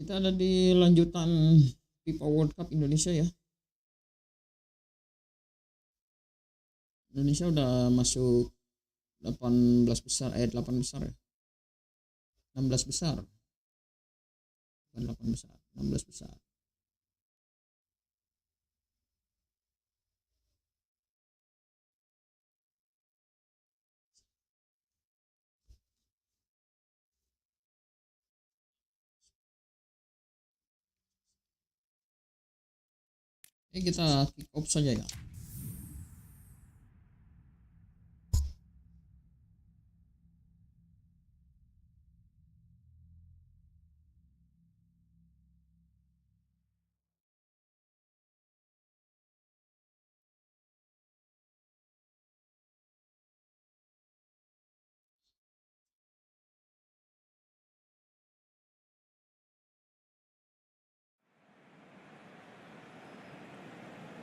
Kita ada di lanjutan FIFA World Cup Indonesia ya. Indonesia udah masuk 18 besar, 8 besar ya. 16 besar. Bukan 8 besar, 16 besar. Kita kick off saja ya.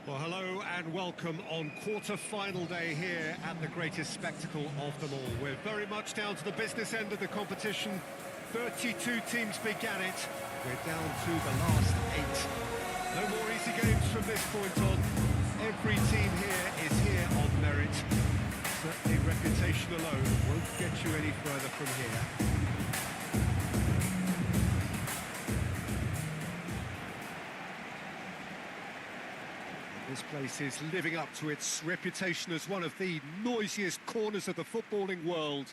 Well, hello and welcome on quarter-final day here at the greatest spectacle of them all. We're very much down to the business end of the competition. 32 teams began it. We're down to the last 8. No more easy games from this point on. Every team here is here on merit. Certainly reputation alone won't get you any further from here. This place is living up to its reputation as one of the noisiest corners of the footballing world.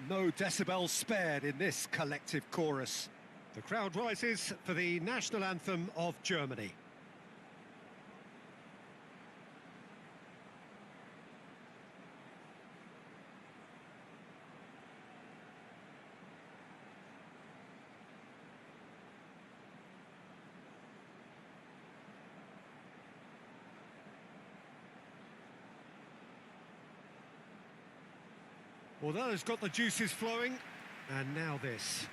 No decibels spared in this collective chorus. The crowd rises for the national anthem of Germany. Well, that has got the juices flowing, and now this.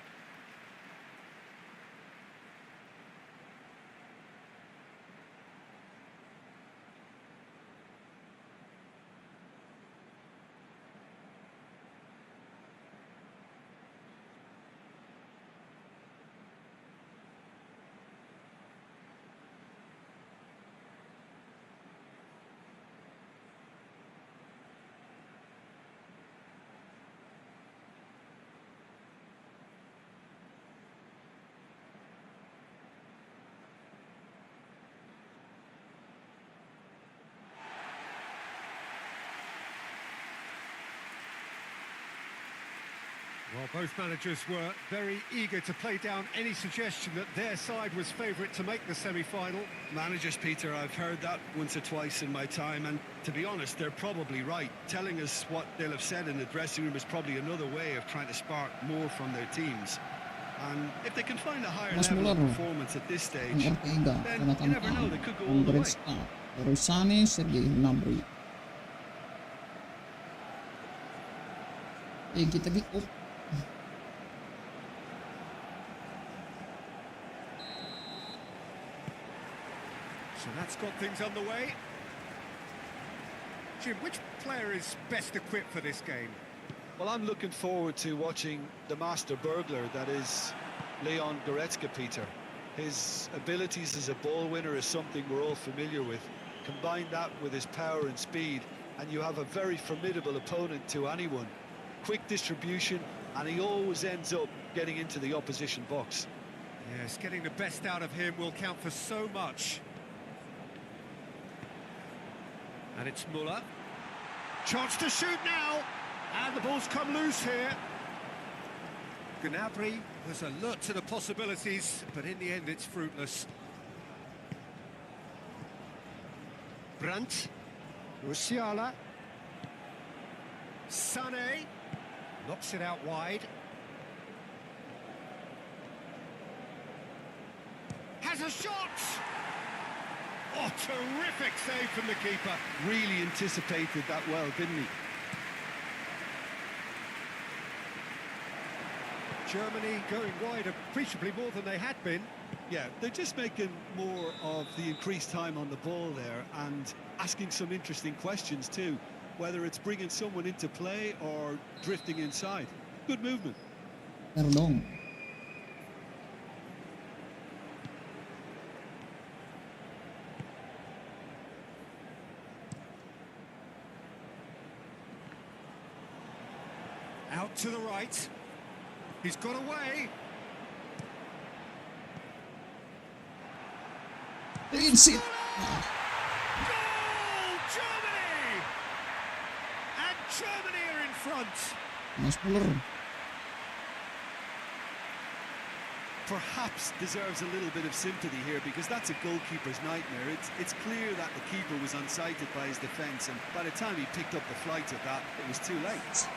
Well, both managers were very eager to play down any suggestion that their side was favourite to make the semi-final. Managers, Peter, I've heard that once or twice in my time, and to be honest, they're probably right. Telling us what they'll have said in the dressing room is probably another way of trying to spark more from their teams. And if they can find a higher level of performance at this stage, then you never know, they could go all the way. Rosane, Sergei Gnabry. Kita kick off. So that's got things underway. Jim, which player is best equipped for this game? Well, I'm looking forward to watching the master burglar, that is Leon Goretzka, Peter. His abilities as a ball winner is something we're all familiar with. Combine that with his power and speed, and you have a very formidable opponent to anyone. Quick distribution, and he always ends up getting into the opposition box. Yes, getting the best out of him will count for so much. And it's Muller. Chance to shoot now, and the ball's come loose here. Gnabry was alert to the possibilities, but in the end it's fruitless. Brandt, Musiala, Sané, knocks it out wide. Has a shot! Oh, terrific save from the keeper. Really anticipated that well, didn't he? Germany going wide appreciably more than they had been. Yeah, they're just making more of the increased time on the ball there and asking some interesting questions too, whether it's bringing someone into play or drifting inside. Good movement. Perdón. Out to the right. He's got away. It's it. Goal! Germany! And Germany are in front. Mas Muller. Perhaps deserves a little bit of sympathy here, because that's a goalkeeper's nightmare. It's clear that the keeper was unsighted by his defence, and by the time he picked up the flight of that, it was too late.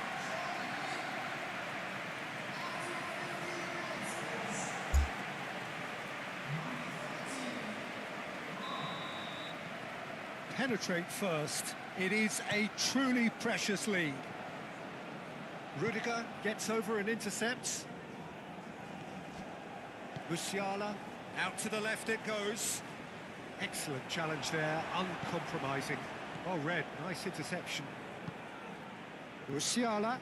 Penetrate first. It is a truly precious lead. Rudiger gets over and intercepts. Musiala, out to the left it goes. Excellent challenge there, uncompromising. Well read, nice interception. Musiala.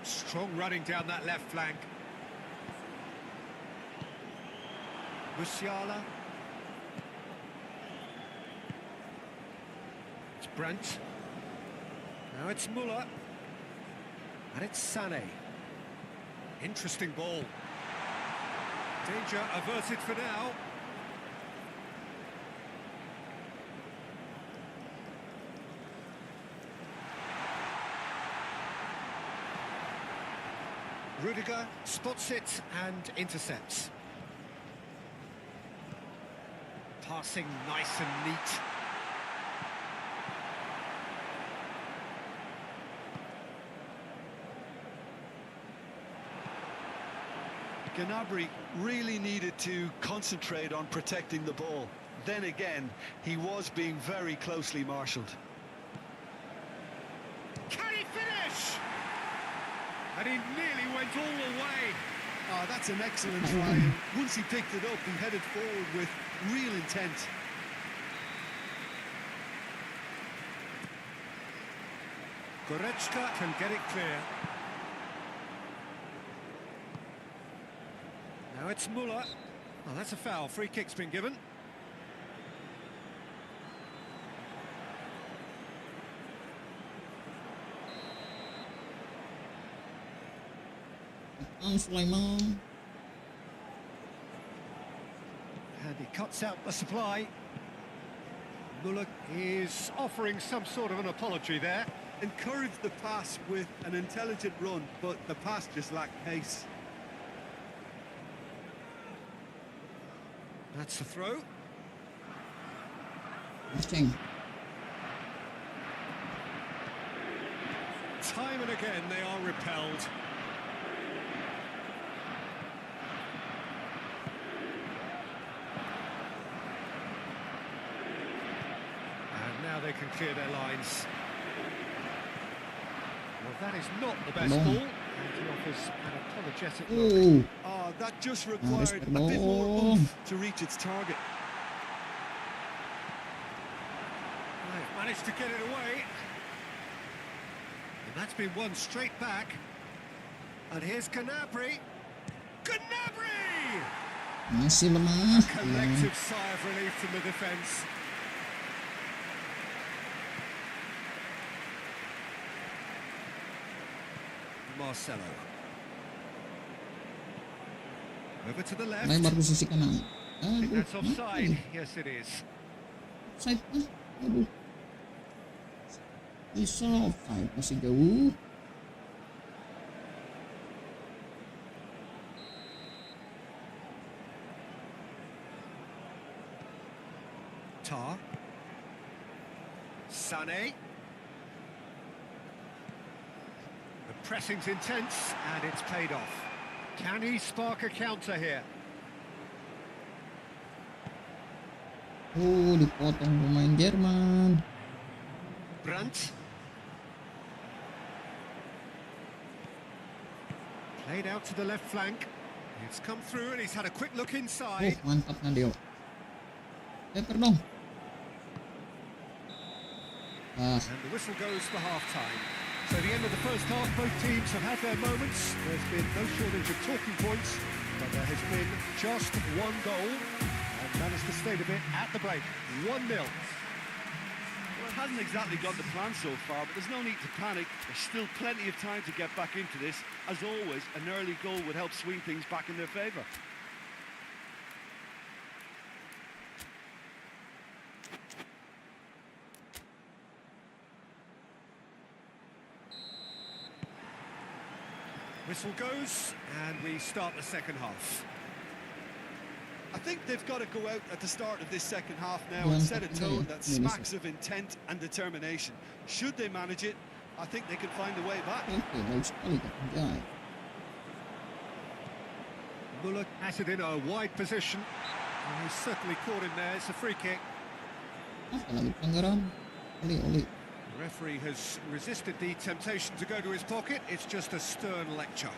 Strong running down that left flank. Musiala. It's Brandt. Now it's Muller. And it's Sané. Interesting ball. Danger averted for now. Rudiger spots it and intercepts. Passing nice and neat. Gnabry really needed to concentrate on protecting the ball. Then again, he was being very closely marshalled. Can he finish? And he nearly went all the way. Oh, that's an excellent try. And once he picked it up, he headed forward with real intent. Goretzka can get it clear. Now it's Muller. Oh, that's a foul. Free kick's been given. Sulaiman. And he cuts out the supply. Muller is offering some sort of an apology there. Encouraged the pass with an intelligent run, but the pass just lacked pace. That's the throw. Interesting. Time and again they are repelled. And now they can clear their lines. Well, that is not the best ball. And he offers an apologetic look. Oh, that just required a bit more oomph to reach its target. They've managed to get it away. And that's been won straight back. And here's Gnabry. Gnabry! Masih lemah. Collective sigh of relief from the defence. Marcelo. Over to the left. Lebar posisi kanan. I think Aduh, that's kenapa offside. ini? Yes, it is. Offside. Aduh. Bisa offside, masih jauh. Tar. Sané. The pressing's intense and it's paid off. Can he spark a counter here? Dipotong pemain Jerman. Brandt. Played out to the left flank. It's come through and he's had a quick look inside. Mantap Nadeo. Lebar dong. And the whistle goes for half-time. So the end of the first half, both teams have had their moments. There's been no shortage of talking points, but there has been just one goal, and that is the state of it at the break. 1-0. Well, Hasn't exactly got the plan so far, but there's no need to panic. There's still plenty of time to get back into this. As always, an early goal would help swing things back in their favour. Whistle goes, and we start the second half. I think they've got to go out at the start of this second half now and set a tone that smacks of intent and determination. Should they manage it, I think they can find a way back. Oke, bagus sekali Kak Anjay. Muller has it in a wide position. And he's certainly caught him there. It's a free kick. Apa lagi pelanggaran? Oli. The referee has resisted the temptation to go to his pocket. It's just a stern lecture.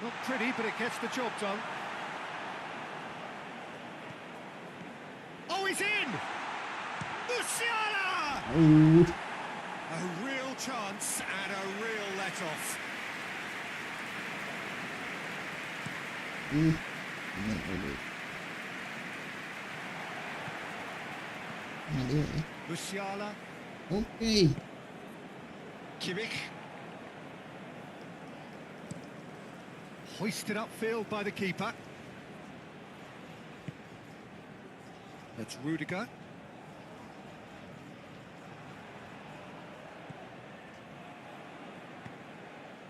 Not pretty, but it gets the job done. Oh, he's in! Musiala! Oh, A real chance and a real let-off. ini Oli. Nah, dia ya. Musiala, Oke. Kimmich. Hoisted upfield by the keeper. That's Rudiger.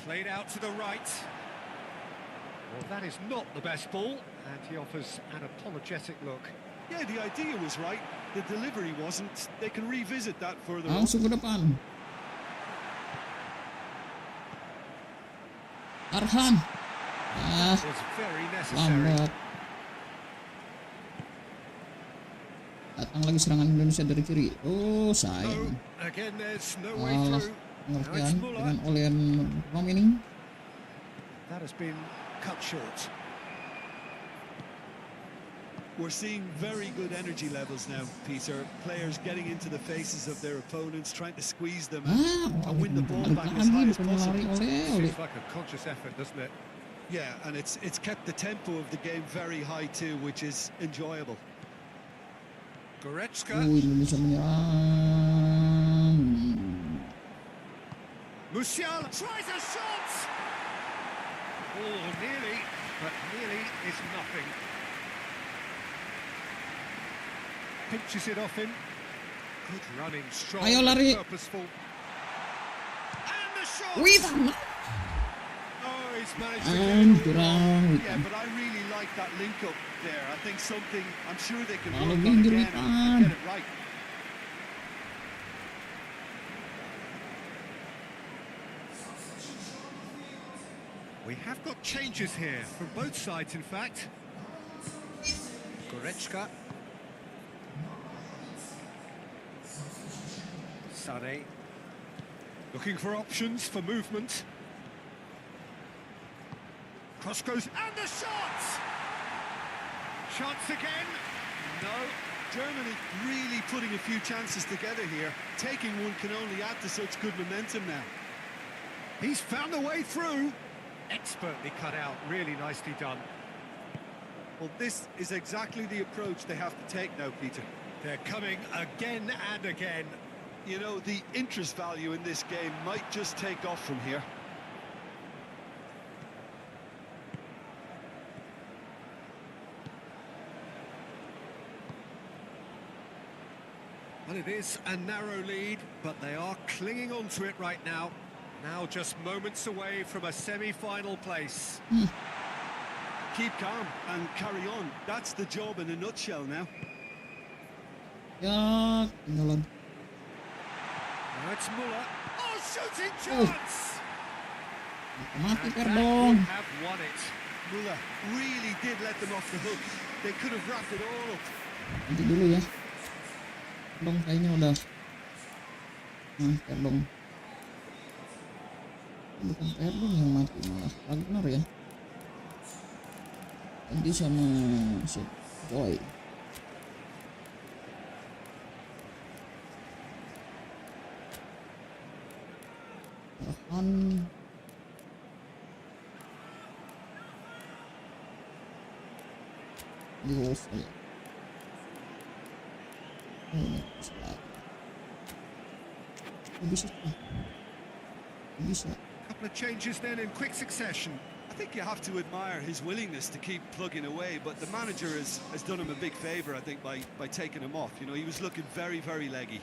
Played out to the right. Well, that is not the best ball, and he offers an apologetic look. Yeah, the idea was right. The delivery wasn't. They can revisit that further on. Langsung ke depan. Arhan. Ah, It was very necessary. lambat. Datang lagi serangan Indonesia dari kiri. Oh, No, sayang. again, there's no way Malah through. pengertian dengan olehan Rom ini. That has been cut short. We're seeing very good energy levels now, Peter. Players getting into the faces of their opponents, trying to squeeze them and win the ball back as high as possible. Seems like a conscious effort, doesn't it? Yeah, and it's kept the tempo of the game very high too, which is enjoyable. Goretzka. Indonesia menyerang. Musiala tries a shot! Oh, nearly, but nearly is nothing. Pinches it off him. Good running, strong, Ayo lari. purposeful. And the shot! Wih, Oh, he's managed to and get it all. kurang. Yeah, but I really like that link up there. I think something I'm sure they can Kalau work on minggir again Witan. and get it right. We have got changes here from both sides, in fact. Goretzka. Sane. Looking for options for movement. Cross goes, and the shot! Chance again. No. Germany really putting a few chances together here. Taking one can only add to such good momentum now. He's found a way through. Expertly cut out, really nicely done. Well, this is exactly the approach they have to take now, Peter. They're coming again and again. You know, the interest value in this game might just take off from here. Well, it is a narrow lead, but they are clinging on to it right now. Now just moments away from a semi-final place. Keep calm and carry on. That's the job in a nutshell now. Ya, ketinggalan. Now it's Muller. Oh, shooting chance! Mati And Per that dong. would have won it. Muller really did let them off the hook. They could have wrapped it all up. Nanti dulu ya. Dong kayaknya udah. Nah, Per dong. Bukan Per dong yang mati, malah Wagner ya. Nanti sama si Joy. Arhan. Di Wolf aja. Oh, ini salah. Kok bisa tuh? Kok bisa? Couple of changes then in quick succession. I think you have to admire his willingness to keep plugging away, but the manager has done him a big favour, I think, by taking him off. You know, he was looking very, very leggy.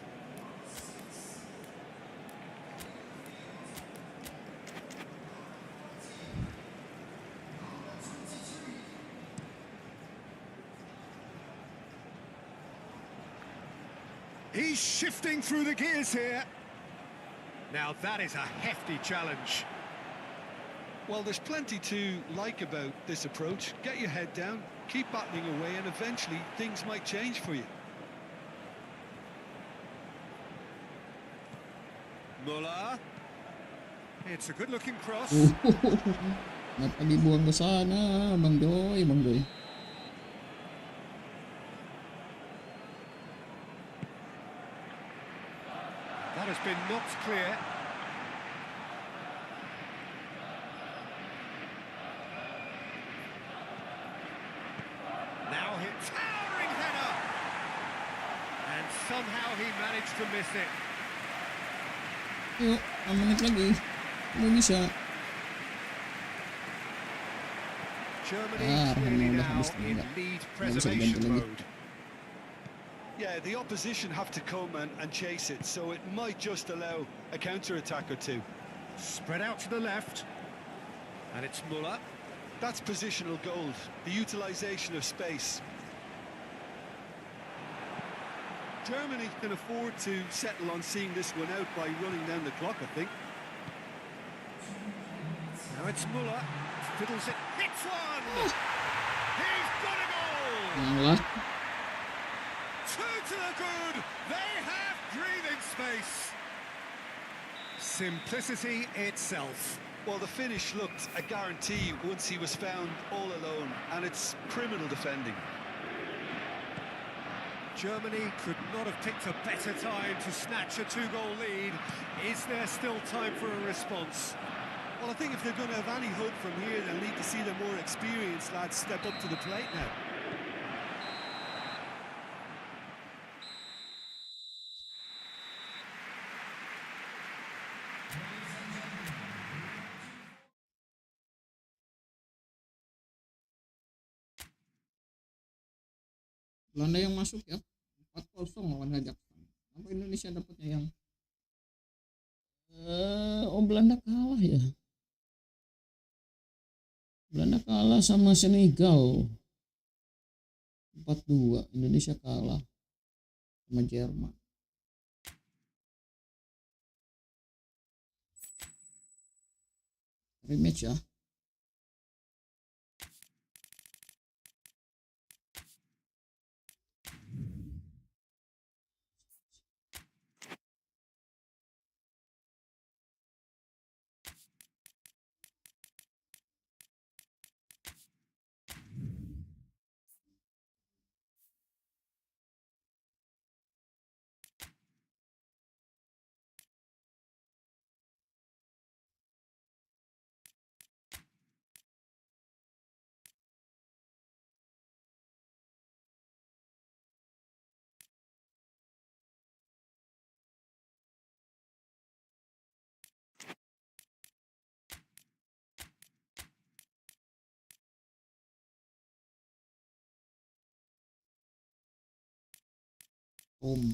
He's shifting through the gears here. Now that is a hefty challenge. Well, there's plenty to like about this approach. Get your head down, keep battling away, and eventually things might change for you. Muller. It's a good-looking cross. Kenapa dibuang ke sana, Bang Joy, Bang Joy? That has been knocked clear. Now hit, towering header. And somehow he managed to miss it. Yuk, 6 menit lagi. Mau bisa. Germany Ah, clearly udah now habis in enggak. lead Nggak bisa preservation diganti lagi. mode. Yeah, the opposition have to come and chase it, so it might just allow a counter-attack or two. Spread out to the left. And it's Muller. That's positional gold, the utilisation of space. Germany can afford to settle on seeing this one out by running down the clock, I think. Now it's Muller. Fiddles it. Hits one! He's got a goal! Yang Two to the good! They have breathing space! Simplicity itself. Well, the finish looked a guarantee once he was found all alone, and it's criminal defending. Germany could not have picked a better time to snatch a two-goal lead. Is there still time for a response? Well, I think if they're going to have any hope from here, they'll need to see the more experienced lads step up to the plate now. Belanda yang masuk ya. 4-0 lawan Kazakhstan. Apa Indonesia dapatnya yang Belanda kalah ya. Belanda kalah sama Senegal 4-2. Indonesia kalah sama Jerman. Rematch ya. Om.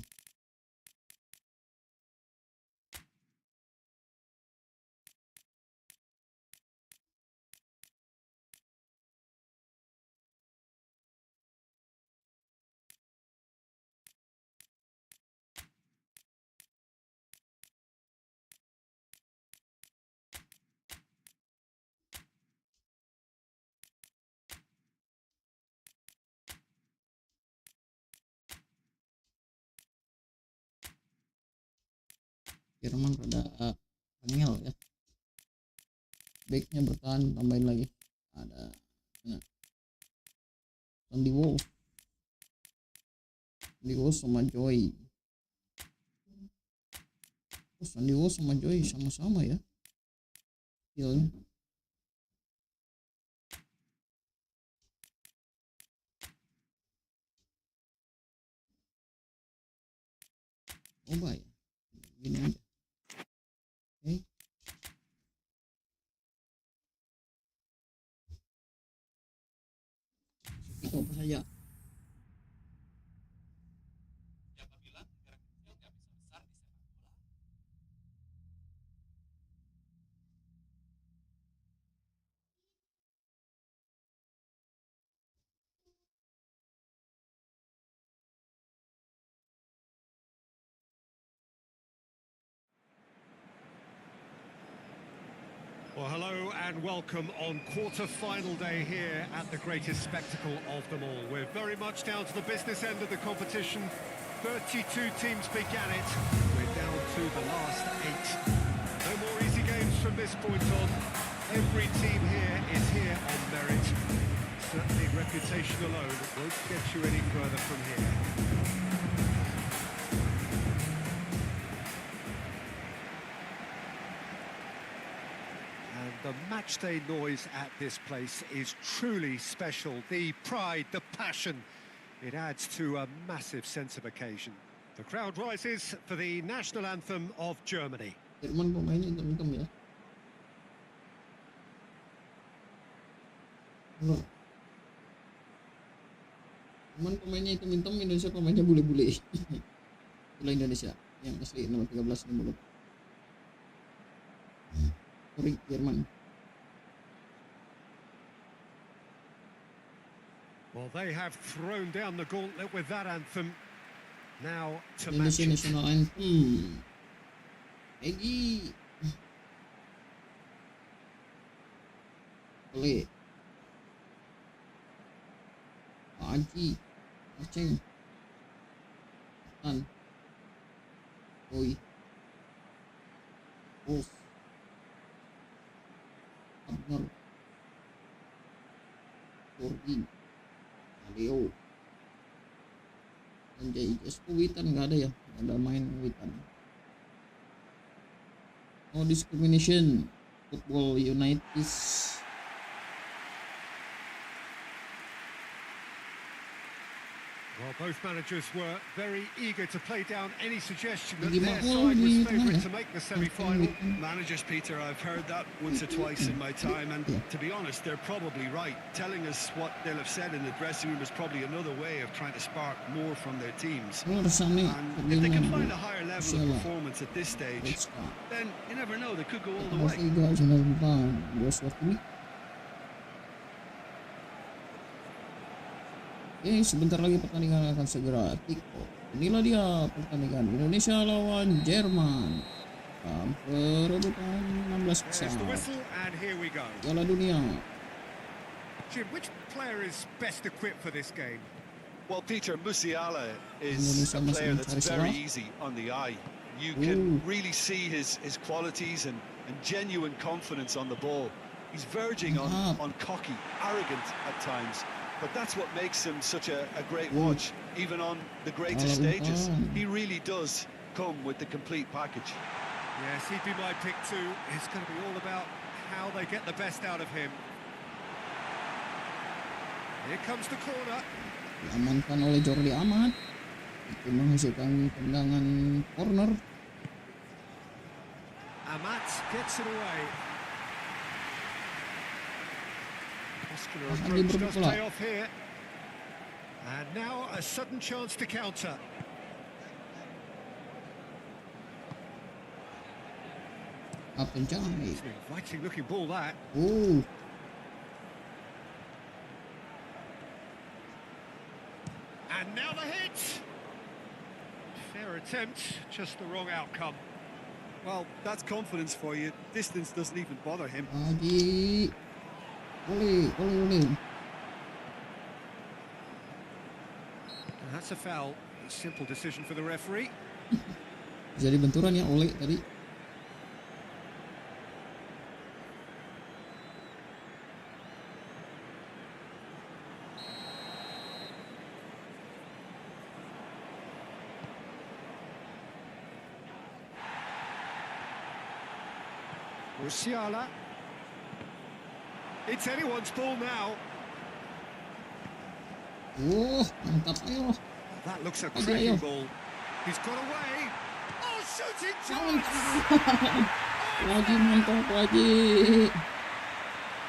Jerman rada angel ya. Backnya bertahan, tambahin lagi ada Sandy Wolf sama Joy. Sandy Wolf sama Joy sama-sama ya skillnya. COBA ya. Gini aja. Oke. Itu apa saja? Well, hello and welcome on quarter-final day here at the greatest spectacle of them all. We're very much down to the business end of the competition. 32 teams began it. We're down to the last 8. No more easy games from this point on. Every team here is here on merit. Certainly reputation alone won't get you any further from here. The matchday noise at this place is truly special. The pride, the passion, it adds to a massive sense of occasion. The crowd rises for the national anthem of Germany. Jerman pemainnya hitam-hitam ya. Loh. Jerman pemainnya hitam-hitam, Indonesia pemainnya bule-bule. Itulah Indonesia yang asli nomor 13 ini mulut. Sorry, Jerman. Well, they have thrown down the gauntlet with that anthem. Now to match Indonesia it. national anthem. Egi. Boleh. Aji. Aceng. Tan. Oi. Wolf. Abner. Korgi. Leo. Anjay, Witan nggak ada ya, nggak ada main Witan. No discrimination. Football United is Well, both managers were very eager to play down any suggestion that Lagi their mahal side was di favourite tengah to ya. make the semi-final. Managers, Peter, I've heard that once or twice in my time, and to be honest, they're probably right. Telling us what they'll have said in the dressing room is probably another way of trying to spark more from their teams. Rasanya And if they can find a higher level of performance at this stage, then you never know, they could go all the way. Oke, sebentar lagi pertandingan akan segera kick off. Inilah dia pertandingan Indonesia lawan Jerman dalam perebutan 16 besar There's the whistle, and here we go. Piala Dunia. Jim, which player is best equipped for this game? Well, Peter, Musiala is Indonesia a masih player that's mencari very celah. easy on the eye. You can really see his qualities and genuine confidence on the ball. He's verging on cocky, arrogant at times. But that's what makes him such a great watch, even on the greatest stages. He really does come with the complete package. Yes, he'd be my pick too. It's going to be all about how they get the best out of him. Here comes the corner. Diamankan oleh Jordi Amat. Itu menghasilkan tendangan corner. Amat gets it away. Muscular Lagi approach does berbola. pay off here. And now a sudden chance to counter. Kapten Cai. It's an inviting looking ball that. And now the hit. Fair attempt, just the wrong outcome. Well, that's confidence for you. Distance doesn't even bother him. Lagi. Oleh. And that's a foul. A simple decision for the referee. Jadi benturan ya oleh tadi. Musiala. It's anyone's ball now. Mantap ayo. That looks a Ayo. cracking ball. He's got away. shooting Mantap. chance! Lagi mantap lagi.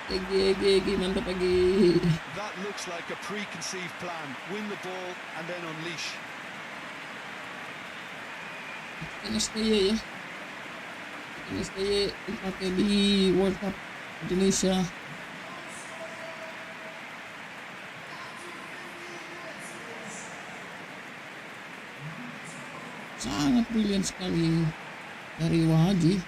Egi mantap lagi. That looks like a preconceived plan. Win the ball and then unleash. Kan STY ya. Kan STY dipakai di World Cup Indonesia. Sangat brilian sekali dari Wahaji.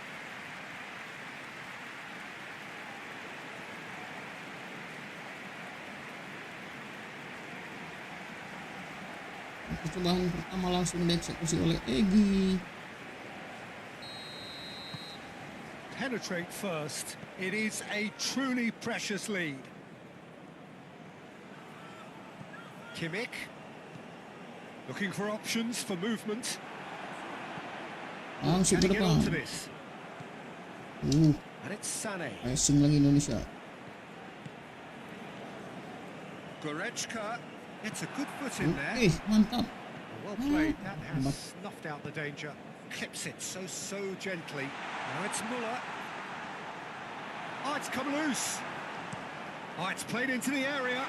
Percobaan pertama langsung dieksekusi oleh Egi. Penetrate first. It is a truly precious lead. Kimmich. Looking for options for movement. Langsung ke Can he get depan. onto this? And it's Sané. Pressing lagi Indonesia. Goretzka gets a good foot in there. Oke, mantap. Well played. That has snuffed out the danger. Clips it so gently. Now it's Muller. Oh, it's come loose. Oh, it's played into the area.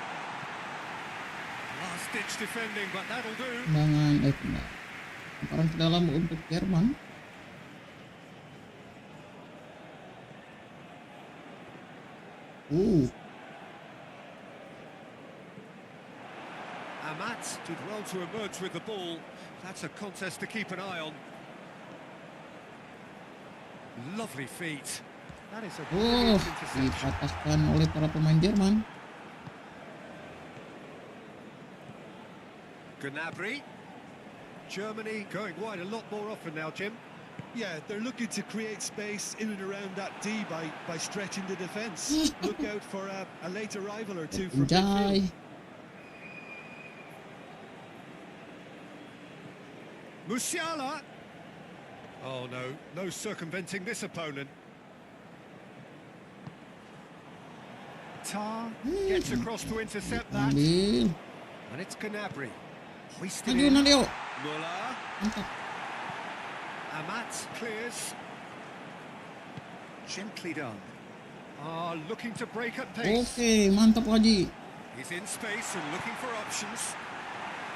Last-ditch defending, but that'll do. Tendangan, lemparan ke dalam untuk Jerman. Amat did well to emerge with the ball. That's a contest to keep an eye on. Lovely feet. That is a brilliant interception. Dipatahkan oleh para pemain Jerman. Gnabry. Germany going wide a lot more often now, Jim. Yeah, they're looking to create space in and around that D by stretching the defence. Look out for a late arrival or two from midfield. Jai. Musiala. Oh no circumventing this opponent. Tar gets across to intercept that. Ambil. And it's Gnabry. Hoisted Maju in. Nadio. Muller. Mantap. Amat clears. Gently done. Looking to break at pace. Oke, mantap Haji. He's in space and looking for options.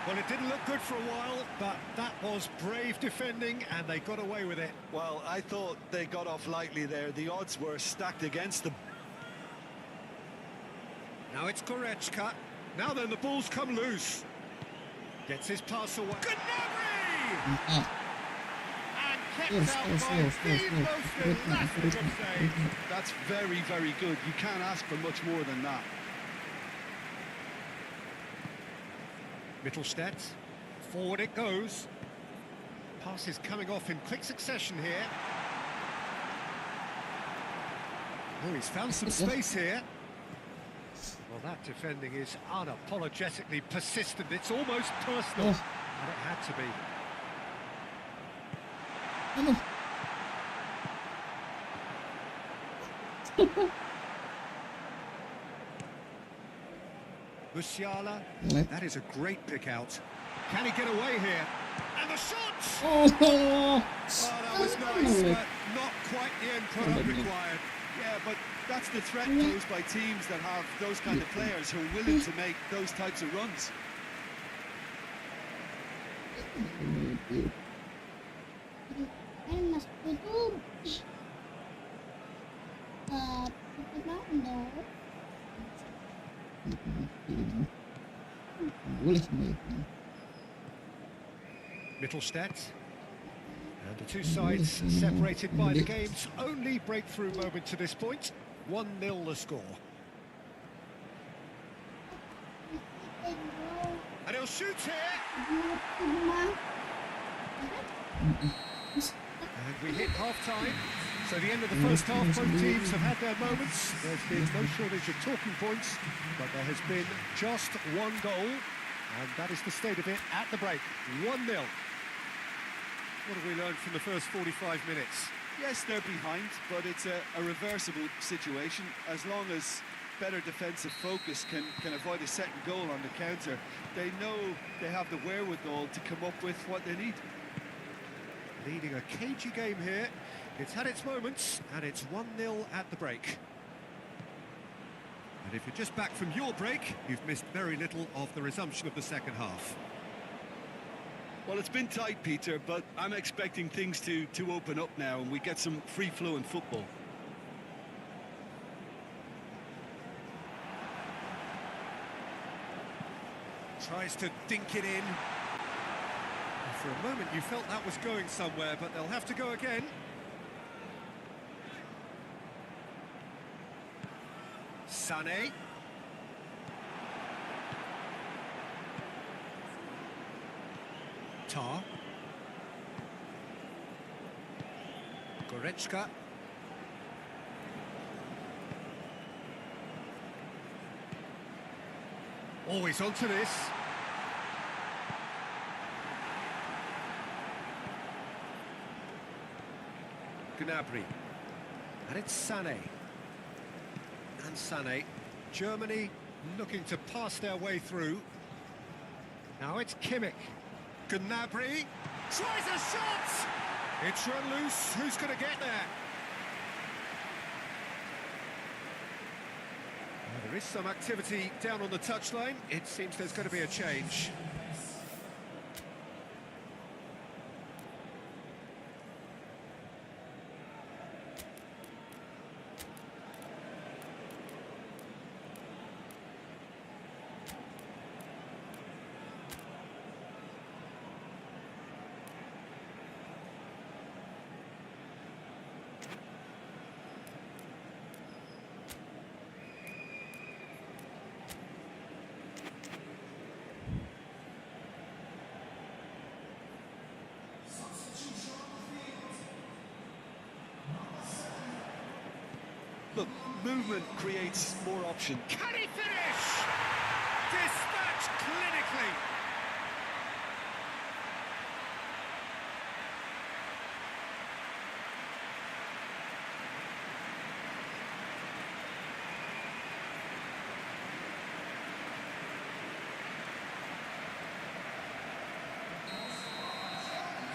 Well, it didn't look good for a while, but that was brave defending, and they got away with it. Well, I thought they got off lightly there. The odds were stacked against them. Now it's Goretzka. Now then, the ball's come loose. Gets his pass away. Gnabry! Mantap. And kept out by the most elastic of saves. That's very, very good. You can't ask for much more than that. Mittelstadt, forward it goes. Pass is coming off in quick succession here. Oh, he's found some space here. Well, that defending is unapologetically persistent. It's almost personal. And it had to be. Musiala, that is a great pick out. Can he get away here? And the shot! Oh, that was nice, but not quite the end product required. Yeah, but that's the threat posed by teams that have those kind of players who are willing to make those types of runs. Mittelstadt. And the two sides separated by the game's only breakthrough moment to this point. 1-0 the score. And he'll shoot here. And we hit half-time. So the end of the first half, both teams have had their moments. There's been no shortage of talking points, but there has been just one goal. And that is the state of it at the break. 1-0. What have we learned from the first 45 minutes? Yes, they're behind, but it's a reversible situation. As long as better defensive focus can avoid a second goal on the counter, they know they have the wherewithal to come up with what they need. leading a cagey game here. It's had its moments, and it's 1-0 at the break. And if you're just back from your break, you've missed very little of the resumption of the second half. Well, it's been tight, Peter, but I'm expecting things to open up now and we get some free-flowing football. Tries to dink it in. For a moment you felt that was going somewhere, but they'll have to go again. Sané. Tar. Goretzka. Always onto this. Gnabry. And it's Sané. And Sané. Germany looking to pass their way through. Now it's Kimmich. Gnabry tries a shot! It's run loose. Who's going to get there? Well, there is some activity down on the touchline. It seems there's going to be a change. Look, movement creates more option. Can he finish? Dispatched clinically.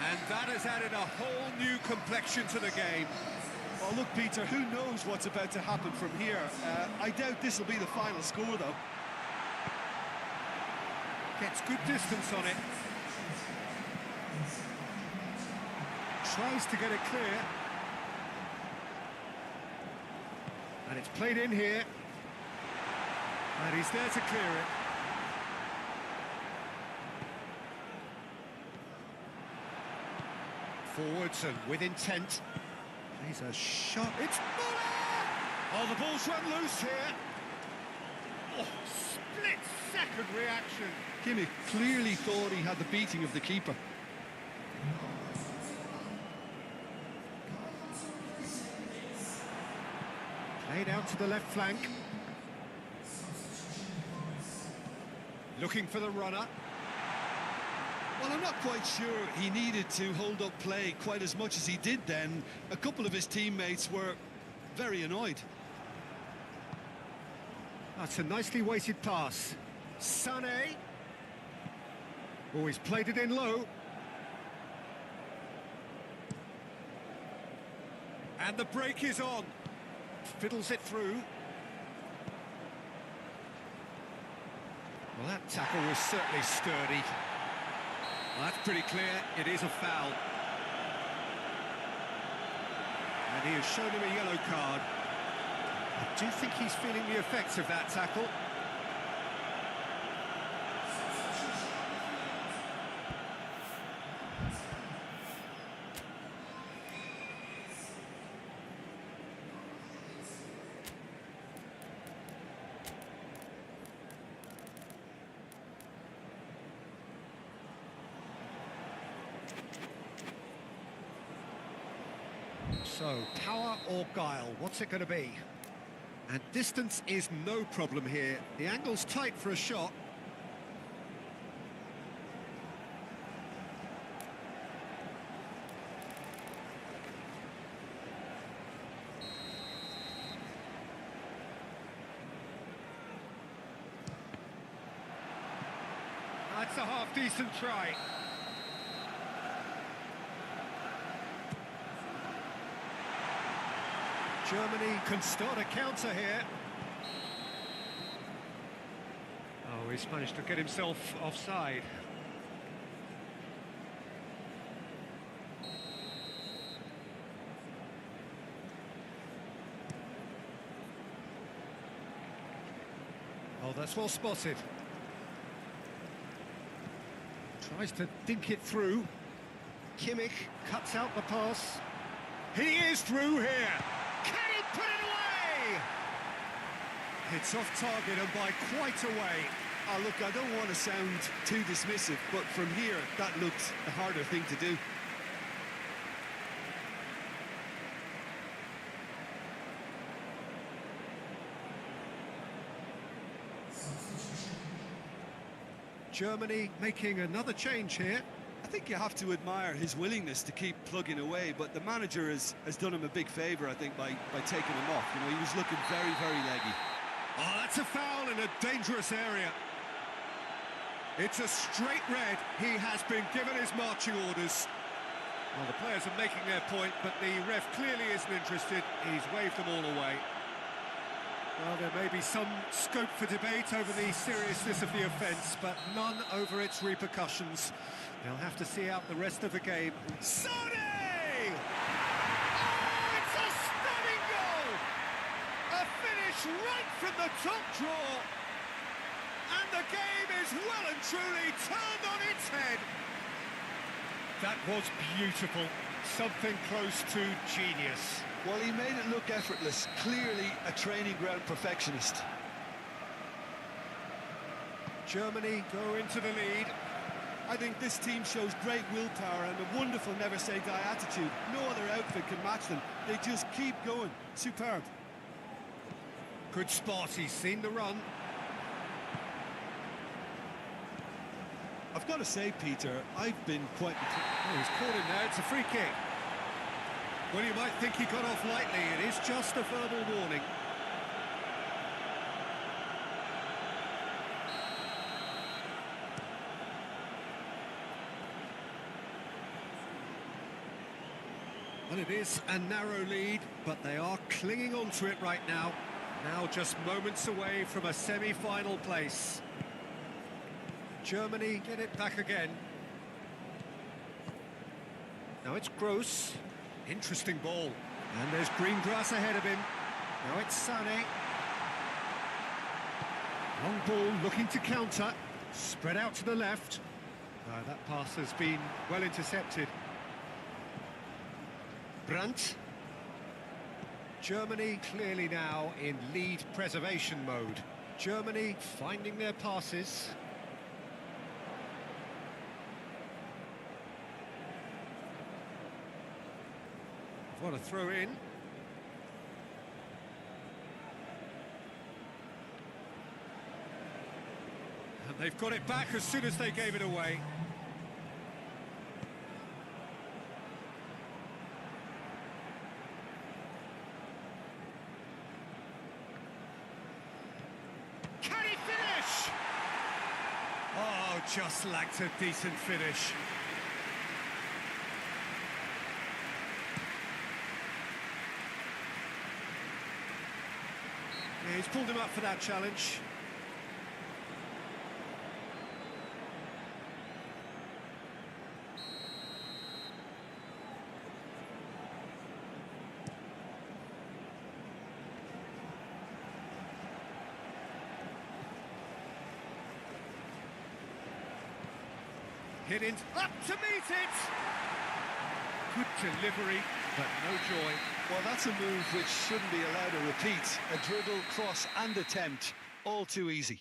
And that has added a whole new complexion to the game. Oh, look, Peter, who knows what's about to happen from here? I doubt this will be the final score, though. Gets good distance on it. Tries to get it clear. And it's played in here. And he's there to clear it. Forwards and with intent. He's a shot. It's Muller! Oh, the ball's run loose here. Oh, split-second reaction. Kimmich clearly thought he had the beating of the keeper. Played out to the left flank. Looking for the runner. Well, I'm not quite sure he needed to hold up play quite as much as he did then. A couple of his teammates were very annoyed. That's a nicely weighted pass. Sané. Oh, he's played it in low. And the break is on. Fiddles it through. Well, that tackle was certainly sturdy. Well, that's pretty clear. It is a foul. And he has shown him a yellow card. I do think he's feeling the effects of that tackle. So, power or guile, what's it going to be? And distance is no problem here. The angle's tight for a shot. That's a half-decent try. Germany can start a counter here. Oh, he's managed to get himself offside. Oh, that's well spotted. Tries to dink it through. Kimmich cuts out the pass. He is through here. Can he put it away? It's off target and by quite a way. Oh, look, I don't want to sound too dismissive, but from here, that looked the harder thing to do. Germany making another change here. I think you have to admire his willingness to keep plugging away, but the manager has done him a big favour, I think, by taking him off. You know, he was looking very, very leggy. Oh, that's a foul in a dangerous area. It's a straight red. He has been given his marching orders. Well, the players are making their point, but the ref clearly isn't interested. He's waved them all away. Well, there may be some scope for debate over the seriousness of the offence, but none over its repercussions. They'll have to see out the rest of the game. Sane! Oh, it's a stunning goal! A finish right from the top draw. And the game is well and truly turned on its head. That was beautiful. Something close to genius. Well, he made it look effortless. Clearly a training ground perfectionist. Germany go into the lead. I think this team shows great willpower and a wonderful never-say-die attitude. No other outfit can match them. They just keep going. Superb. Good spot, he's seen the run. I've got to say, Peter, I've been quite... Oh, he's caught him there, it's a free kick. Well, you might think he got off lightly, it is just a verbal warning. Well, it is a narrow lead, but they are clinging on to it right now. Now just moments away from a semi-final place. Germany get it back again. Now it's Gross. Interesting ball. And there's green grass ahead of him. Now it's Sané. Long ball looking to counter. Spread out to the left. That pass has been well intercepted. Brandt. Germany clearly now in lead preservation mode. Germany finding their passes. What a throw in. And they've got it back as soon as they gave it away. Can he finish? Oh, just lacked a decent finish. Yeah, he's pulled him up for that challenge. Hit in, up to meet it! Good delivery, but no joy. Well, that's a move which shouldn't be allowed to repeat. A dribble, cross and attempt, all too easy.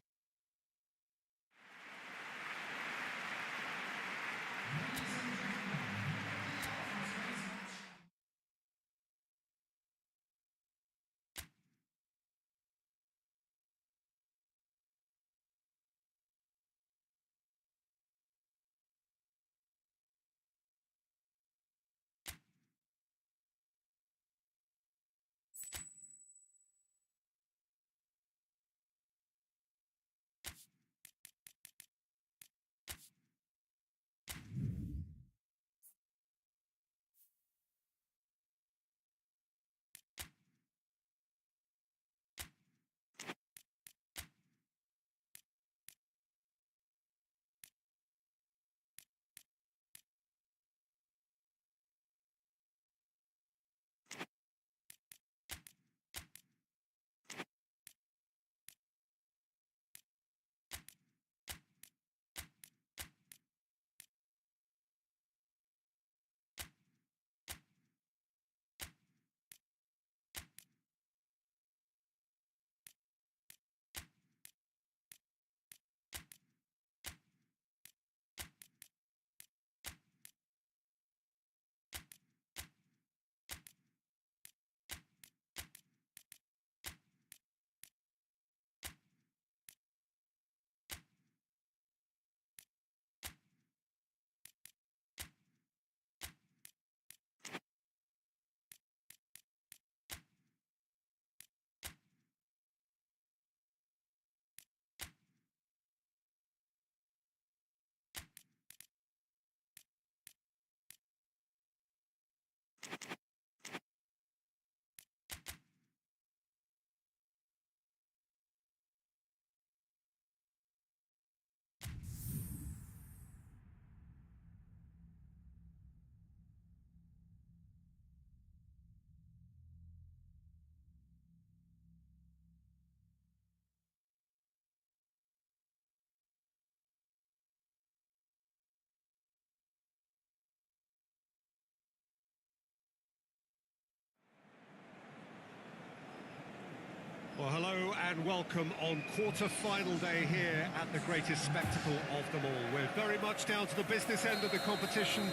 and welcome on quarter-final day here at the greatest spectacle of them all. We're very much down to the business end of the competition.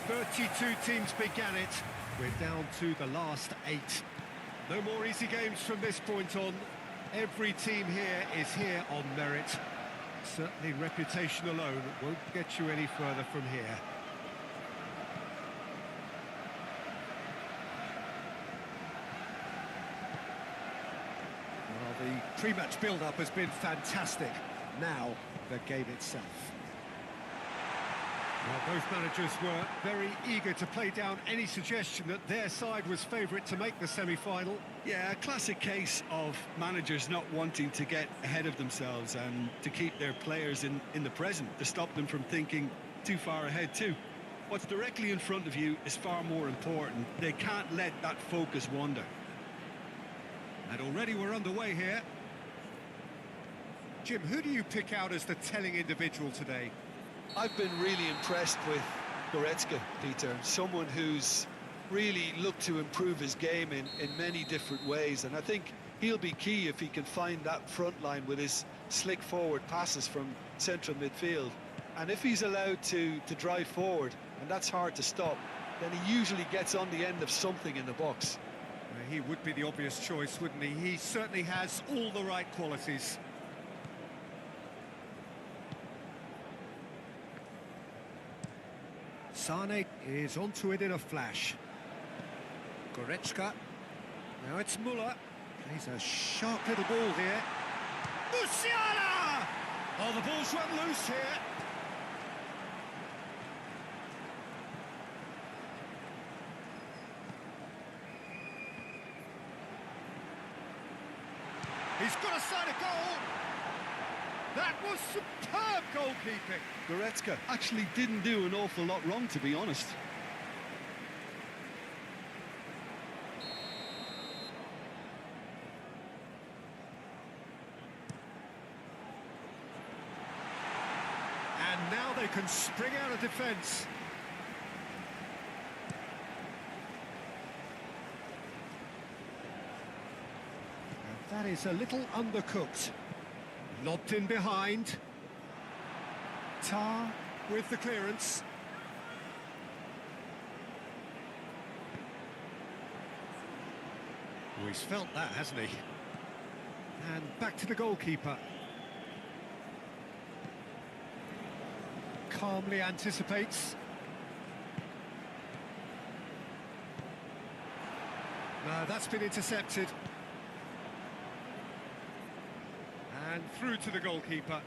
32 teams began it. We're down to the last 8. No more easy games from this point on. Every team here is here on merit. Certainly reputation alone won't get you any further from here. Well, the pre-match build-up has been fantastic. Now, the game itself. Well, both managers were very eager to play down any suggestion that their side was favourite to make the semi-final. Yeah, a classic case of managers not wanting to get ahead of themselves and to keep their players in the present, to stop them from thinking too far ahead too. What's directly in front of you is far more important. They can't let that focus wander. And already we're underway here. Jim, who do you pick out as the telling individual today? I've been really impressed with Goretzka, Peter. Someone who's really looked to improve his game in many different ways. And I think he'll be key if he can find that front line with his slick forward passes from central midfield. And if he's allowed to drive forward, and that's hard to stop, then he usually gets on the end of something in the box. He would be the obvious choice, wouldn't he? He certainly has all the right qualities. Sane is onto it in a flash. Goretzka. Now it's Muller. He's a sharp little ball here. Musiala! Oh, the ball's run loose here. He's got a side of goal. That was superb goalkeeping. Goretzka actually didn't do an awful lot wrong, to be honest. And now they can spring out of defence. And that is a little undercooked. Lobbed in behind. Tar with the clearance. Oh, he's felt that, hasn't he? And back to the goalkeeper. Calmly anticipates. No, that's been intercepted. And through to the goalkeeper.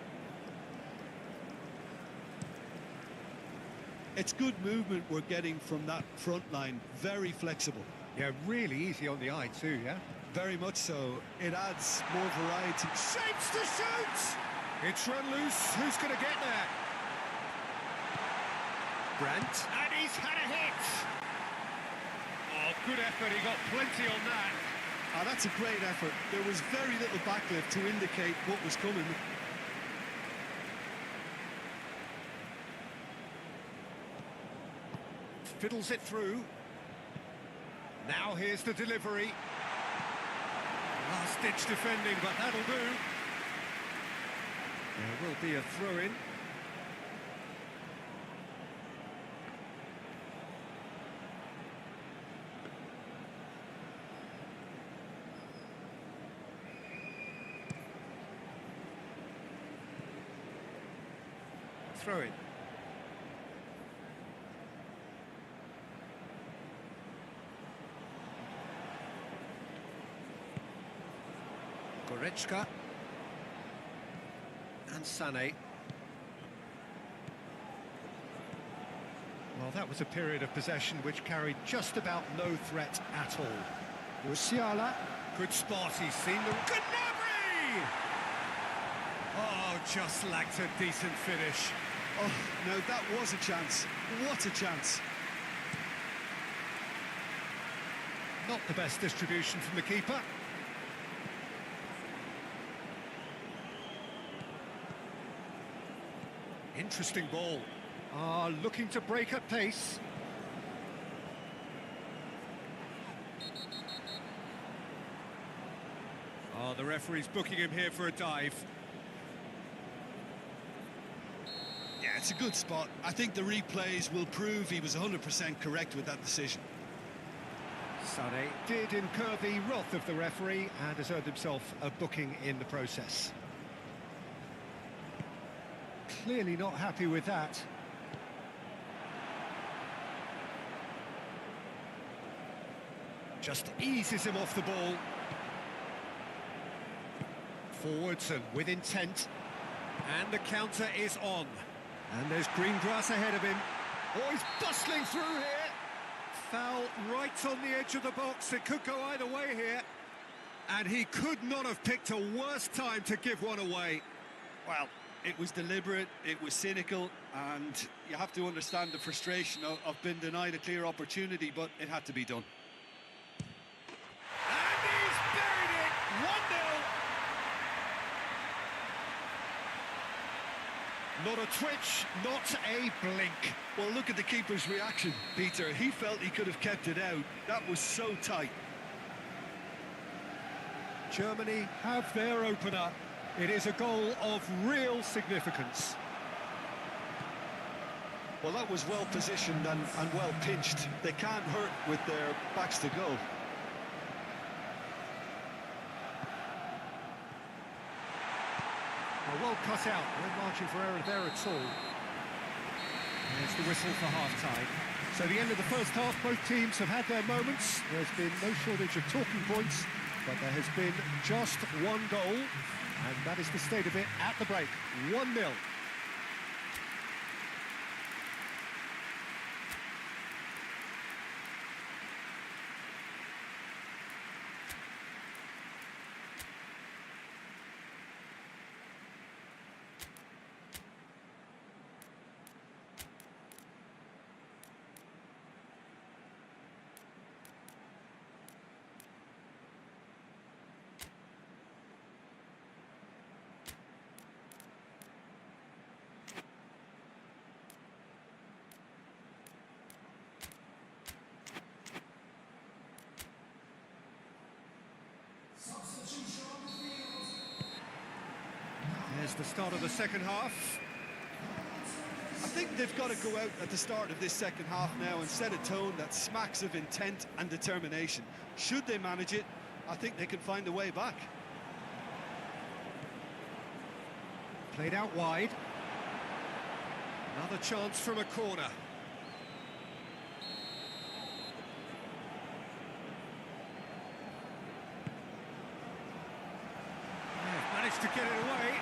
It's good movement we're getting from that front line. Very flexible. Yeah, really easy on the eye too, yeah? Very much so. It adds more variety. Shapes to shoot! It's run loose. Who's going to get there? Brandt. And he's had a hit! Oh, good effort. He got plenty on that. Ah, that's a great effort. There was very little backlift to indicate what was coming. Fiddles it through. Now here's the delivery. Last-ditch defending, but that'll do. There will be a throw-in. Throw-in. Goretzka and Sané. Well, that was a period of possession which carried just about no threat at all. Musiala, good spot, he's seen the... Gnabry! Oh, just lacked a decent finish. Oh, no, that was a chance. What a chance. Not the best distribution from the keeper. Interesting ball. Looking to break at pace. the referee's booking him here for a dive. Yeah, it's a good spot. I think the replays will prove he was 100% correct with that decision. Sane did incur the wrath of the referee and has earned himself a booking in the process. Clearly not happy with that. Just eases him off the ball. Forwards and with intent. And the counter is on. And there's green grass ahead of him. Oh, he's bustling through here. Foul right on the edge of the box. It could go either way here. And he could not have picked a worse time to give one away. Well, it was deliberate, it was cynical, and you have to understand the frustration of being denied a clear opportunity, but it had to be done. And he's buried it! 1-0. Not a twitch, not a blink. Well, look at the keeper's reaction, Peter. He felt he could have kept it out. That was so tight. Germany have their opener. It is a goal of real significance. Well, that was well positioned and well pinched. They can't hurt with their backs to goal. Well cut out, no margin for error there at all. There's the whistle for half-time. So the end of the first half, both teams have had their moments. There's been no shortage of talking points, but there has been just one goal, and that is the state of it at the break. 1-0. There's the start of the second half. I think they've got to go out at the start of this second half now and set a tone that smacks of intent and determination. Should they manage it, I think they can find a way back. Played out wide. Another chance from a corner. They've managed to get it away.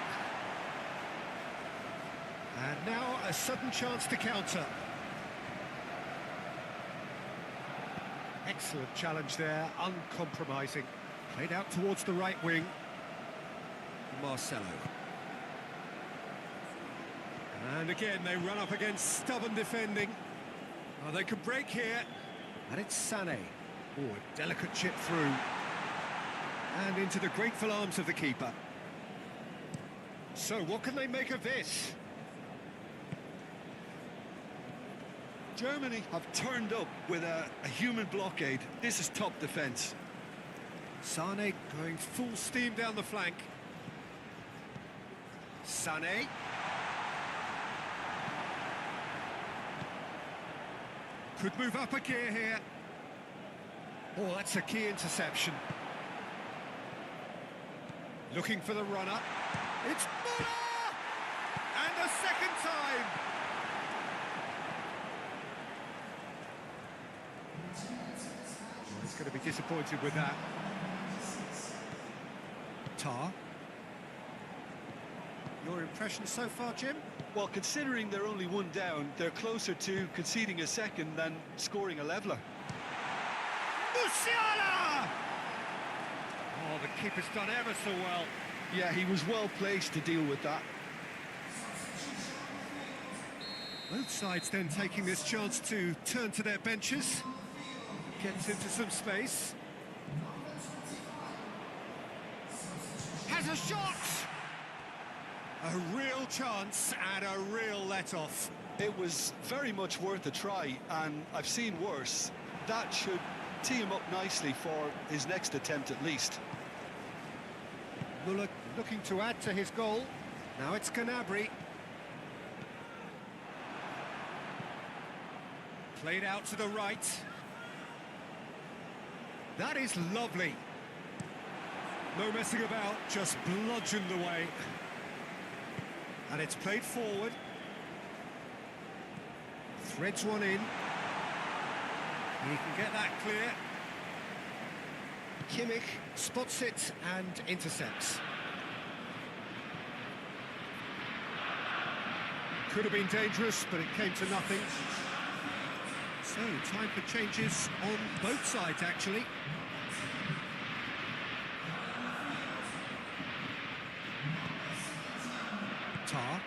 And now a sudden chance to counter. Excellent challenge there, uncompromising. Played out towards the right wing. Marcelo. And again, they run up against stubborn defending. Oh, they could break here. And it's Sane. Oh, a delicate chip through. And into the grateful arms of the keeper. So, what can they make of this? Germany have turned up with a human blockade. This is top defence. Sane going full steam down the flank. Sane. Could move up a gear here. Oh, that's a key interception. Looking for the runner. It's Muller! And a second time! Oh, he's going to be disappointed with that. Tar. Your impression so far, Jim? Well, considering they're only one down, they're closer to conceding a second than scoring a leveller. Musiala! Oh, the keeper's done ever so well. Yeah, he was well placed to deal with that. Both sides then taking this chance to turn to their benches. Gets into some space. Has a shot! A real chance and a real let-off. It was very much worth a try, and I've seen worse. That should tee him up nicely for his next attempt at least. Muller looking to add to his goal. Now it's Gnabry. Played out to the right. That is lovely. No messing about, just bludgeoned away. And it's played forward. Threads one in. He can get that clear. Kimmich spots it and intercepts. Could have been dangerous, but it came to nothing. So, time for changes on both sides, actually. Tar.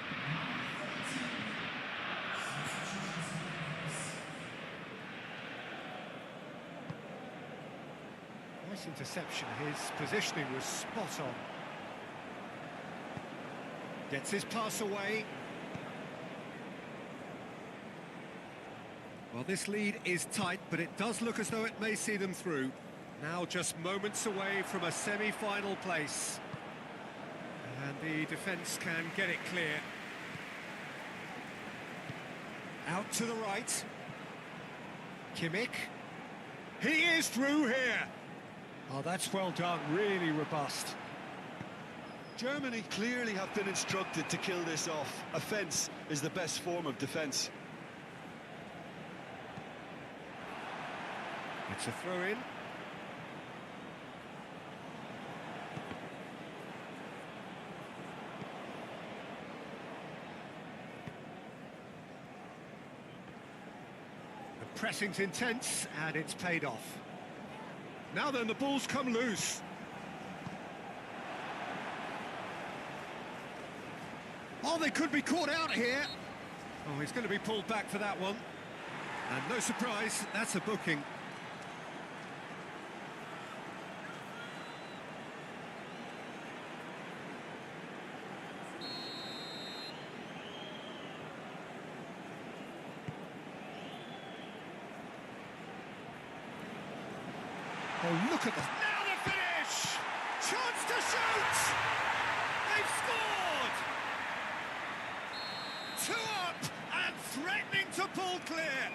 Nice interception. His positioning was spot on. Gets his pass away. Well, this lead is tight, but it does look as though it may see them through. Now just moments away from a semi-final place. And the defence can get it clear. Out to the right. Kimmich. He is through here. Oh, that's well done, really robust. Germany clearly have been instructed to kill this off. Offence is the best form of defence. It's a throw-in. The pressing's intense, and it's paid off. Now then, the ball's come loose. Oh, they could be caught out here. Oh, he's going to be pulled back for that one. And no surprise, that's a booking. Oh, look at this. Now the finish! Chance to shoot! They've scored! 2 up and threatening to pull clear.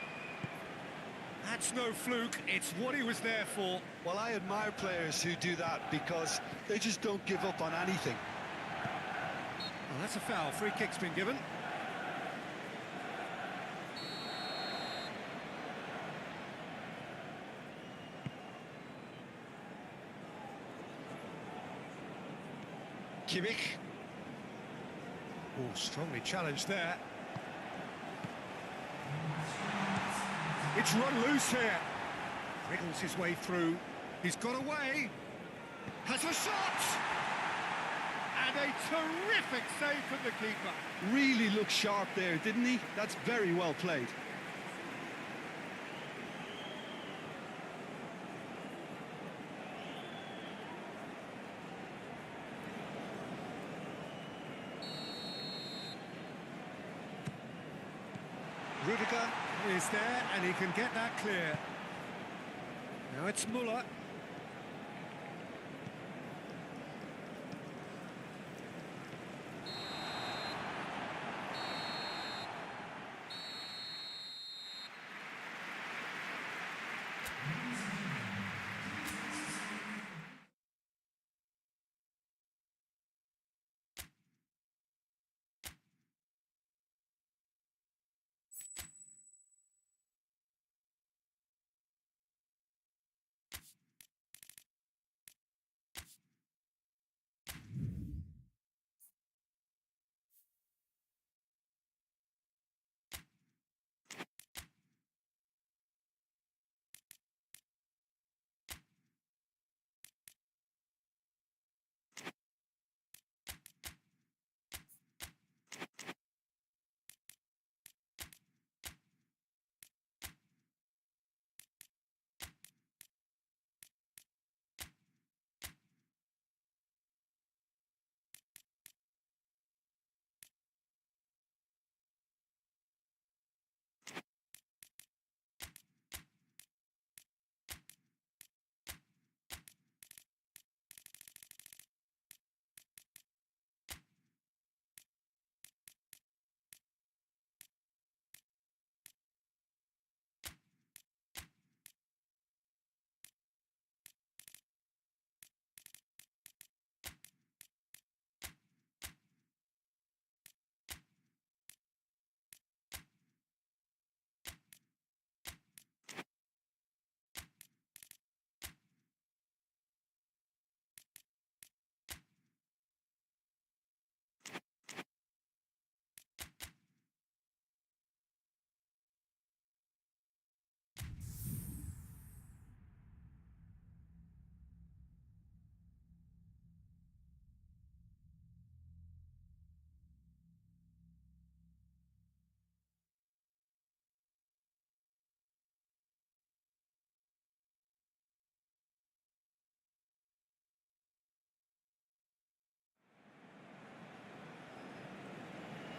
That's no fluke, it's what he was there for. Well, I admire players who do that because they just don't give up on anything. Well, that's a foul. Free kick's been given. Kimmich. Oh, strongly challenged there. It's run loose here. Wriggles his way through. He's got away. Has a shot! And a terrific save from the keeper. Really looked sharp there, didn't he? That's very well played. Rudiger is there, and he can get that clear. Now it's Muller.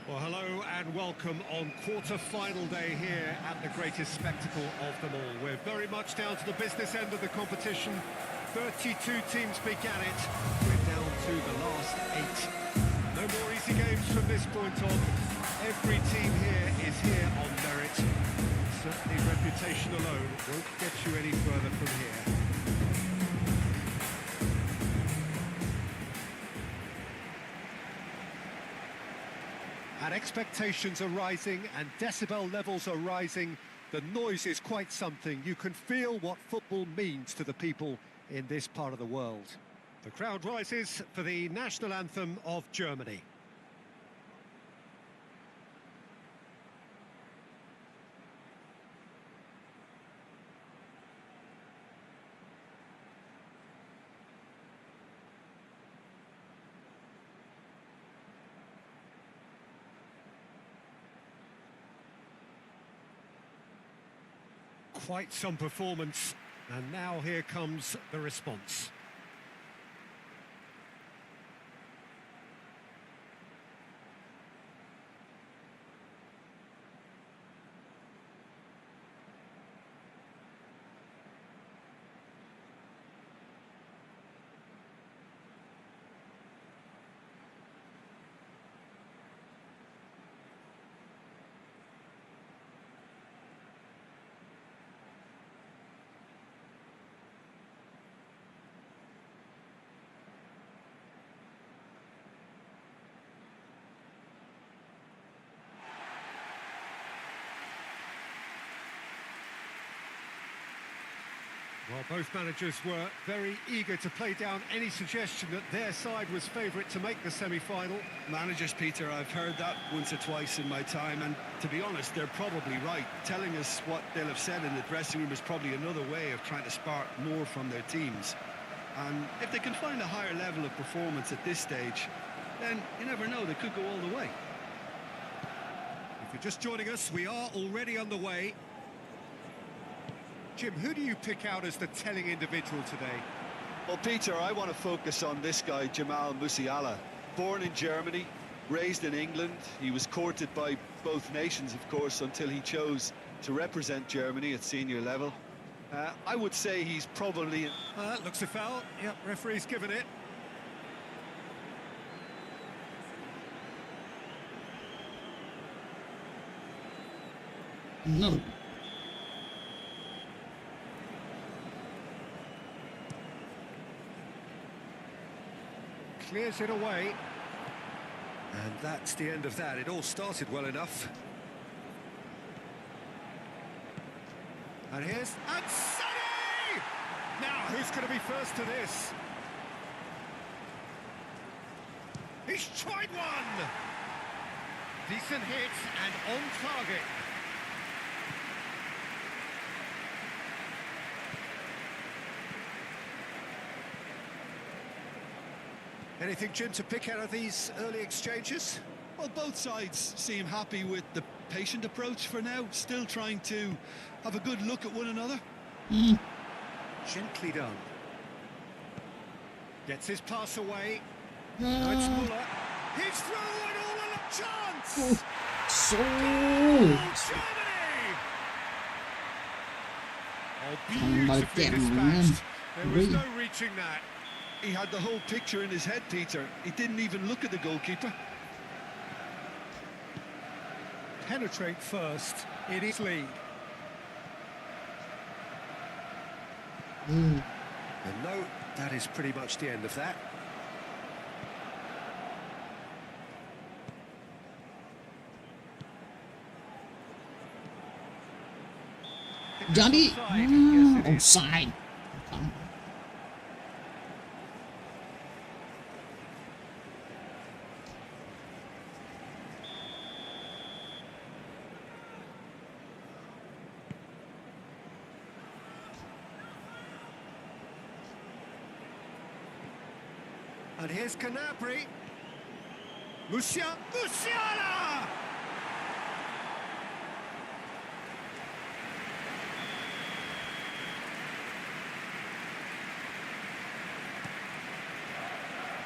Well, hello and welcome on quarter-final day here at the greatest spectacle of them all. We're very much down to the business end of the competition. 32 teams began it. We're down to the last 8. No more easy games from this point on. Every team here is here on merit. Certainly reputation alone won't get you any further from here. And expectations are rising and decibel levels are rising. The noise is quite something. You can feel what football means to the people in this part of the world. The crowd rises for the national anthem of Germany. Quite some performance, and now here comes the response. Well, both managers were very eager to play down any suggestion that their side was favourite to make the semi-final. Managers, Peter, I've heard that once or twice in my time, and to be honest, they're probably right. Telling us what they'll have said in the dressing room is probably another way of trying to spark more from their teams. And if they can find a higher level of performance at this stage, then you never know, they could go all the way. If you're just joining us, we are already on the way. Jim, who do you pick out as the telling individual today? Well, Peter, I want to focus on this guy, Jamal Musiala. Born in Germany, raised in England. He was courted by both nations, of course, until he chose to represent Germany at senior level. I would say he's probably... Looks a foul. Yep, referee's given it. No. Clears it away. And that's the end of that. It all started well enough. And here's... And Sonny! Now, who's going to be first to this? He's tried one! Decent hit and on target. Anything, Jim, to pick out of these early exchanges? Well, both sides seem happy with the patient approach for now, still trying to have a good look at one another. Gently done. Gets his pass away. Now it's Muller. He's through and all in a chance! So... Germany! Oh, beautifully dispatched. There was no reaching that. He had the whole picture in his head, Peter. He didn't even look at the goalkeeper. Penetrate first in his league. And no, that is pretty much the end of that. Johnny, offside. And here's Canapri. Musiala!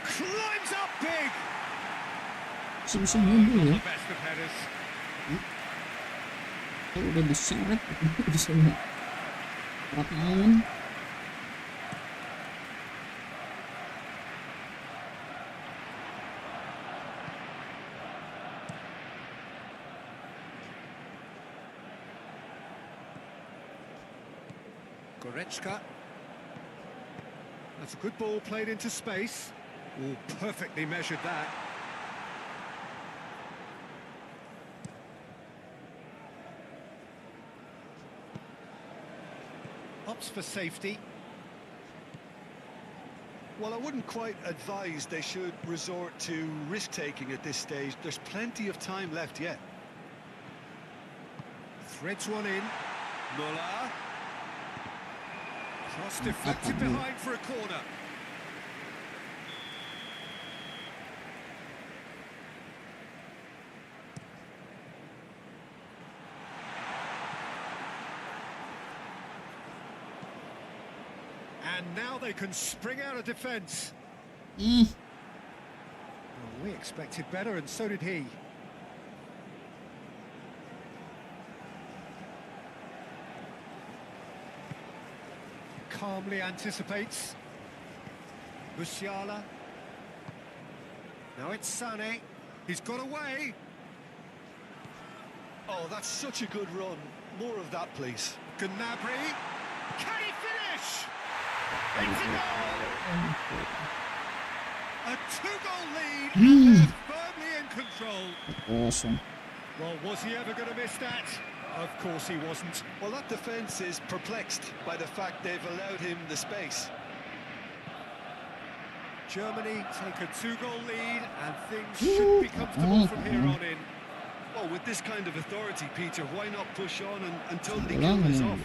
Climbs up big. Bisa nyundul ya. The best of headers. Kalau udah diseret bisa nggak berat lawan. Goretzka. That's a good ball played into space. Oh, perfectly measured that. Opts for safety. Well, I wouldn't quite advise they should resort to risk-taking at this stage. There's plenty of time left yet. Threads one in. Muller. Cross deflected behind for a corner. And now they can spring out of defence. Well, we expected better, and so did he. Calmly anticipates. Musiala. Now it's Sané. He's got away. Oh, that's such a good run. More of that, please. Gnabry. Can he finish? It's a goal! A two-goal lead, and they're firmly in control. Awesome. Well, was he ever going to miss that? Of course he wasn't. Well, that defence is perplexed by the fact they've allowed him the space. Germany take a two-goal lead, and things should be comfortable from here on in. Well, with this kind of authority, Peter, why not push on until they kill this off?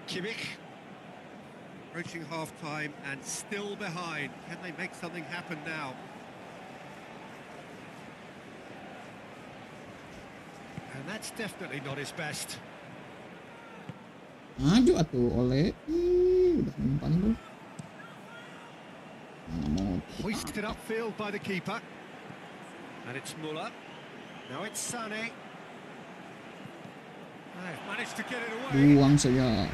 Kimmich. Approaching half-time and still behind. Can they make something happen now? And that's definitely not his best. Maju atuh oleh. Udah umpan tuh. Hoisted upfield by the keeper. And it's Muller. Now it's Sané. They've managed to get it away. Buang saja.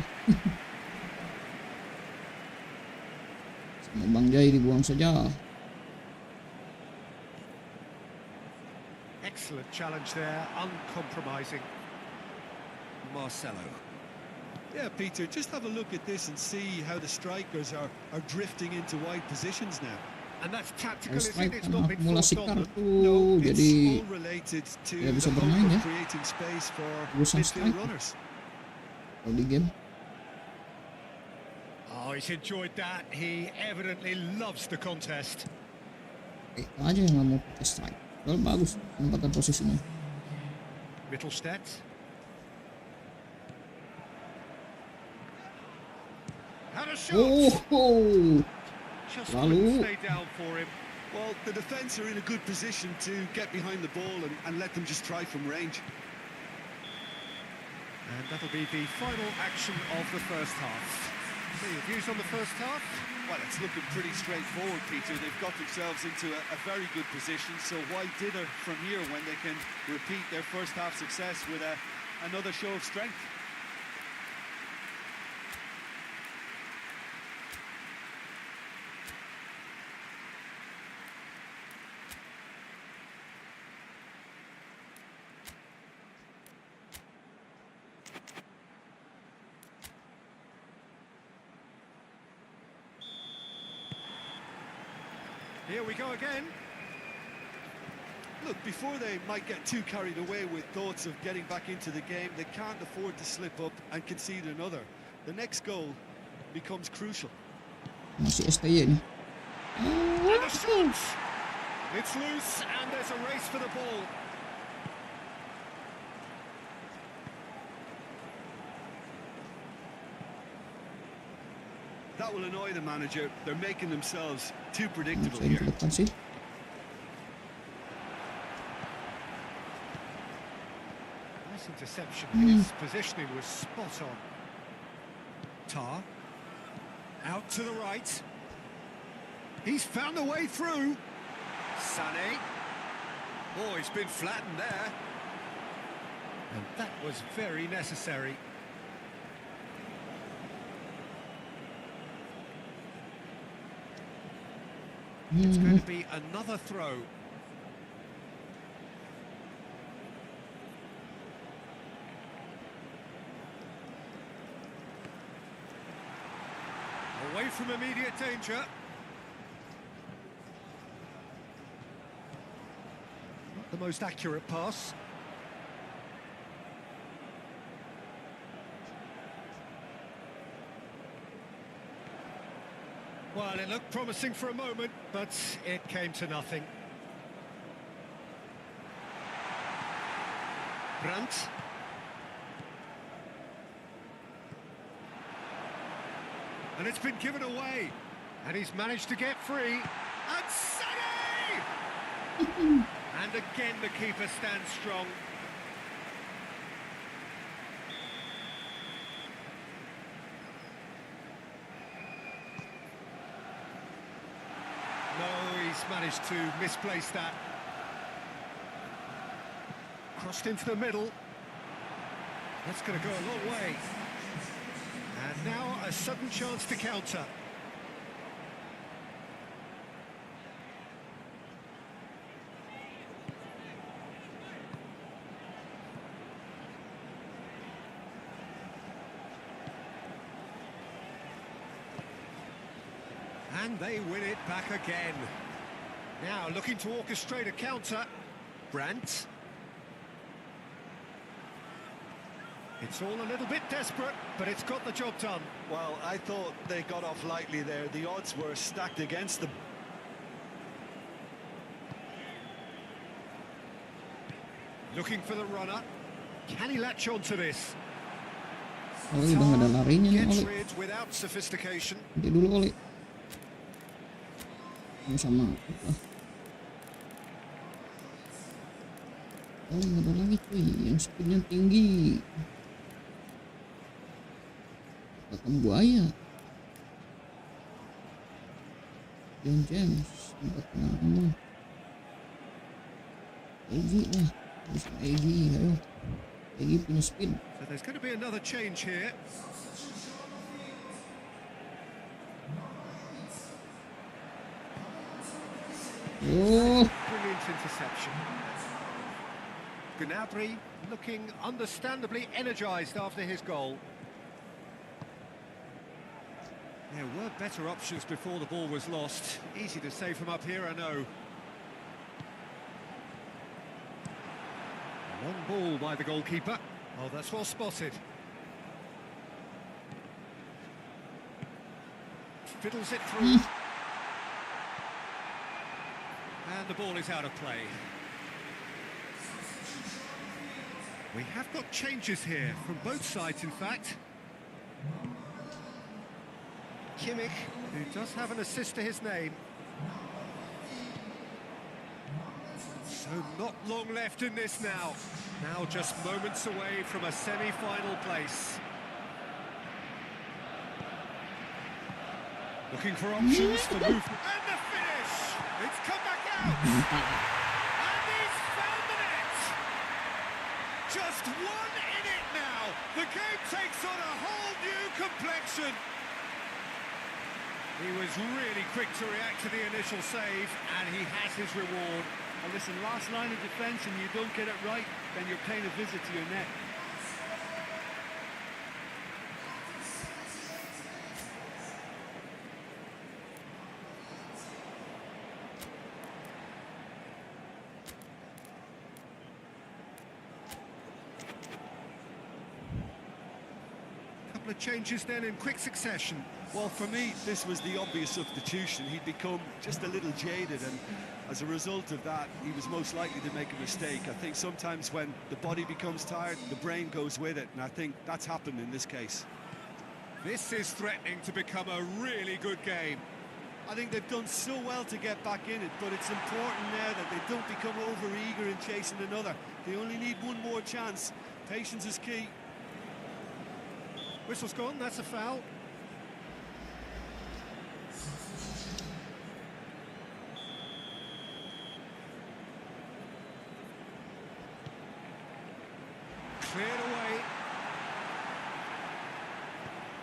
Sama Bang Jai dibuang saja. Excellent challenge there, uncompromising. Marcelo. Yeah, Peter, just have a look at this and see how the strikers are drifting into wide positions now. And that's tactical, Strike isn't it? It's not been akumulasi forced on them. kartu, jadi It's all related to tidak bisa the bermain hope ya. of creating space for Urusan midfield strike runners. kalau di game. Oh, he's enjoyed that. He evidently loves the contest. Kita aja yang nggak mau pakai strike. Kalau bagus penempatan posisinya. Mittelstadt. Had a shot. Oh, Just lalu couldn't stay down for him. Well, the defence are in a good position to get behind the ball and let them just try from range. And that'll be the final action of the first half. So your views on the first half? Well, it's looking pretty straightforward, Peter. They've got themselves into a very good position, so why dither from here when they can repeat their first half success with another show of strength? Here we go again. Look, before they might get too carried away with thoughts of getting back into the game, they can't afford to slip up and concede another. The next goal becomes crucial. masih STY nih. And a shot! It's loose and there's a race for the ball. That will annoy the manager. They're making themselves too predictable Saya here. ke depan sih. Nice interception. His positioning was spot on. Tar. Out to the right. He's found a way through. Sané. Oh, he's been flattened there. And that was very necessary. It's going to be another throw. Away from immediate danger. Not the most accurate pass. Well, it looked promising for a moment, but it came to nothing. Brandt. And it's been given away. And he's managed to get free. And Sané! And again the keeper stands strong. No, he's managed to misplace that. Crossed into the middle. That's going to go a long way. And now a sudden chance to counter. And they win it back again. Now looking to orchestrate a counter. Brandt. It's all a little bit desperate, but it's got the job done. Well, I thought they got off lightly there. The odds were stacked against them. Looking for the runner. Can he latch on to this? Oli udah nggak ada larinya nih Gets Oli. rid without sophistication. Nanti dulu Oli. Sama lah. Oli nggak ada lagi cuy, yang speednya tinggi. Kakak buaya. John James 46. Egi lah, bisa Egi, ayo. Egi punya speed. So there's going to be another change here. Oh, Brilliant interception. Gnabry looking understandably energised after his goal. There were better options before the ball was lost. Easy to say from up here, I know. Long ball by the goalkeeper. Oh, that's well spotted. Fiddles it through. And the ball is out of play. We have got changes here, from both sides in fact. Kimmich, who does have an assist to his name. So not long left in this now. Now just moments away from a semi-final place. Looking for options to move. And the finish! It's come back out! And he's found the net! Just one in it now! The game takes on a whole new complexion! He was really quick to react to the initial save, and he has his reward. And listen, last line of defence and you don't get it right, then you're paying a visit to your net. Couple of changes then in quick succession. Well, for me, this was the obvious substitution. He'd become just a little jaded, and as a result of that, he was most likely to make a mistake. I think sometimes when the body becomes tired, the brain goes with it, and I think that's happened in this case. This is threatening to become a really good game. I think they've done so well to get back in it, but it's important now that they don't become over-eager in chasing another. They only need one more chance. Patience is key. Whistle's gone, that's a foul.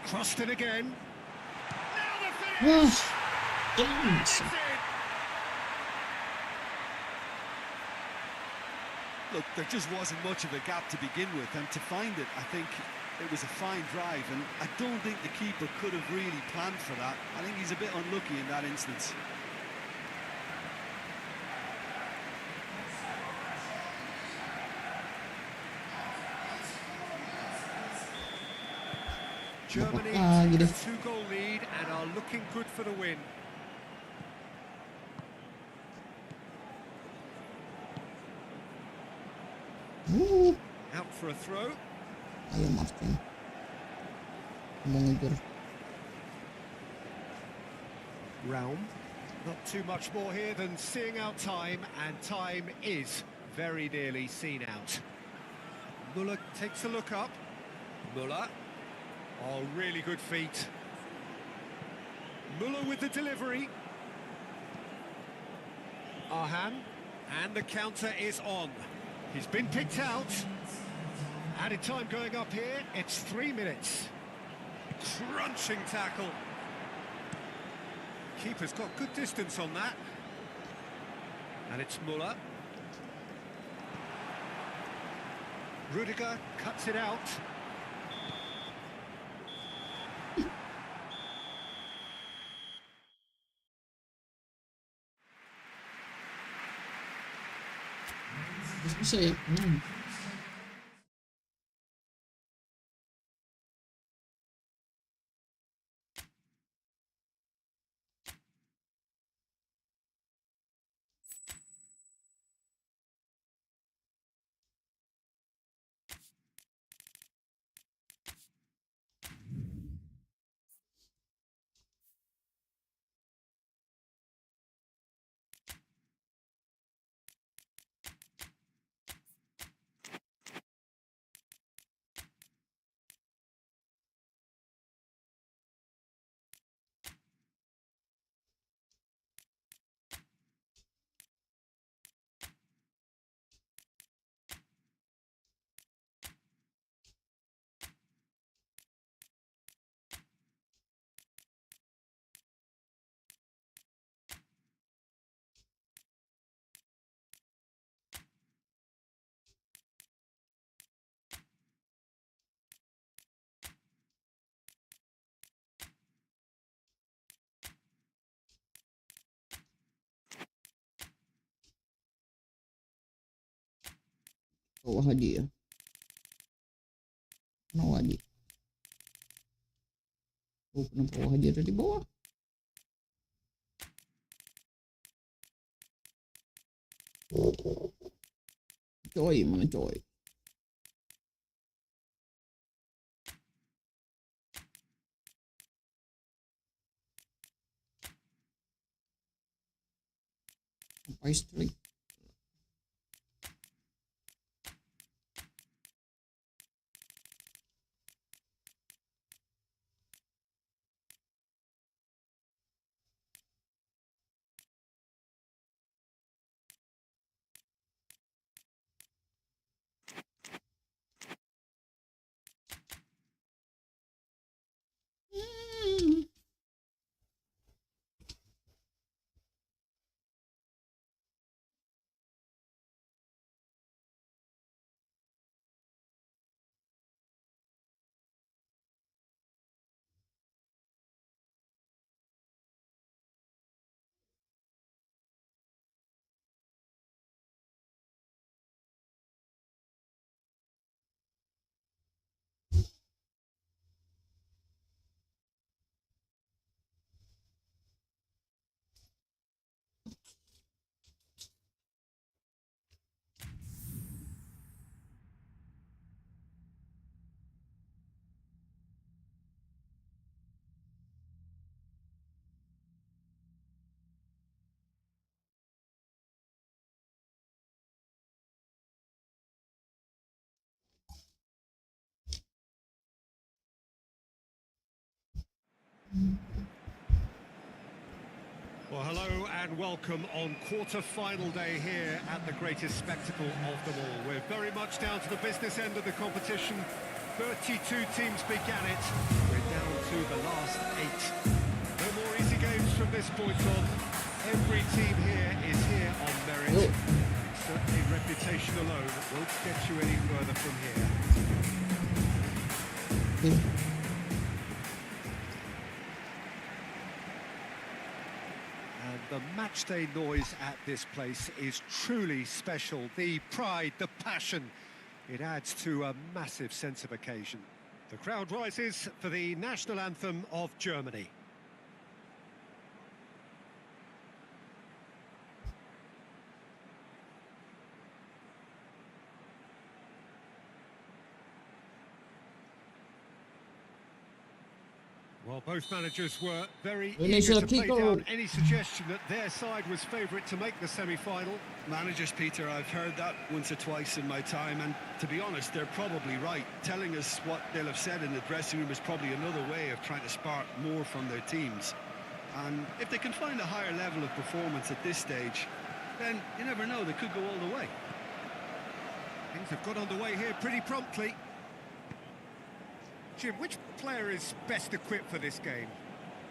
Crossed it again. Now the Wah, finish! And it's jeez. in. Look, there just wasn't much of a gap to begin with, and to find it, I think it was a fine drive, and I don't think the keeper could have really planned for that. I think he's a bit unlucky in that instance. Germany Ah, take gitu. a 2-goal lead and are looking good for the win. Out for a throw. Ayo Martin. Mau ngejar. Realm. Not too much more here than seeing out time, and time is very nearly seen out. Muller takes a look up. Muller. Oh, really good feet. Muller with the delivery. Arhan. And the counter is on. He's been picked out. Added time going up here. It's 3 minutes. Crunching tackle. Keeper's got good distance on that. And it's Muller. Rudiger cuts it out. Bisa ya. Bawah hadiah. Kenapa hadiah? Oh, kenapa bawah hadiah ada di bawah? Coy, mana coy? Sampai strike. Well, hello and welcome on quarter-final day here at the greatest spectacle of them all. We're very much down to the business end of the competition. 32 teams began it. We're down to the last 8. No more easy games from this point on. Every team here is here on merit. Certainly reputation alone won't get you any further from here. And the matchday noise at this place is truly special. The pride, the passion, it adds to a massive sense of occasion. The crowd rises for the national anthem of Germany. Well, both managers were very eager to play down any suggestion that their side was favourite to make the semi-final. Managers, Peter, I've heard that once or twice in my time, and to be honest, they're probably right. Telling us what they'll have said in the dressing room is probably another way of trying to spark more from their teams. And if they can find a higher level of performance at this stage, then you never know, they could go all the way. Things have got underway here pretty promptly. Jim, which player is best equipped for this game?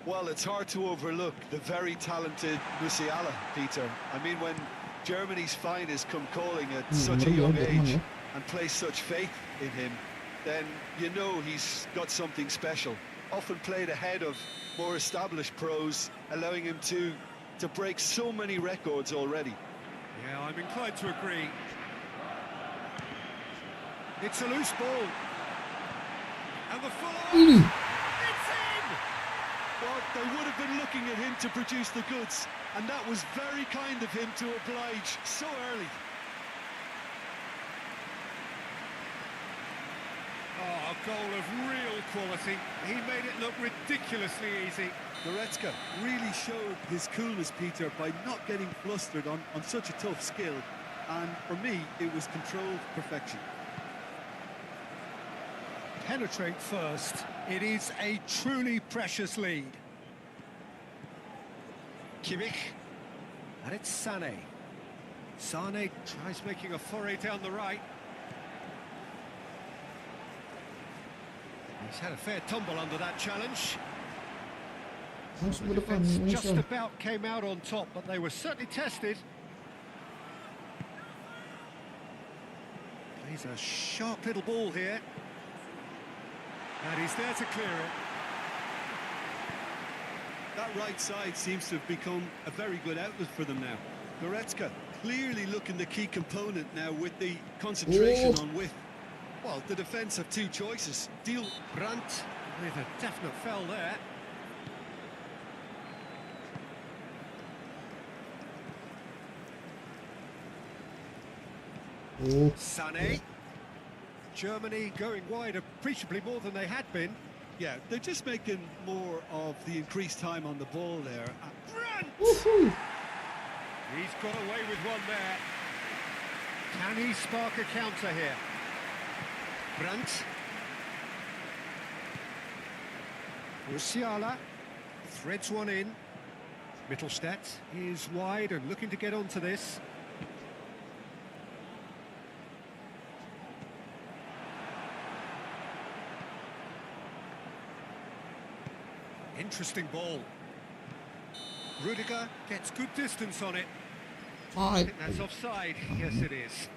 Well, it's hard to overlook the very talented Musiala, Peter. I mean, when Germany's finest come calling at such a young age and place such faith in him, then you know he's got something special. Often played ahead of more established pros, allowing him to break so many records already. Yeah, I'm inclined to agree. It's a loose ball. And the follow-up, it's in! Well, they would have been looking at him to produce the goods, and that was very kind of him to oblige so early. Oh, a goal of real quality. He made it look ridiculously easy. Goretzka really showed his coolness, Peter, by not getting flustered on such a tough skill. And for me, it was controlled perfection. Penetrate first. It is a truly precious lead. Kimmich. And it's Sané. Sané tries making a foray down the right. He's had a fair tumble under that challenge. The defence just about came out on top, but they were certainly tested. Plays a sharp little ball here. And he's there to clear it. That right side seems to have become a very good outlet for them now. Goretzka clearly looking the key component now with the concentration on width. Well, the defence have two choices. Deal Brandt with a definite foul there. Sané. Germany going wide appreciably more than they had been. Yeah, they're just making more of the increased time on the ball there. Brandt! He's got away with one there. Can he spark a counter here? Brandt. Musiala threads one in. Mittelstadt is wide and looking to get onto this. Interesting ball. Rudiger gets good distance on it. I think that's offside. Yes, it is.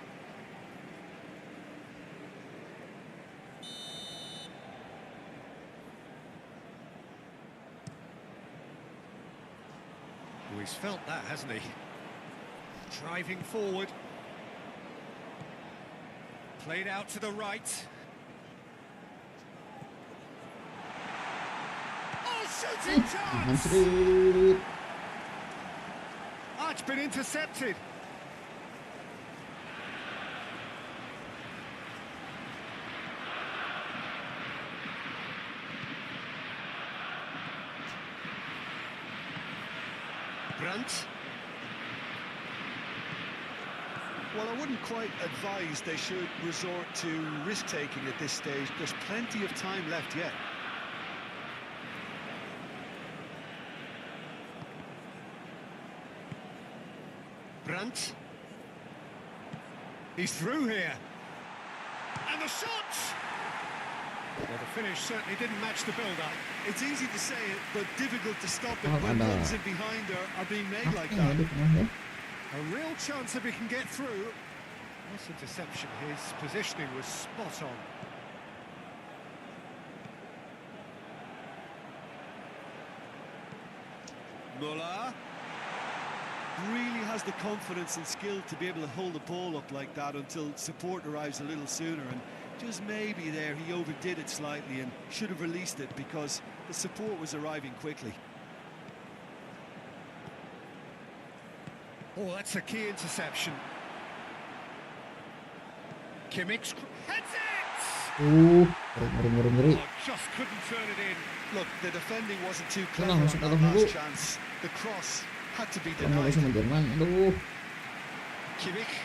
Oh, he's felt that, hasn't he? Driving forward. Played out to the right. Shooting chance! Oh, it's been intercepted. Brandt. Well, I wouldn't quite advise they should resort to risk-taking at this stage. There's plenty of time left yet. Brandt. He's through here. And the shot! Well, the finish certainly didn't match the build-up. It's easy to say it, but difficult to stop it Oh, when ada. runs in behind are being made like Apa ya that. di tengah ya? A real chance if he can get through. Nice interception. His positioning was spot on. Muller really has the confidence and skill to be able to hold the ball up like that until support arrives a little sooner, and just maybe there he overdid it slightly and should have released it because the support was arriving quickly. Oh, that's a key interception. Kimmich heads it! Ngeri. Oh, just couldn't turn it in. Look, the defending wasn't too Tenang, clever on masuk that dalam dulu. last chance. The cross had to be Kalau denied. sama Jerman, aduh. Kimmich.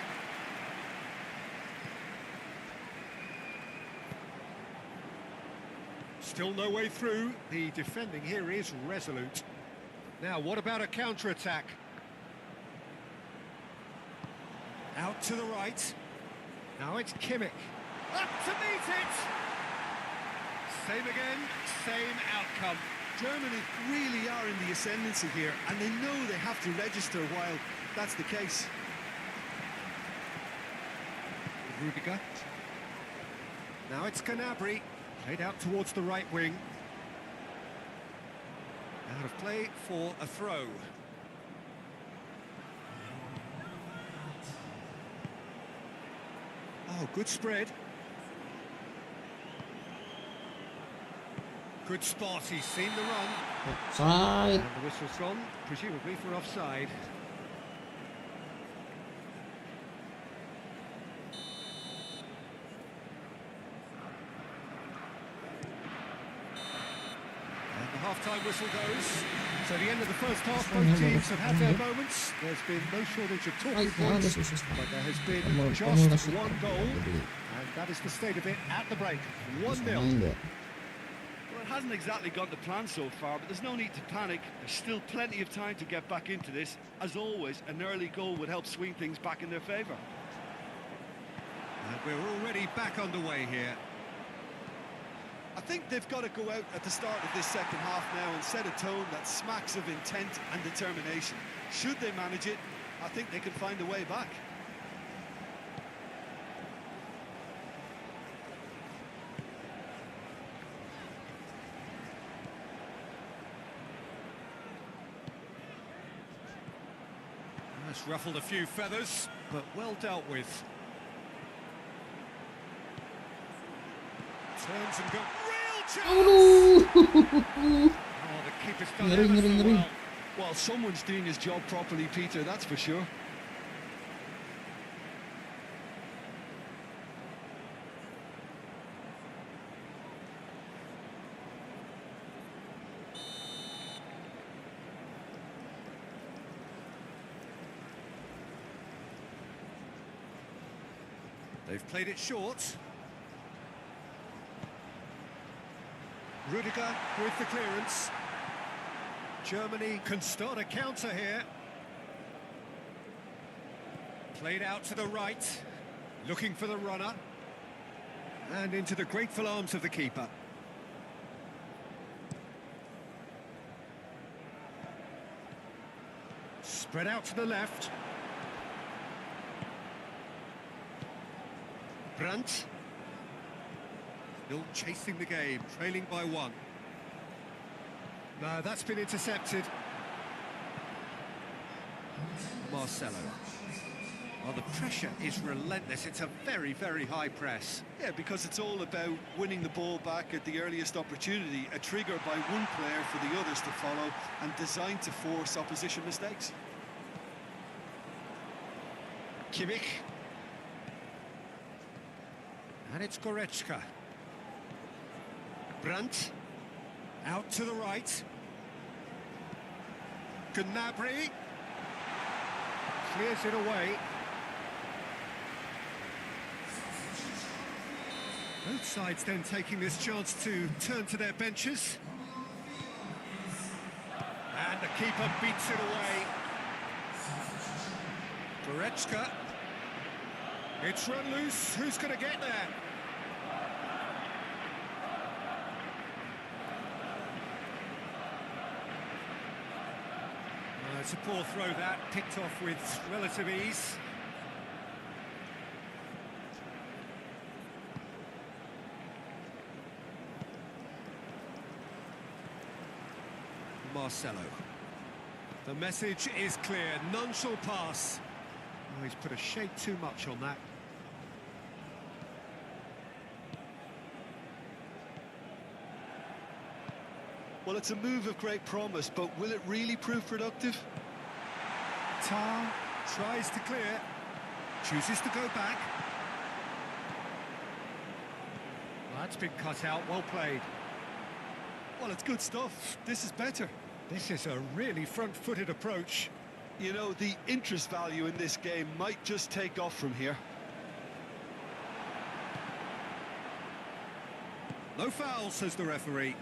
Still no way through. The defending here is resolute. Now, what about a counter-attack? Out to the right. Now it's Kimmich. Up to meet it! Same again, same outcome. Germany really are in the ascendancy here, and they know they have to register while that's the case. Rudiger. Now it's Gnabry. Played out towards the right wing. Out of play for a throw. Oh, good spread. Good spot, he's seen the run. Offside. And the whistle's gone, presumably for offside. And the half-time whistle goes. So the end of the first half, both teams have had their moments. There's been no shortage of talking Baik, ada points, sih. but there has been Kamu just ngasih one goal. jadi And that is the state of it at the break. bisa 1-0. main dia. Well, it hasn't exactly got the plan so far, but there's no need to panic. There's still plenty of time to get back into this. As always, an early goal would help swing things back in their favour. And we're already back underway here. I think they've got to go out at the start of this second half now and set a tone that smacks of intent and determination. Should they manage it, I think they can find a way back. That's ruffled a few feathers, but well dealt with. Turns and goes. Real chance! Aduh. Oh, the keeper's done Ngeri, ever ngeri, so ngeri. well. Well, someone's doing his job properly, Peter, that's for sure. They've played it short. Rudiger with the clearance. Germany can start a counter here. Played out to the right, looking for the runner. And into the grateful arms of the keeper. Spread out to the left. Brandt. Still chasing the game, trailing by one. No, that's been intercepted. Marcelo. Well, the pressure is relentless. It's a very, very high press. Yeah, because it's all about winning the ball back at the earliest opportunity, a trigger by one player for the others to follow, and designed to force opposition mistakes. Kimmich. And it's Goretzka. Brandt. Out to the right. Gnabry. Clears it away. Both sides then taking this chance to turn to their benches. And the keeper beats it away. Goretzka. It's run loose. Who's going to get there? It's a poor throw that, picked off with relative ease. Marcelo. The message is clear, none shall pass. Oh, he's put a shade too much on that. Well, it's a move of great promise, but will it really prove productive? Tar tries to clear, chooses to go back. Well, that's been cut out, well played. Well, it's good stuff. This is better. This is a really front-footed approach. You know, the interest value in this game might just take off from here. No foul, says the referee.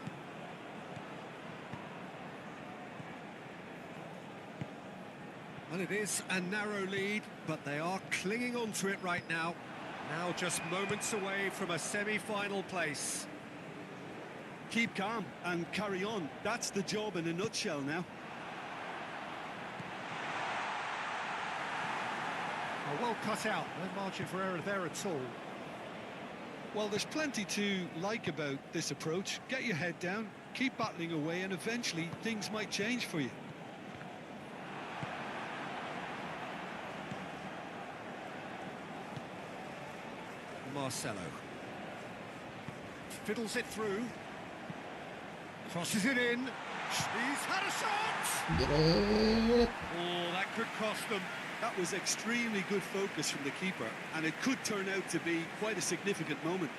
Well, it is a narrow lead, but they are clinging on to it right now. Now just moments away from a semi-final place. Keep calm and carry on. That's the job in a nutshell now. Oh, well cut out, no margin for error there at all. Well, there's plenty to like about this approach. Get your head down, keep battling away, and eventually things might change for you. Marcelo. Fiddles it through. Crosses it in. He's had a shot! Get it. Oh, that could cost them. That was extremely good focus from the keeper, and it could turn out to be quite a significant moment.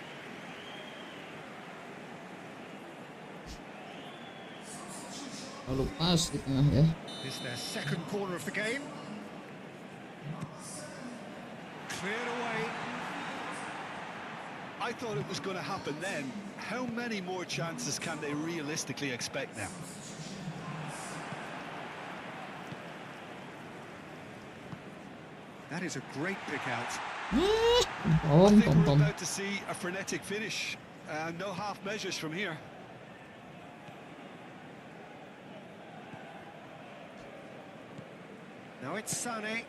Lalu pas di tengah ya. This is their second corner of the game. Cleared away. I thought it was going to happen then. How many more chances can they realistically expect now? That is a great pick out. I think we're about to see a frenetic finish. No half measures from here. Now it's Sané.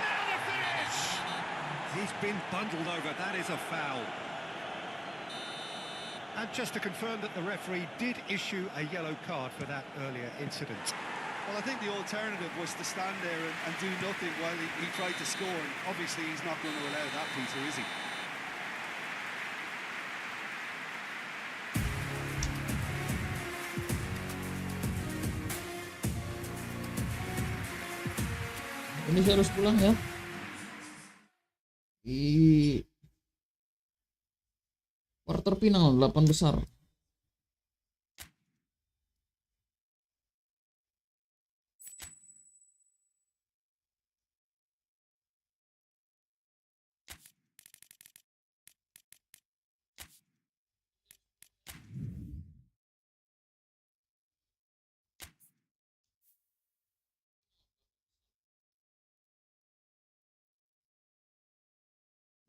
Now the finish! He's been bundled over, that is a foul. And just to confirm that the referee did issue a yellow card for that earlier incident. Well, I think the alternative was to stand there and do nothing while he tried to score. And obviously, he's not going to allow that, Peter, is he? Indonesia harus pulang ya. Di quarter final 8 besar.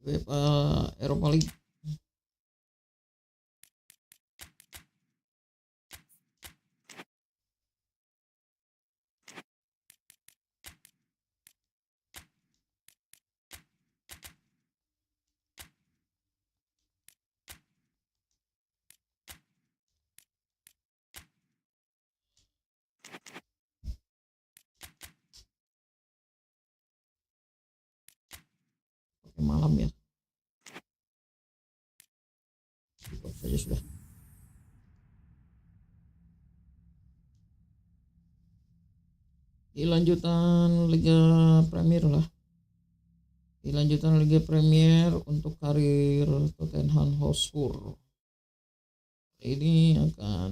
UEFA Eropa League. Oke, malam ya. Cukup saja sudah. Di lanjutan Liga Premier lah. Di lanjutan Liga Premier untuk karir Tottenham Hotspur. Ini akan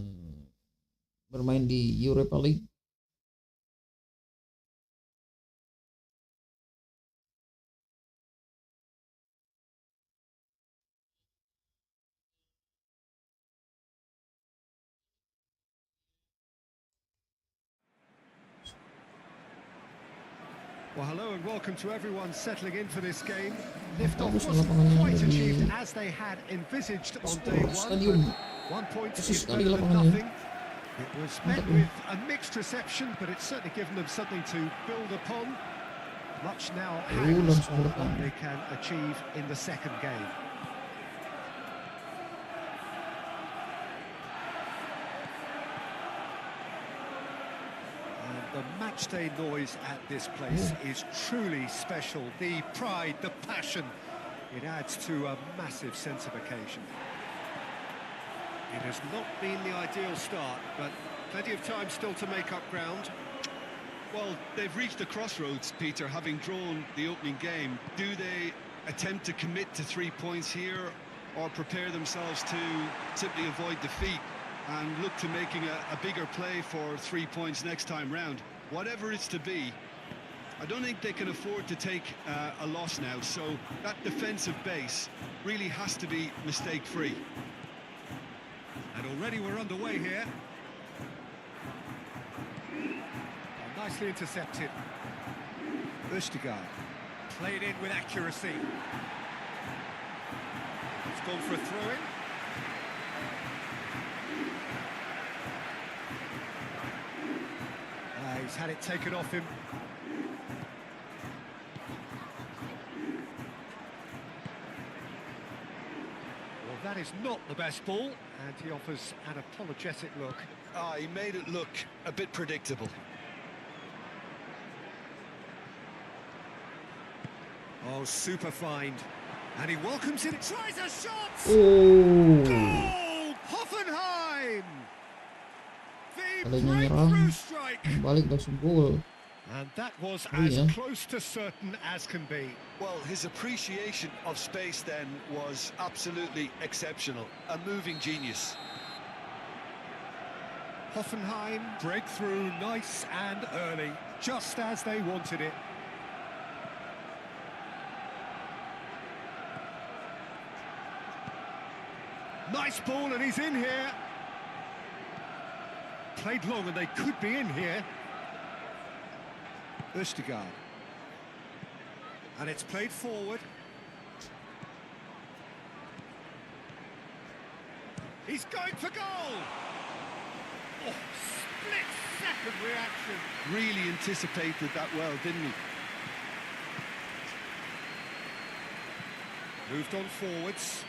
bermain di Europa League. Well, hello and welcome to everyone settling in for this game. Liftoff Bagus wasn't lapangannya quite dari achieved as they had envisaged on day one. stadium. 1 point Khusus is sekali better than lapangannya. nothing. It was met with a mixed reception, but it's certainly given them something to build upon. Much now hangs on what they can achieve in the second game. The matchday noise at this place is truly special. The pride, the passion, it adds to a massive sense of occasion. It has not been the ideal start, but plenty of time still to make up ground. Well, they've reached a crossroads, Peter, having drawn the opening game. Do they attempt to commit to 3 points here, or prepare themselves to simply avoid defeat and look to making a bigger play for 3 points next time round? Whatever it's to be, I don't think they can afford to take a loss now, so that defensive base really has to be mistake-free. And already we're underway here. Nicely intercepted. Østigard played in with accuracy. He's gone for a throw-in. He's had it taken off him. Well, that is not the best ball, and he offers an apologetic look. He made it look a bit predictable. Oh, super find. And he welcomes it. Tries a shot! Oh. Goal! Hoffenheim! The Kalinya breakthrough nyerang, strike! balik langsung gol. And that was Oh, as yeah. close to certain as can be. Well, his appreciation of space then was absolutely exceptional. A moving genius. Hoffenheim breakthrough nice and early, just as they wanted it. Nice ball, and he's in here. Played long, and they could be in here. Østigard. And it's played forward. He's going for goal! Oh, split-second reaction. Really anticipated that well, didn't he? Moved on forwards.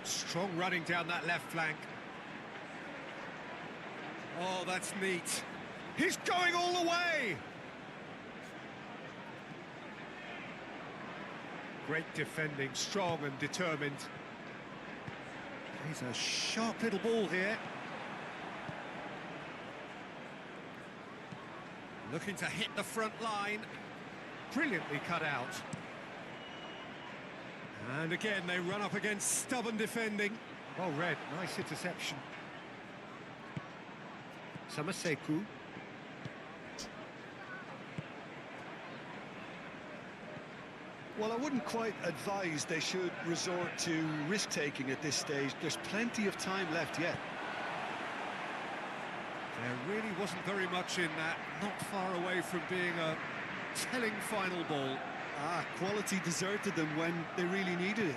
Strong running down that left flank. Oh, that's neat. He's going all the way! Great defending, strong and determined. He's a sharp little ball here. Looking to hit the front line. Brilliantly cut out. And again, they run up against stubborn defending. Oh, Red, nice interception. Samaseku. Well, I wouldn't quite advise they should resort to risk-taking at this stage. There's plenty of time left yet. There really wasn't very much in that, not far away from being a telling final ball. Quality deserted them when they really needed it.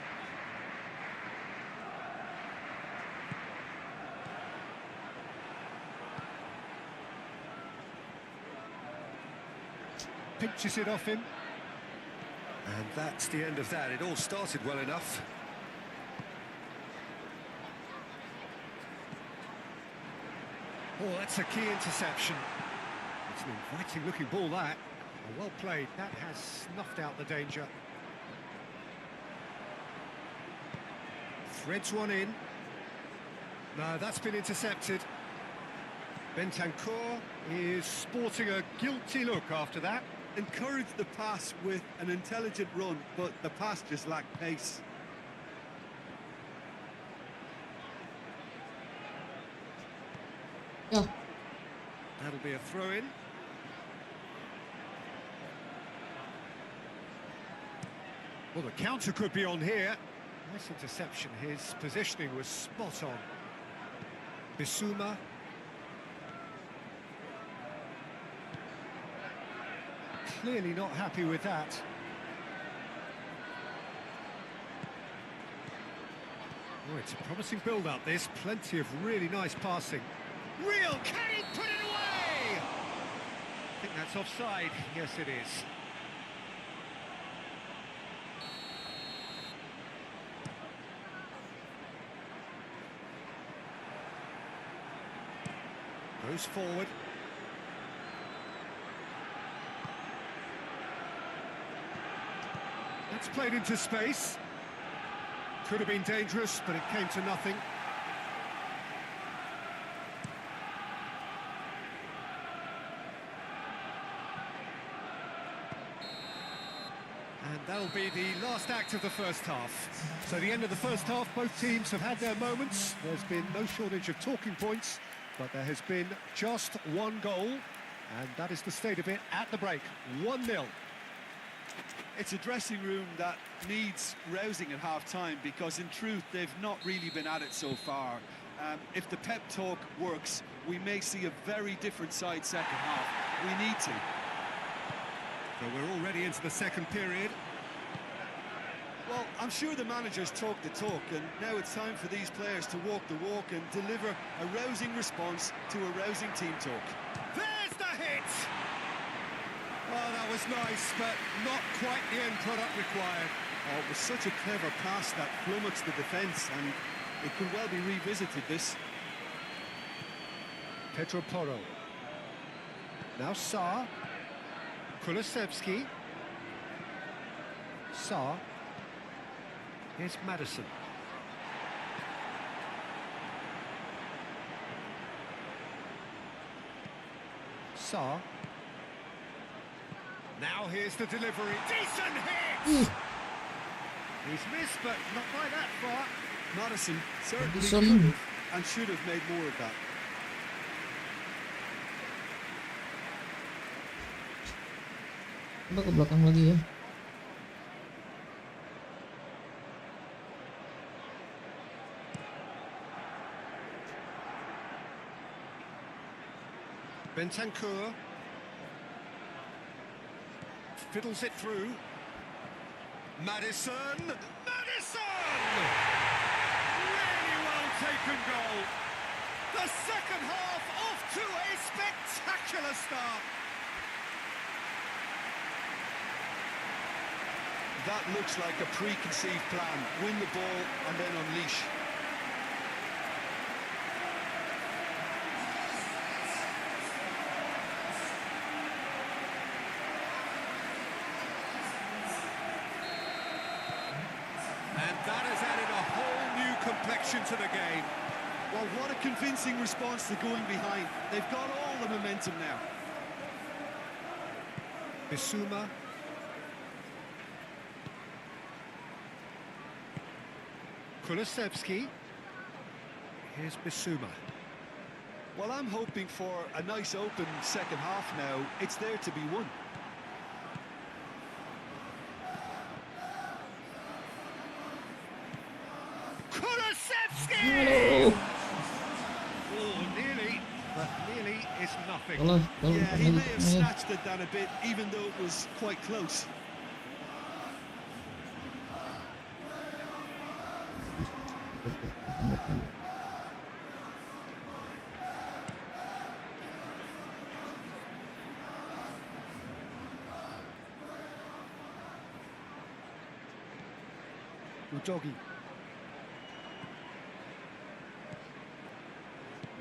Pinches it off him. And that's the end of that. It all started well enough. Oh, that's a key interception. It's an inviting looking ball, that. Well played. That has snuffed out the danger. Threads one in. No, that's been intercepted. Bentancur is sporting a guilty look after that. Encouraged the pass with an intelligent run, but the pass just lacked pace. Yeah. That'll be a throw-in. Well, the counter could be on here. Nice interception. His positioning was spot on. Bissouma. Clearly not happy with that. Oh, it's a promising build-up, this. Plenty of really nice passing. Real, can he put it away? I think that's offside. Yes, it is. Goes forward. That's played into space. Could have been dangerous, but it came to nothing. And that'll be the last act of the first half. So the end of the first half, both teams have had their moments. There's been no shortage of talking points, but there has been just one goal, and that is the state of it at the break. 1-0. It's a dressing room that needs rousing at half-time, because in truth they've not really been at it so far. If the pep talk works, we may see a very different side second half. We need to. So we're already into the second period. Well, I'm sure the managers talk the talk, and now it's time for these players to walk the walk and deliver a rousing response to a rousing team talk. There's the hit! Oh, that was nice, but not quite the end product required. Oh, it was such a clever pass that flummoxed the defence, and it could well be revisited, this. Pedro Porro. Now Sarr. Kulusevski. Sarr. Here's Maddison. Sarr. Now here's the delivery. Decent hit! He's missed, but not by that far. Maddison certainly Maddison. could have and should have made more of that. Coba ke belakang lagi ya. Bentancur. Fiddles it through. Maddison! Maddison! Really well taken goal. The second half off to a spectacular start. That looks like a preconceived plan. Win the ball and then unleash. And that has added a whole new complexion to the game. Well, what a convincing response to going behind. They've got all the momentum now. Bissouma. Kulusevski. Here's Bissouma. Well, I'm hoping for a nice open second half now. It's there to be won. Kulusevski! Oh, nearly, but nearly is nothing. Salah, Yeah, he may have snatched it down a bit, even though it was quite close. Udogi.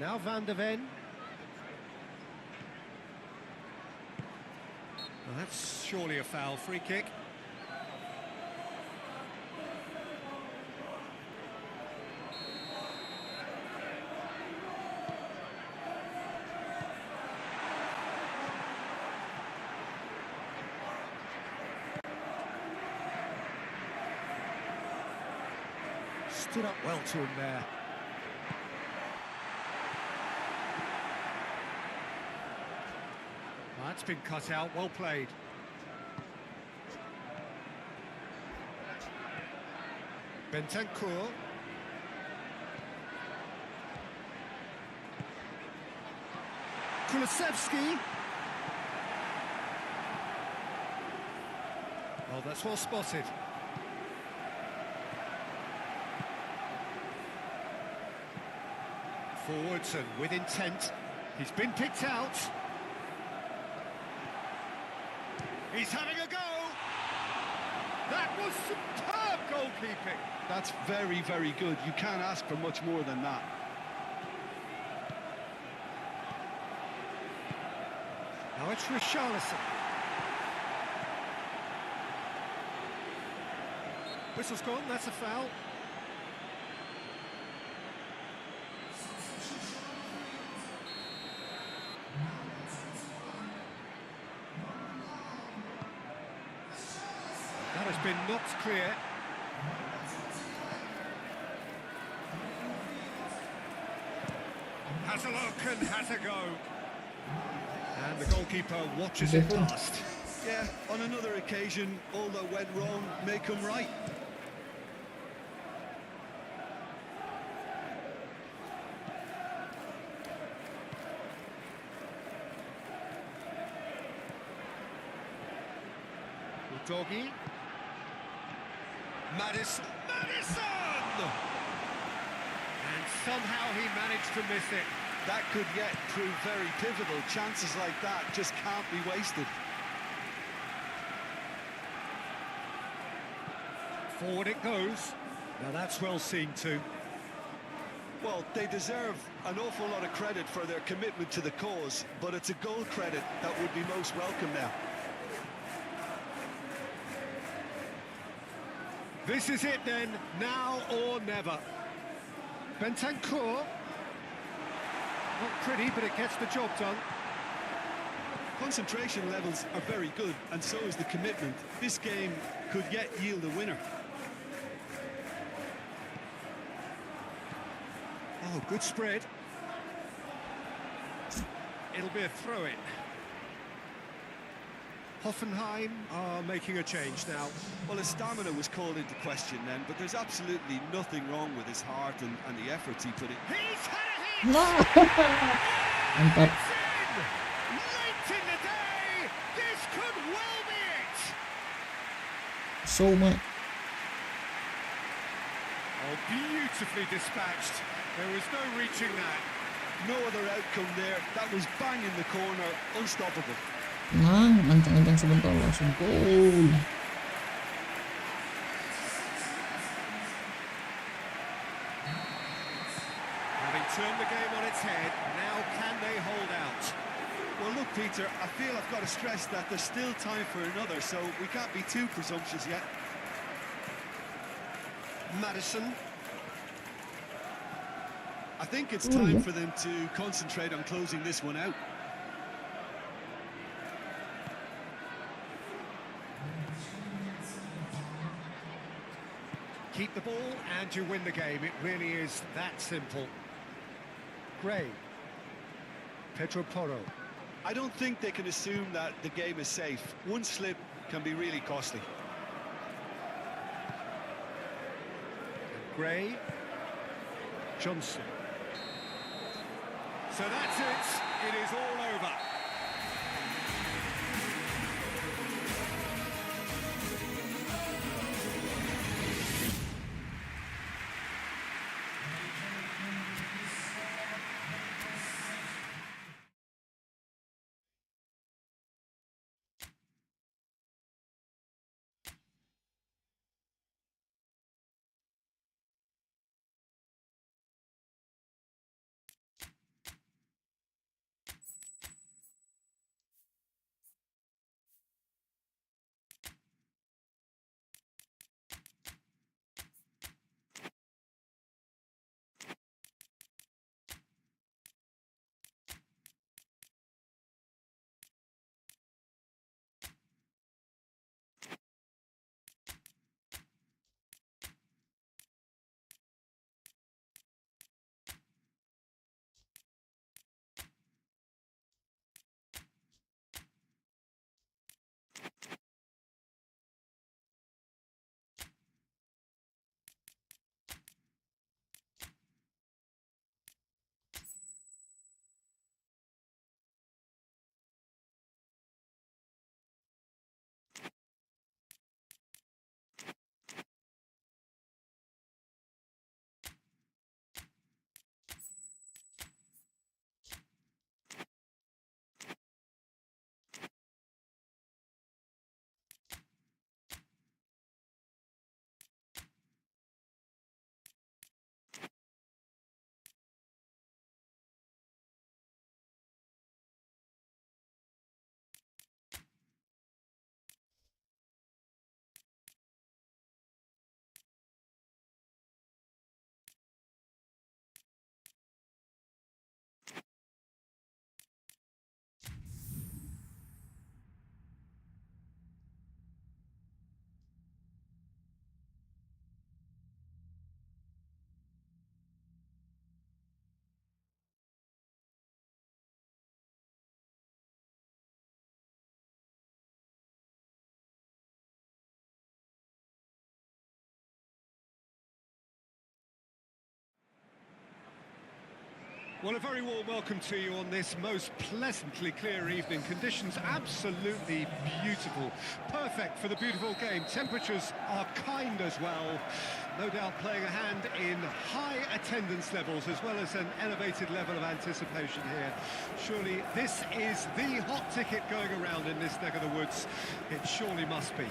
Now Van de Ven. Well, that's surely a foul. Free kick. Stood up well to him there. That's been cut out, well played. Bentancur. Kulusevski. Oh, that's well spotted. Forwards and with intent. He's been picked out. He's having a go. That was superb goalkeeping. That's very, very good. You can't ask for much more than that. Now it's Richarlison. Whistle's gone, that's a foul. That has been knocked clear. Has a look and has a go. And the goalkeeper watches it past. Yeah, on another occasion, all that went wrong may come right. Doggy. Madison! And somehow he managed to miss it. That could yet prove very pivotal. Chances like that just can't be wasted. Forward it goes. Now that's well seen too. Well, they deserve an awful lot of credit for their commitment to the cause, but it's a goal credit that would be most welcome now. This is it then, now or never. Bentancur. Not pretty, but it gets the job done. Concentration levels are very good, and so is the commitment. This game could yet yield a winner. Oh, good spread. It'll be a throw-in. Hoffenheim are making a change now. Well, his stamina was called into question then, but there's absolutely nothing wrong with his heart and the efforts he put in. He's had a hit! Mantap. It's in! Late in the day! This could well be it! So much. Oh, beautifully dispatched. There was no reaching that. No other outcome there. That was bang in the corner, unstoppable. Nah, lancang-lancang sebentar langsung gol. Having turned the game on its head, now can they hold out? Well, look, Peter, I feel I've got to stress that there's still time for another, so we can't be too presumptuous yet. Madison. I think it's time for them to concentrate on closing this one out. Keep the ball and you win the game. It really is that simple. Gray. Pedro Porro. I don't think they can assume that the game is safe. One slip can be really costly. Gray. Johnson. So that's it. It is all over. Well, a very warm welcome to you on this most pleasantly clear evening. Conditions absolutely beautiful. Perfect for the beautiful game. Temperatures are kind as well. No doubt playing a hand in high attendance levels as well as an elevated level of anticipation here. Surely this is the hot ticket going around in this neck of the woods. It surely must be.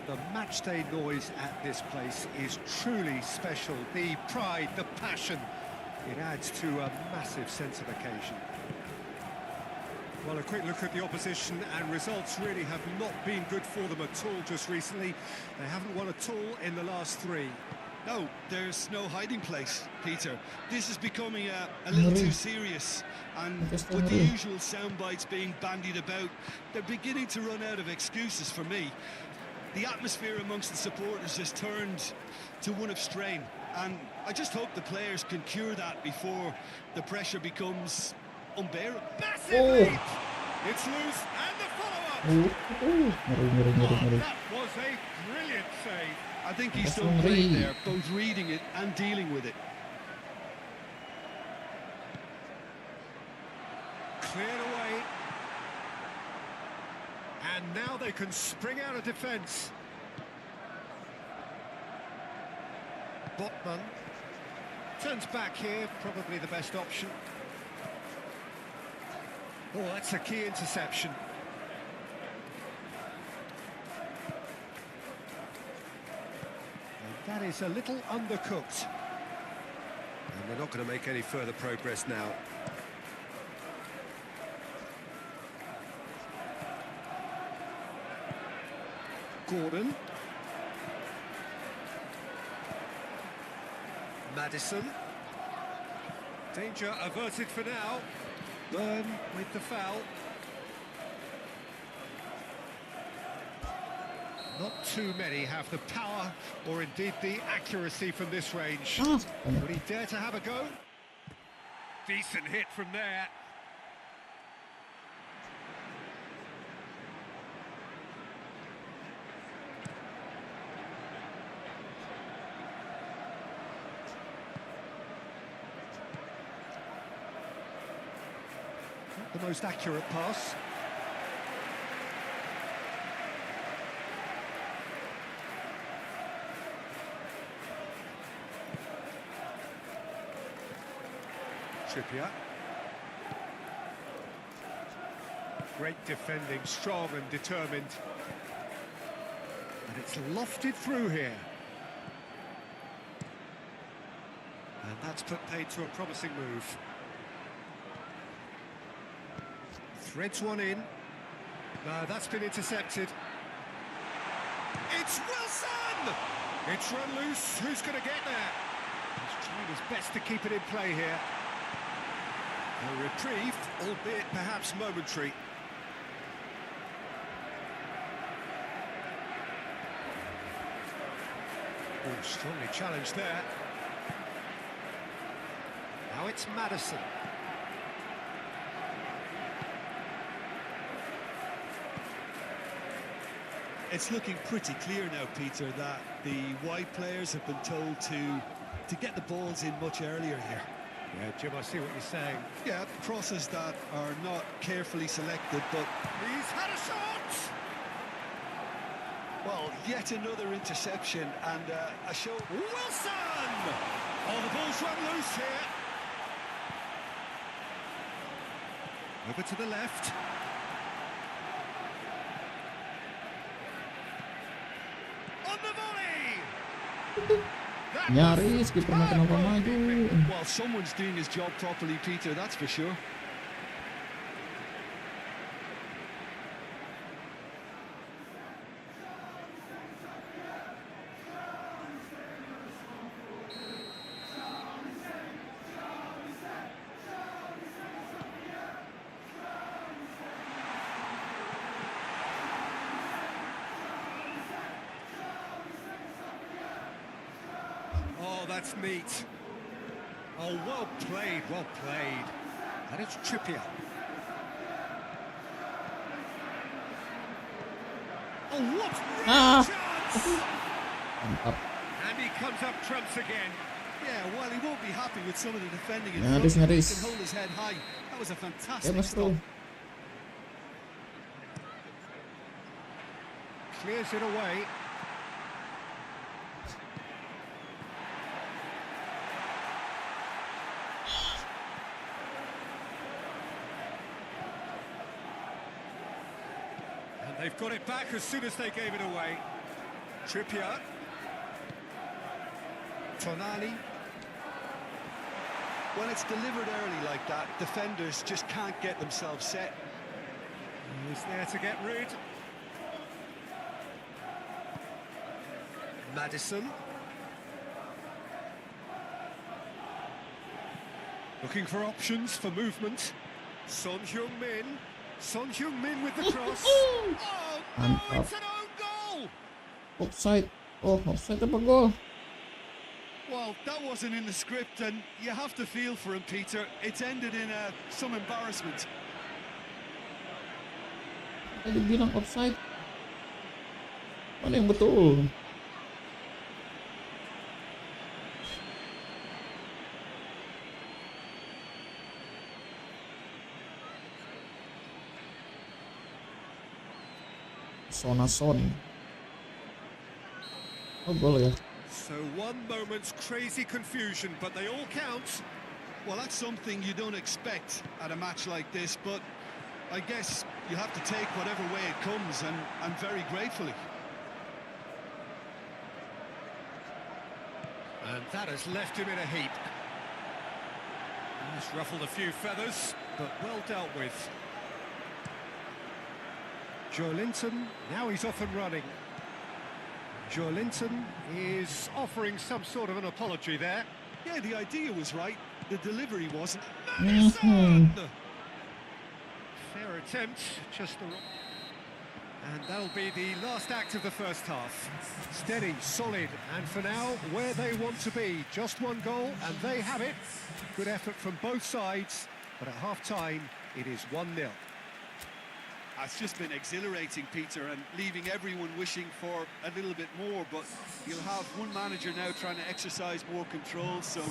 The matchday noise at this place is truly special. The pride, the passion, it adds to a massive sense of occasion. Well, a quick look at the opposition, and results really have not been good for them at all just recently. They haven't won at all in the last 3. No, there's no hiding place, Peter. This is becoming a little too serious, and with the usual sound bites being bandied about, they're beginning to run out of excuses for me. The atmosphere amongst the supporters has turned to one of strain, and I just hope the players can cure that before the pressure becomes unbearable. Massive leap! It's loose, and the follow-up! That was a brilliant save. I think he's done great there, both reading it and dealing with it. Cleared away. And now they can spring out of defence. Botman turns back here, probably the best option. Oh, that's a key interception. And that is a little undercooked. And they're not going to make any further progress now. Gordon. Madison. Danger averted for now. Byrne with the foul. Not too many have the power or indeed the accuracy from this range. Would he dare to have a go? Decent hit from there. The most accurate pass. Trippier. Great defending, strong and determined. And it's lofted through here. And that's put paid to a promising move. Threads one in. No, that's been intercepted. It's Wilson! It's run loose. Who's going to get there? He's trying his best to keep it in play here. A reprieve, albeit perhaps momentary. Oh, strongly challenged there. Now it's Madison. It's looking pretty clear now, Peter, that the wide players have been told to get the balls in much earlier here. Yeah, Jim, I see what you're saying. Yeah, crosses that are not carefully selected, but He's had a shot! well, yet another interception and a show. Wilson! Oh, the ball's run loose here. Over to the left. On the volley! Nyaris kiper kenapa maju. Well, someone's doing his job properly, Peter, that's for sure. Oh, that's neat. Oh, well played, well played. And it's Trippier. Oh, what a chance! Mantap. And he comes up trumps again. Yeah, well, he won't be happy with some of the defending in Nyaris, front. He nyaris. can hold his head high. That was a fantastic Mas stop. bro. Clears it away. And they've got it back as soon as they gave it away. Trippier. Tonali. When it's delivered early like that, defenders just can't get themselves set. He's there to get rid. Maddison. Looking for options for movement. Son Heung-min. Son Heung-min with the cross. Oh, no, Mantap. it's an own goal! Offside. Oh, offside apa gol? Well, that wasn't in the script, and you have to feel for him, Peter. It's ended in some embarrassment. Tadi bilang offside. Mana yang betul? Son. Oh, gol ya. So one moment's crazy confusion, but they all count. Well, that's something you don't expect at a match like this, but I guess you have to take whatever way it comes, and very gratefully. And that has left him in a heap. He's ruffled a few feathers, but well dealt with. Joe Linton, now he's off and running. Joe Linton is offering some sort of an apology there. Yeah, the idea was right, the delivery wasn't. Maddison! Fair attempt, just the... And that'll be the last act of the first half. Steady, solid, and for now, where they want to be. Just one goal, and they have it. Good effort from both sides, but at half-time, it is 1-0. It's just been exhilarating, Peter, and leaving everyone wishing for a little bit more, but you'll have one manager now trying to exercise more control, so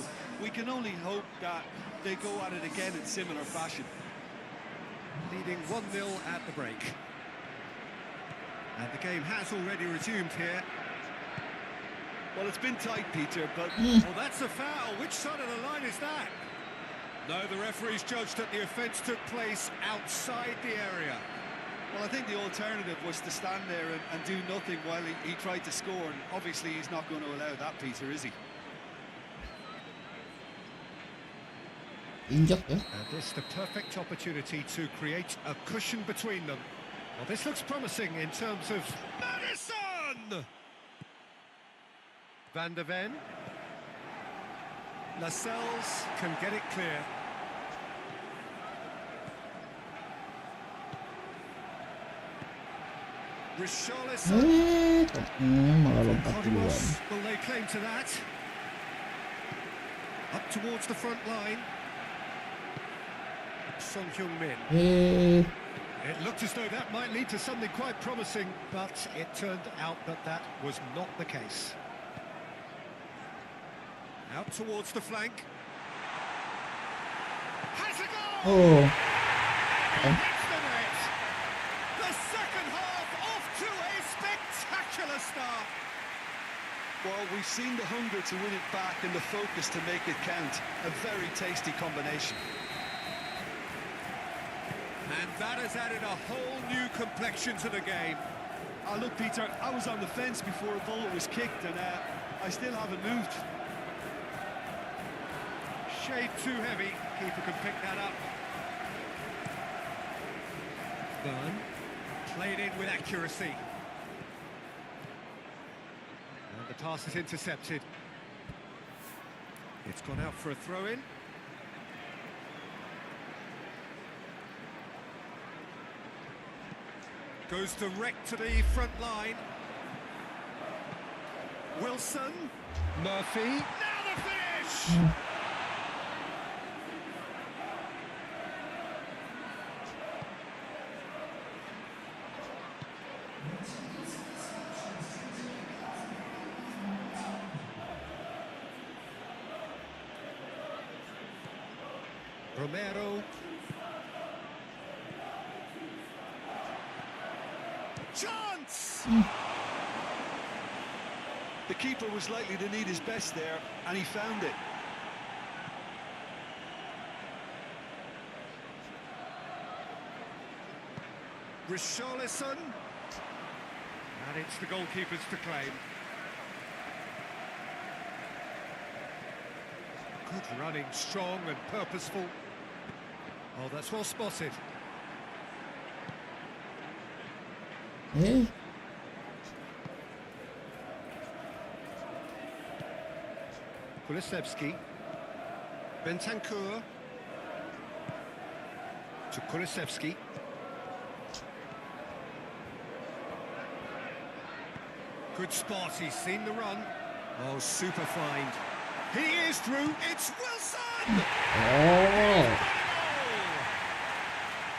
we can only hope that they go at it again in similar fashion. Leading 1-0 at the break. And the game has already resumed here. Well, it's been tight, Peter, but... Well, that's a foul. Which side of the line is that? No, the referee's judged that the offence took place outside the area. Well, I think the alternative was to stand there and do nothing while he tried to score, and obviously he's not going to allow that, Peter, is he? Injak ya. And this the perfect opportunity to create a cushion between them. Well, this looks promising in terms of... Maddison! Van der Ven. Lascelles can get it clear. Richarlison. Malah lompat duluan. Will lay claim to that? Up towards the front line. Son Heung-min. It looked as though that might lead to something quite promising, but it turned out that that was not the case. Out towards the flank. Has a goal! Oh. Hits the net. The second half off to a spectacular start. Well, we've seen the hunger to win it back and the focus to make it count. A very tasty combination. And that has added a whole new complexion to the game. Look, Peter, I was on the fence before a ball was kicked, and I still haven't moved. Shade too heavy. Keeper can pick that up. Byrne played in with accuracy. And the pass is intercepted. It's gone out for a throw-in. Goes direct to the front line. Wilson. Murphy. Now the finish! Romero. Chance! The keeper was likely to need his best there, and he found it. Richarlison. And it's the goalkeepers to claim. Good running, strong and purposeful. Oh, that's well spotted. Eh? Kulusevski. Bentancur. To Kulusevski. Good spot, he's seen the run. Oh, super find. He is through, it's Wilson! Oh.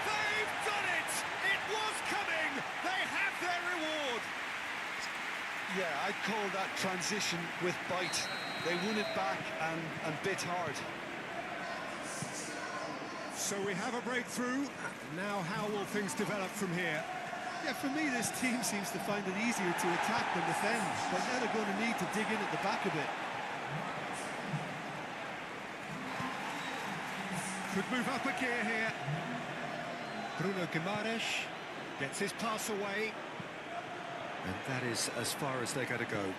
They've done it! It was coming! They have their reward! Yeah, I'd call that transition with bite. They won it back and bit hard. So we have a breakthrough. Now how will things develop from here? Yeah, for me, this team seems to find it easier to attack than defend, but now they're going to need to dig in at the back a bit. Could move up a gear here. Bruno Guimaraes gets his pass away. And that is as far as they're going to go.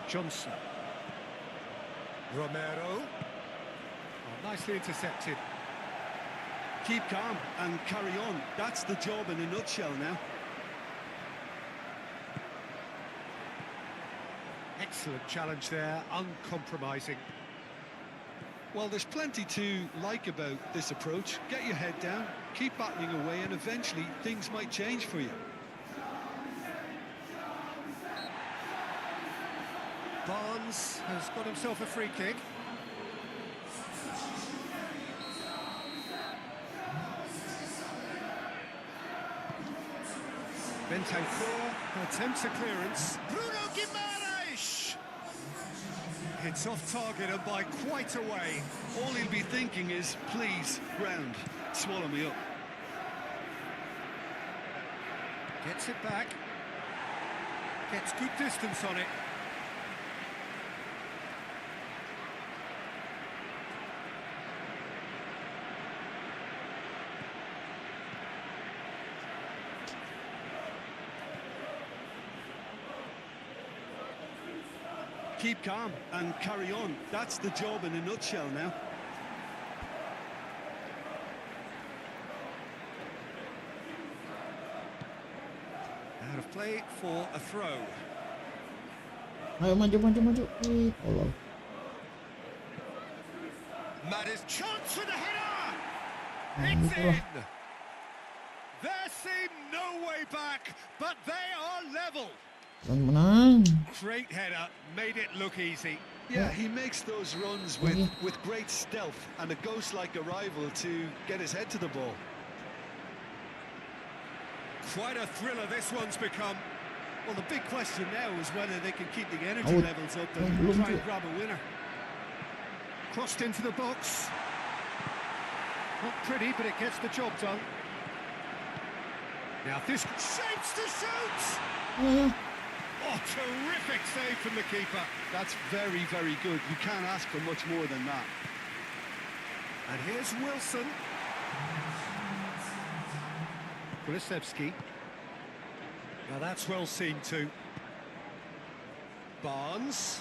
Johnson. Romero. Oh, nicely intercepted. Keep calm and carry on. That's the job in a nutshell now. Excellent challenge there, uncompromising. Well, there's plenty to like about this approach. Get your head down, keep battling away, and eventually things might change for you. Barnes has got himself a free kick. Bentancur attempts a clearance. Bruno Guimaraes! It's off target and by quite a way. All he'll be thinking is, please, ground, swallow me up. Gets it back. Gets good distance on it. Keep calm and carry on. That's the job in a nutshell now. Out of play for a throw. Ayo maju. Tolong. Maddis chance for the header! It's in! There seemed no way back, but they are level. Menang. Great header, made it look easy. Yeah, he makes those runs with great stealth and a ghost-like arrival to get his head to the ball. Quite a thriller this one's become. Well, the big question now is whether they can keep the energy Oh, levels up oh, and look try at and it. grab a winner. Crossed into the box. Not pretty, but it gets the job done. Now this shapes to shoot! Oh, terrific save from the keeper. That's very, very good. You can't ask for much more than that. And here's Wilson. Kulusevski. Now that's well seen too. Barnes.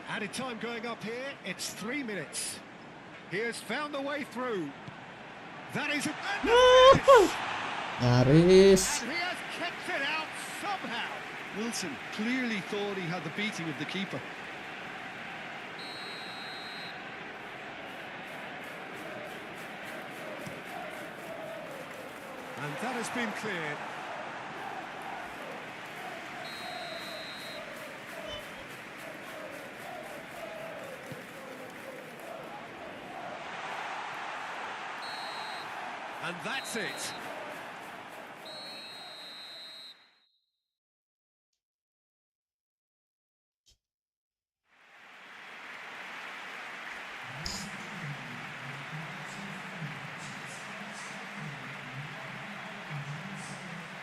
Added time going up here. It's 3 minutes. He has found the way through. That is a... Nyaris. And he has kept it out somehow. Wilson clearly thought he had the beating of the keeper. And that has been cleared. And that's it.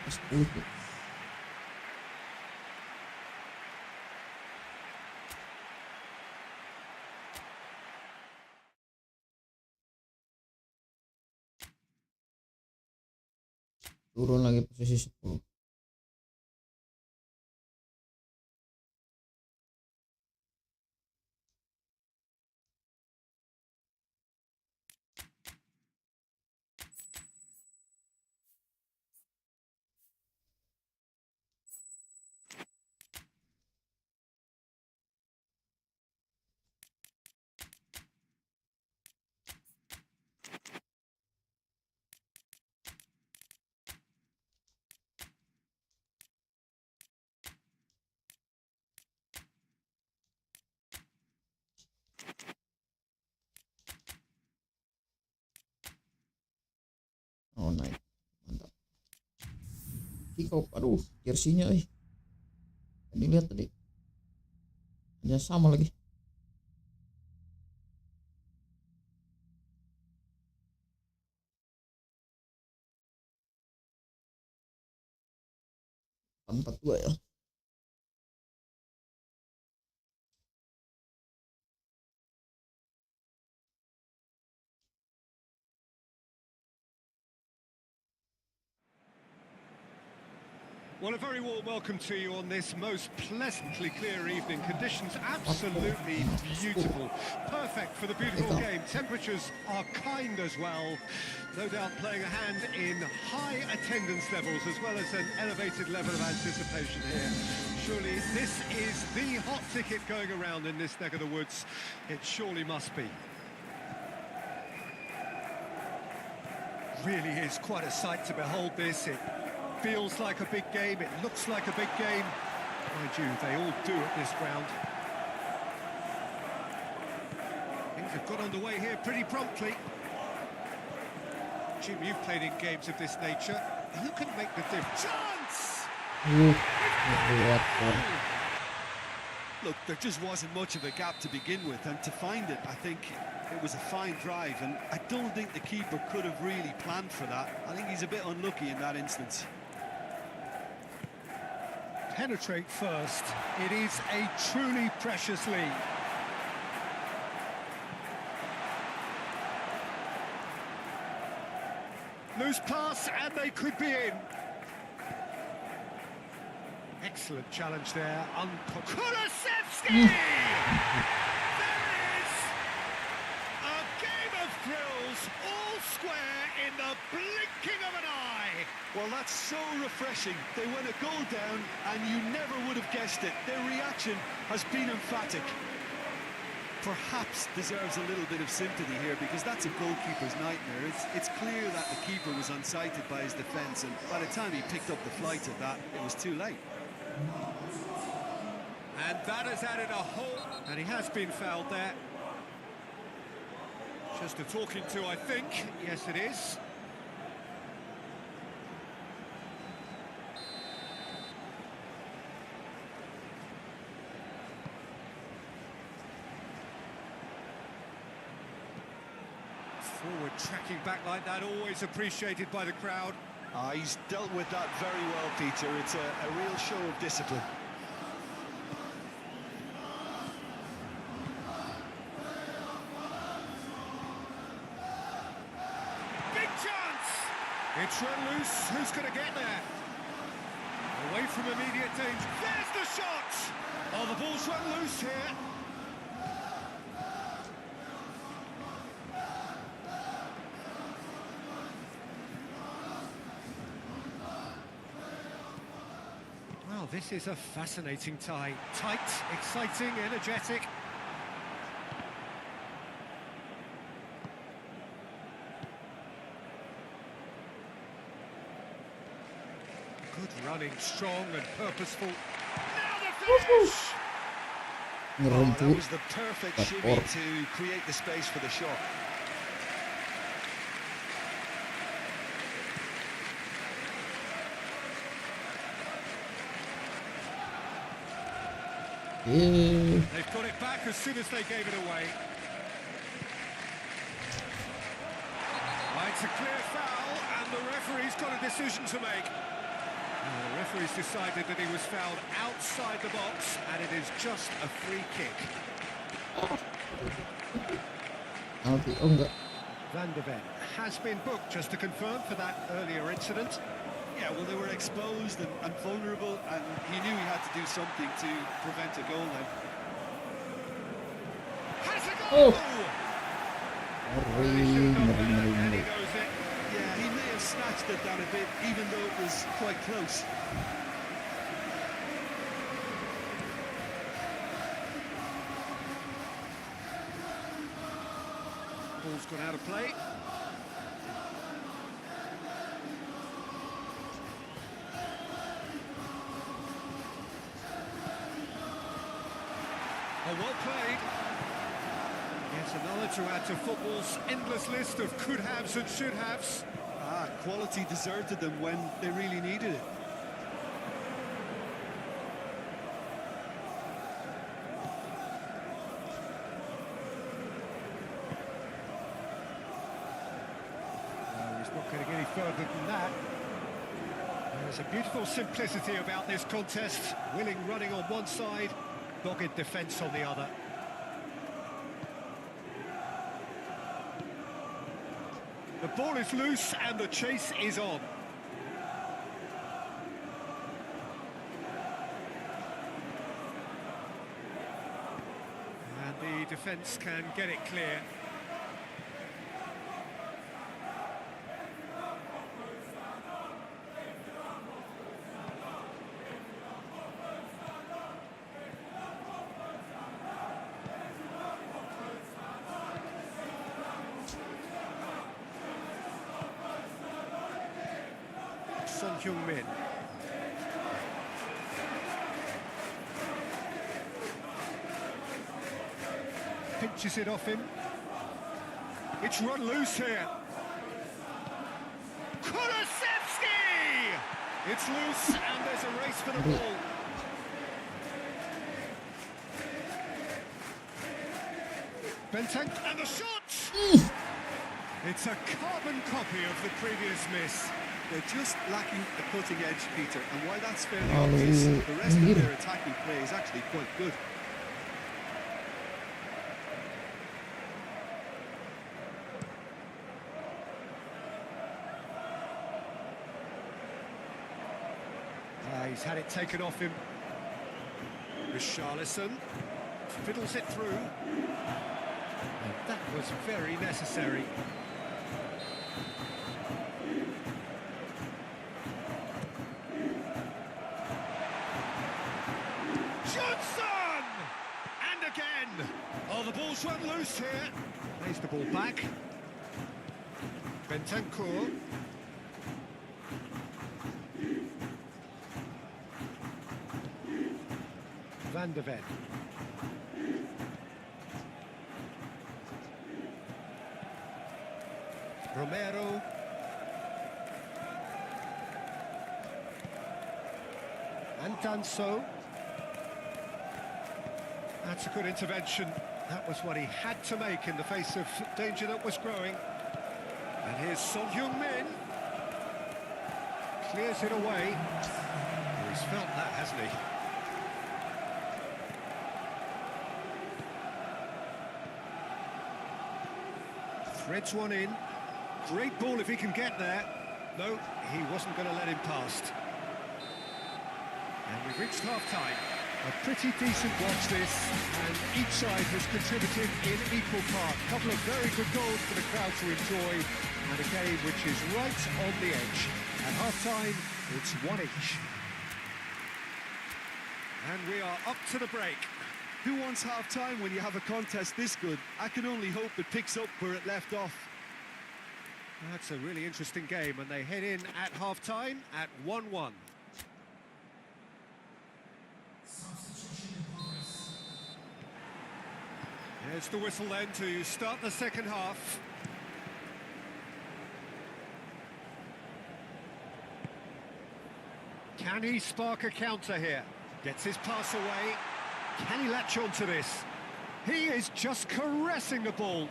10 tuh. Turun lagi posisi 10. Oh naik, mantap. Kick off, aduh, jersinya, tadi lihat tadi, hanya sama lagi. Empat dua ya. Well, a very warm welcome to you on this most pleasantly clear evening. Conditions absolutely beautiful. Perfect for the beautiful game. Temperatures are kind as well. No doubt playing a hand in high attendance levels as well as an elevated level of anticipation here. Surely this is the hot ticket going around in this neck of the woods. It surely must be. Really is quite a sight to behold this. It feels like a big game, it looks like a big game. Mind you, they all do at this ground. Things have got underway here pretty promptly. Jim, you've played in games of this nature. Who can make the difference? Chance! Look, there just wasn't much of a gap to begin with, and to find it, I think it was a fine drive, and I don't think the keeper could have really planned for that. I think he's a bit unlucky in that instance. Penetrate first. It is a truly precious lead. Loose pass, and they could be in. Excellent challenge there. Kulusevski! There it is! A game of thrills, all square in the blinking of an eye. Well, that's so refreshing. They went a goal down, and you never would have guessed it. Their reaction has been emphatic. Perhaps deserves a little bit of sympathy here, because that's a goalkeeper's nightmare. It's clear that the keeper was unsighted by his defence, and by the time he picked up the flight of that, it was too late. And that has added a whole... And he has been fouled there. Just a talking to, I think. Yes, it is. Forward tracking back like that, always appreciated by the crowd. He's dealt with that very well, Peter. It's a real show of discipline. Big chance! It's run loose. Who's going to get there? Away from immediate danger. There's the shot! Oh, the ball's run loose here. Well, this is a fascinating tie. Tight, exciting, energetic. Good running, strong and purposeful. Now the finish! Oh, that was the perfect shimmy to create the space for the shot. They've got it back as soon as they gave it away. Well, it's a clear foul, and the referee's got a decision to make. The referee's decided that he was fouled outside the box, and it is just a free kick. Oh enggak. Van de Ven has been booked, just to confirm, for that earlier incident. Yeah, well, they were exposed and vulnerable, and he knew he had to do something to prevent a goal then. Has a goal! Oh. And he knows it. Yeah, he may have snatched at that a bit, even though it was quite close. Ball's gone out of play. Oh, well played. Yet another to add to football's endless list of could-haves and should-haves. Quality deserted them when they really needed it. He's not getting any further than that. There's a beautiful simplicity about this contest. Willing running on one side, dogged defence on the other. The ball is loose and the chase is on. And the defence can get it clear. Son Heung-min. Pinches it off him. It's run loose here. Kulusevski! It's loose and there's a race for the ball. Benteng and the shot! It's a carbon copy of the previous miss. They're just lacking the cutting edge, Peter, and while that's fairly obvious, the rest of their attacking play is actually quite good. He's had it taken off him. Richarlison fiddles it through. And that was very necessary. Johnson! And again! Oh, the ball's run loose here. Plays the ball back. Bentancur. Van de Ven. Romero. Antanso. That's a good intervention. That was what he had to make in the face of danger that was growing. And here's Son Heung-min. Clears it away. He's felt that, hasn't he? Threads one in. Great ball if he can get there. No, he wasn't going to let him past. And we've reached half-time. A pretty decent watch this, and each side has contributed in equal part. A couple of very good goals for the crowd to enjoy, and a game which is right on the edge. At half-time, it's one each. And we are up to the break. Who wants half-time when you have a contest this good? I can only hope it picks up where it left off. That's a really interesting game, and they head in at half-time at 1-1. There's the whistle then to start the second half. Can he spark a counter here? Gets his pass away. Can he latch on to this? He is just caressing the ball.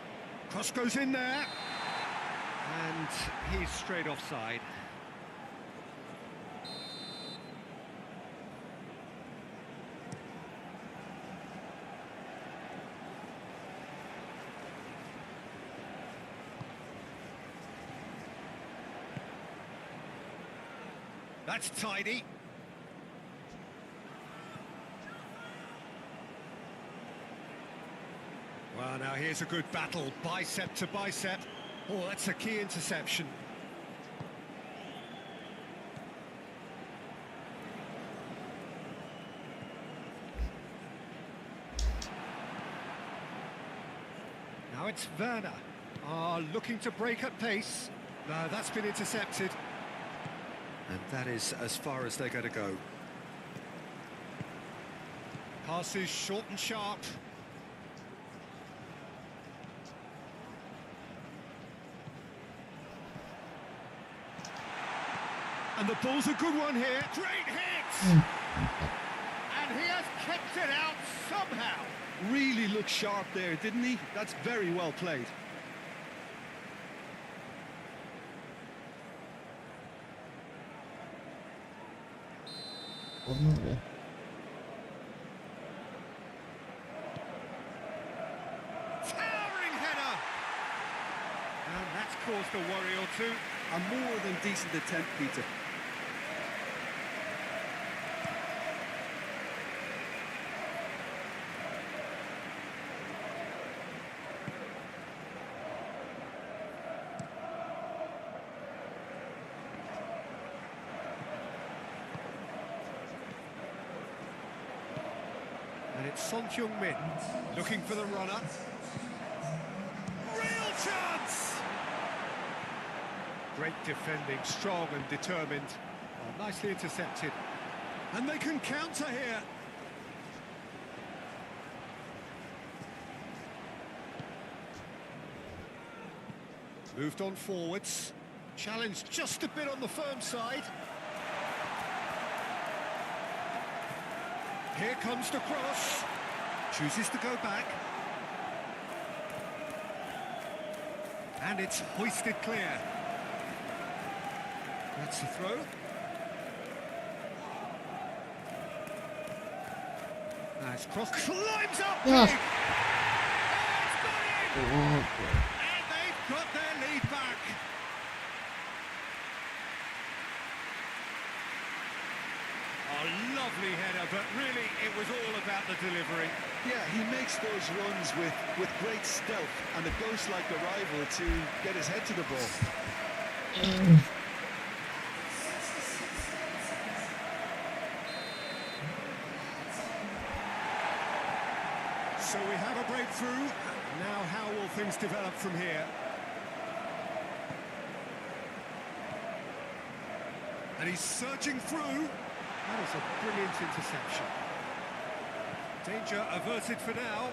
Cross goes in there. And he's straight offside. That's tidy. Well, now here's a good battle, bicep to bicep. Oh, that's a key interception. Now it's Werner. Looking to break at pace. No, that's been intercepted. And that is as far as they're going to go. Passes short and sharp. And the ball's a good one here. Great hit! And he has kept it out somehow. Really looked sharp there, didn't he? That's very well played. Corner ya. Towering header! And that's caused a worry or two. A more than decent attempt, Peter. And it's Son Heung-min looking for the runner. Real chance! Great defending, strong and determined. Oh, nicely intercepted. And they can counter here. Moved on forwards. Challenged just a bit on the firm side. Here comes the cross. Chooses to go back. And it's hoisted clear. That's the throw. Nice cross. Climbs up big. Yeah. And it's got in. Oh, And they've got their lead back. A lovely header, but really it was all about the delivery. Yeah, he makes those runs with great stealth and a ghost-like arrival to get his head to the ball. So we have a breakthrough. Now how will things develop from here? And he's surging through. That is a brilliant interception. Danger averted for now.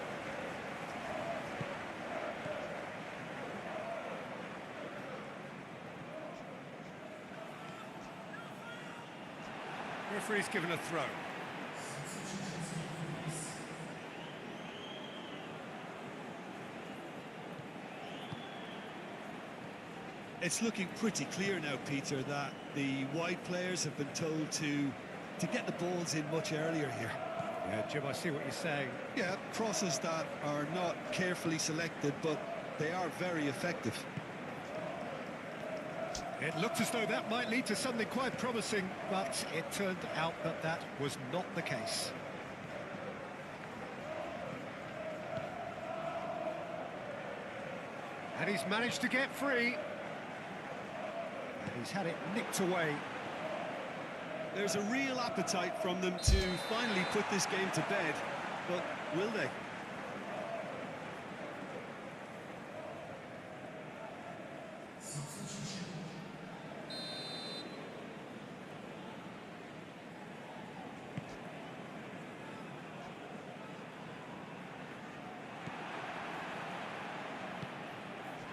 Referee's given a throw. It's looking pretty clear now, Peter, that the wide players have been told to get the balls in much earlier here. Yeah, Jim, I see what you're saying. Yeah, crosses that are not carefully selected, but they are very effective. It looked as though that might lead to something quite promising, but it turned out that that was not the case. And he's managed to get free. And he's had it nicked away. There's a real appetite from them to finally put this game to bed, but will they?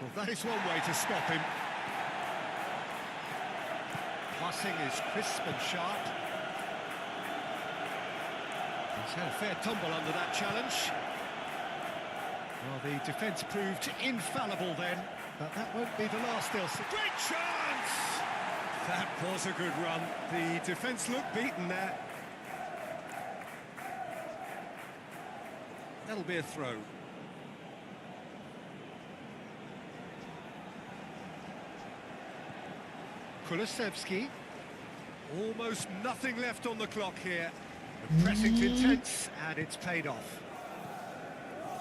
Well, that is one way to stop him. Passing is crisp and sharp. He's had a fair tumble under that challenge. Well, the defence proved infallible then, but that won't be the last they'll see. Great chance! That was a good run. The defence looked beaten there. That'll be a throw. Kulusevski. Almost nothing left on the clock here. The pressing's intense, and it's paid off.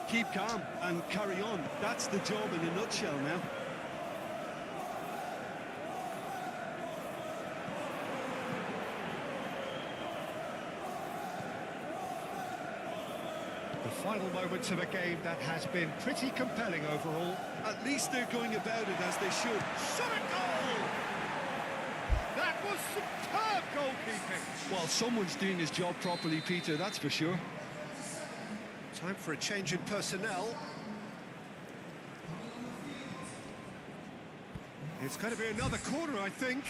Keep calm and carry on. That's the job in a nutshell now. The final moments of a game that has been pretty compelling overall. At least they're going about it as they should. Shot a goal! That was superb goalkeeping. Well, someone's doing his job properly, Peter, that's for sure. Time for a change in personnel. It's going to be another corner, I think.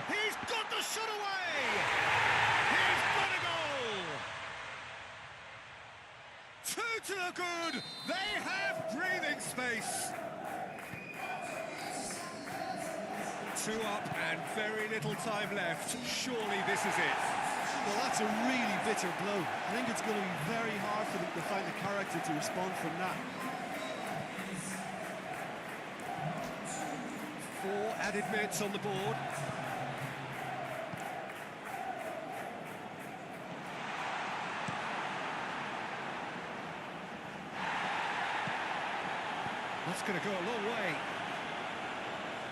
He's got the shot away! He's got a goal! Two to the good! They have breathing space! Two up and very little time left. Surely this is it. Well, that's a really bitter blow. I think it's going to be very hard for them to find the character to respond from that. 4 added minutes on the board. That's going to go a long way.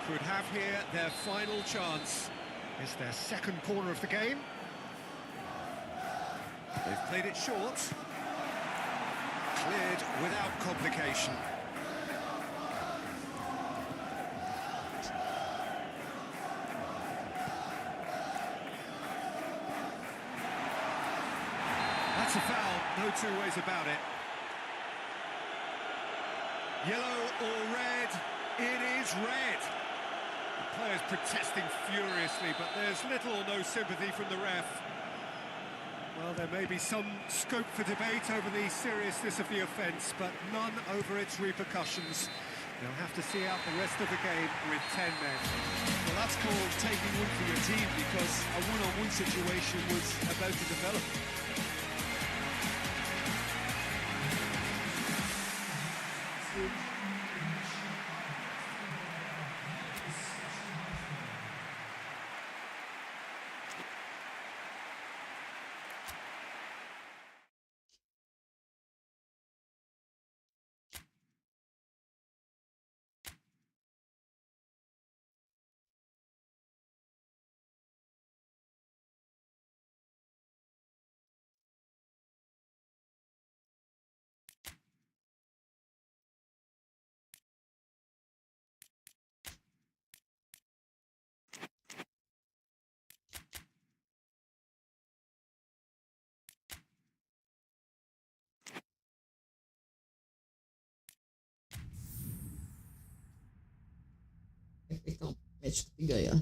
Could have here their final chance. It's their second corner of the game. They've played it short. Cleared without complication. That's a foul, no two ways about it. Yellow or red? It is red. The players protesting furiously, but there's little or no sympathy from the ref. Well, there may be some scope for debate over the seriousness of the offence, but none over its repercussions. They'll have to see out the rest of the game with 10 men. Well, that's called taking one for your team, because a one-on-one situation was about to develop. FA Cup match ketiga ya.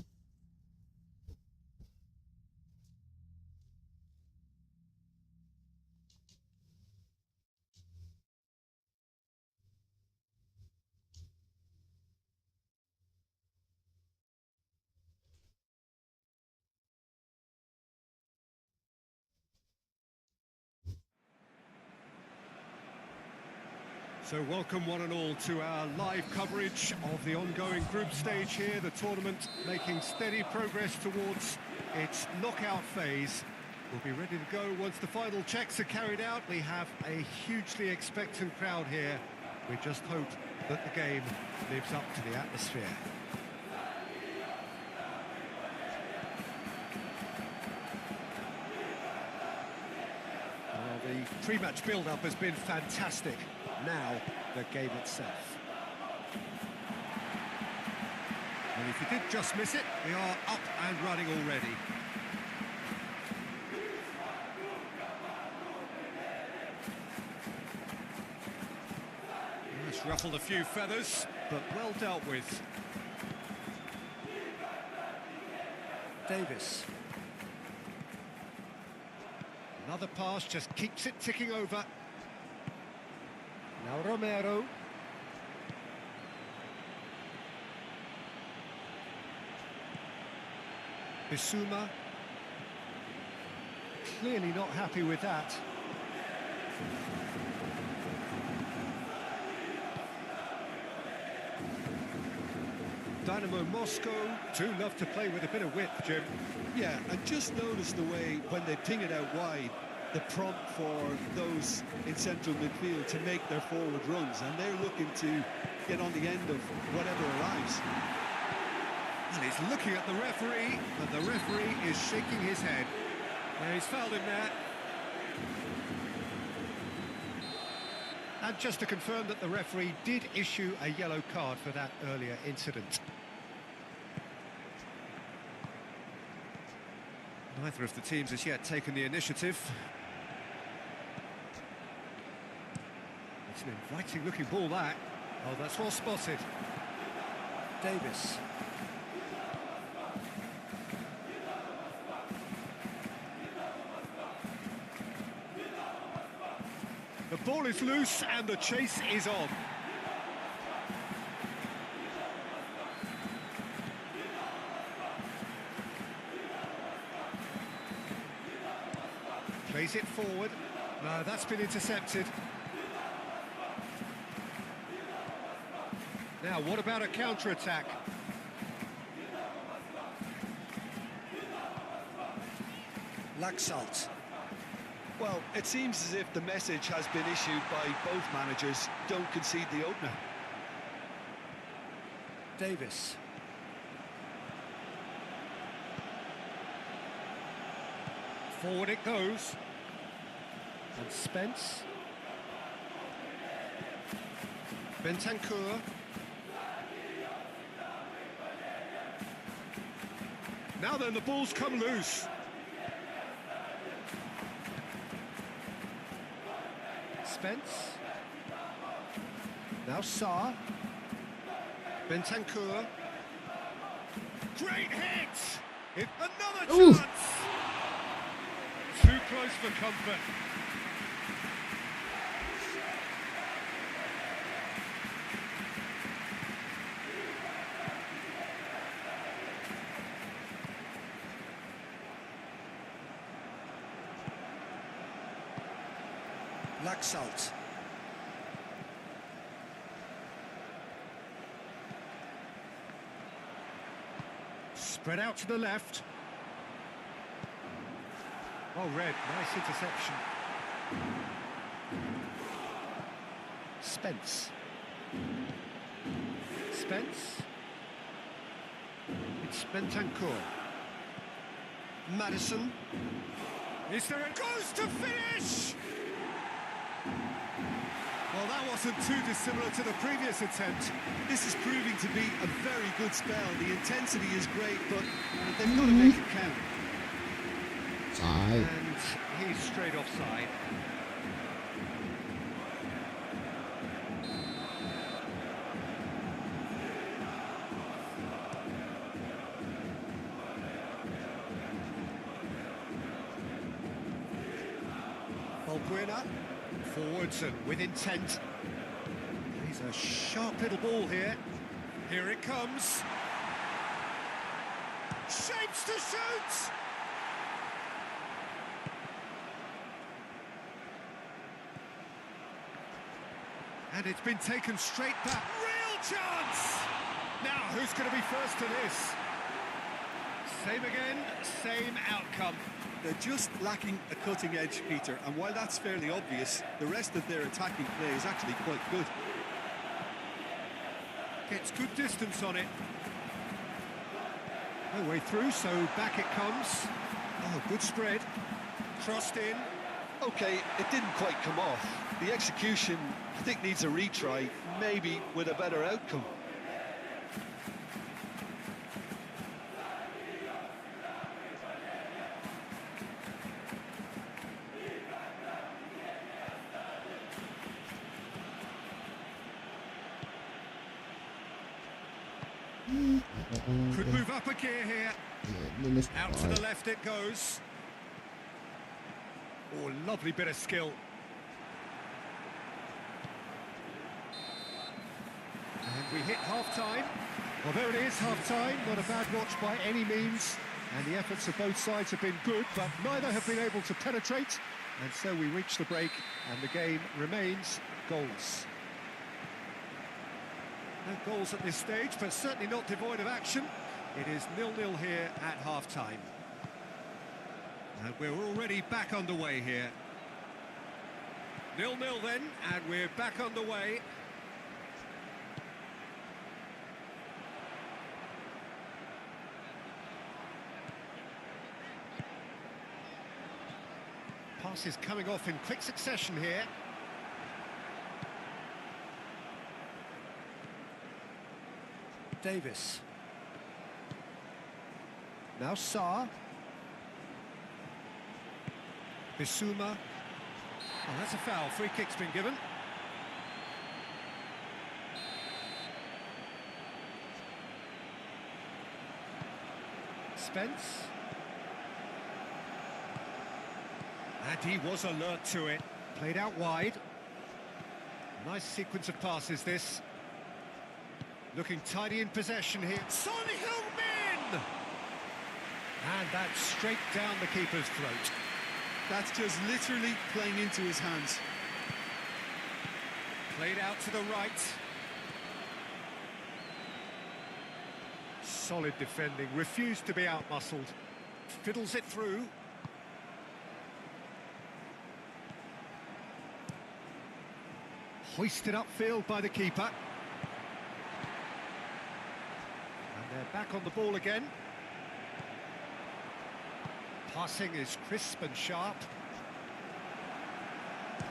So welcome one and all to our live coverage of the ongoing group stage here, the tournament making steady progress towards its knockout phase. We'll be ready to go once the final checks are carried out. We have a hugely expectant crowd here. We just hope that the game lives up to the atmosphere. Well, the pre-match build-up has been fantastic. Now, the game itself. And if you did just miss it, we are up and running already. It's ruffled a few feathers, but well dealt with. Davis. Another pass just keeps it ticking over. Now Romero. Bissouma. Clearly not happy with that. Dynamo Moscow do love to play with a bit of width, Jim. Yeah, and just notice the way when they ping it out wide, the prompt for those in central midfield to make their forward runs, and they're looking to get on the end of whatever arrives. And he's looking at the referee, but the referee is shaking his head. Yeah, he's fouled him there. And just to confirm that the referee did issue a yellow card for that earlier incident. Neither of the teams has yet taken the initiative. It's an inviting looking ball, that. Oh, that's well spotted. Davis. The ball is loose and the chase is on. Plays it forward. No, that's been intercepted. Now, what about a counter-attack? Laxalt. Well, it seems as if the message has been issued by both managers: don't concede the opener. Davis. Forward it goes. And Spence. Bentancur. Now then, the ball's come loose. Spence. Now Sarr. Bentancur. Great hit! Another Ooh. chance! Too close for comfort. Laxalt. Spread out to the left. Oh, Red, nice interception. Spence. Spence. It's Bentancur. Madison. Is there a goes to finish? Well, that wasn't too dissimilar to the previous attempt. This is proving to be a very good spell. The intensity is great, but they've got to make it count. Side. And he's straight offside. Balbuena. Forwards and with intent. He's a sharp little ball here. Here it comes. Shapes to shoot! And it's been taken straight back. Real chance! Now, who's going to be first to this? Same again, same outcome. They're just lacking a cutting edge, Peter, and while that's fairly obvious, the rest of their attacking play is actually quite good. Gets good distance on it. No way through, so back it comes. Oh, good spread. Crossed in. Okay, it didn't quite come off. The execution, I think, needs a retry, maybe with a better outcome. Could move up a gear here. Out to the left it goes. Oh, lovely bit of skill. And we hit half-time. Well, there it is, half-time. Not a bad watch by any means. And the efforts of both sides have been good, but neither have been able to penetrate. And so we reach the break, and the game remains goals. No goals at this stage, but certainly not devoid of action. It is 0-0 here at half-time. And we're already back underway here. 0-0 then, and we're back underway. Passes coming off in quick succession here. Davis. Now Sarr. Bissouma. Oh, that's a foul. Free kick's been given. Spence. And he was alert to it. Played out wide. Nice sequence of passes, this. Looking tidy in possession here. Son Heung-min! And that's straight down the keeper's throat. That's just literally playing into his hands. Played out to the right. Solid defending, refused to be out-muscled. Fiddles it through. Hoisted upfield by the keeper. And they're back on the ball again. Passing is crisp and sharp.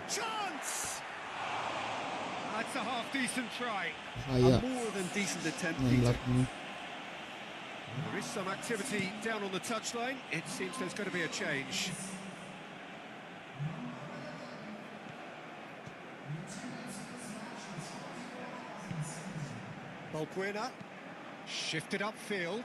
Chance! That's a half-decent try. A more than decent attempt, Peter. There is some activity down on the touchline. It seems there's going to be a change. Balbuena shifted upfield.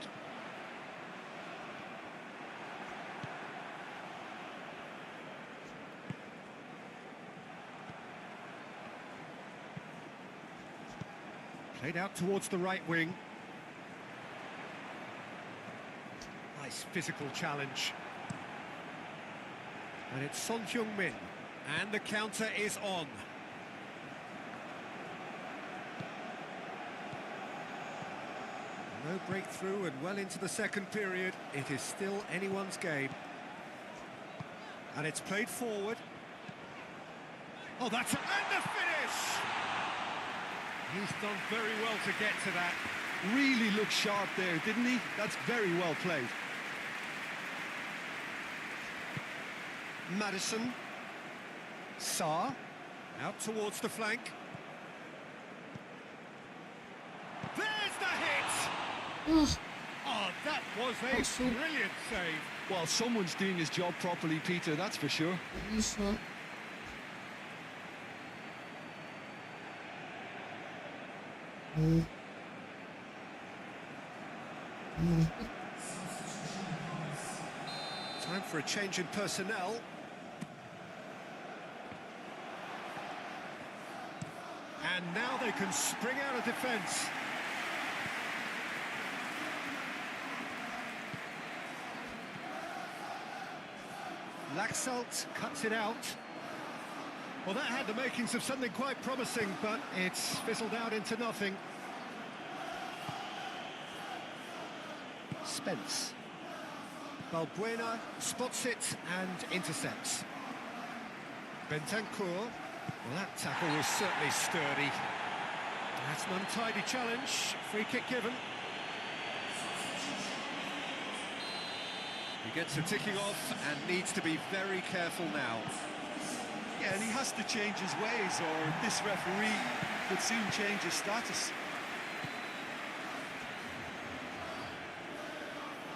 Played out towards the right wing. Nice physical challenge. And it's Son Heung-min. And the counter is on. No breakthrough and well into the second period. It is still anyone's game. And it's played forward. Oh, and the finish! He's done very well to get to that. Really looked sharp there, didn't he? That's very well played. Madison. Sarr. Out towards the flank. There's the hit! Oh, that was a brilliant save. Well, someone's doing his job properly, Peter, that's for sure. Time for a change in personnel. And now they can spring out of defence. Laxalt cuts it out. Well, that had the makings of something quite promising, but it's fizzled out into nothing. Spence. Balbuena spots it and intercepts. Bentancur. Well, that tackle was certainly sturdy. That's an untidy challenge. Free kick given. He gets a ticking off and needs to be very careful now. Yeah, and he has to change his ways, or this referee could soon change his status.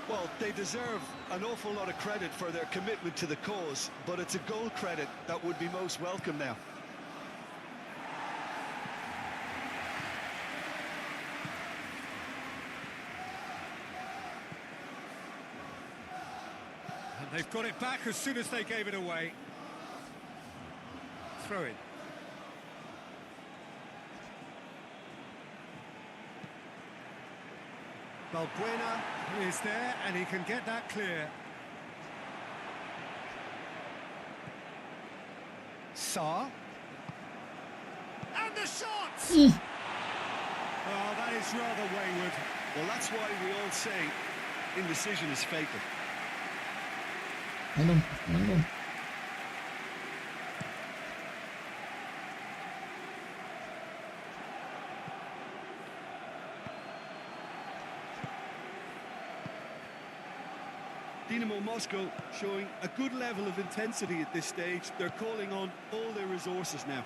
Well, they deserve an awful lot of credit for their commitment to the cause, but it's a goal credit that would be most welcome now. And they've got it back as soon as they gave it away. Throw in. Balbuena is there, and he can get that clear. Sarr. And the shot! Oh, that is rather wayward. Well, that's why we all say indecision is fatal. Tenang dong. Dynamo Moscow showing a good level of intensity at this stage. They're calling on all their resources now.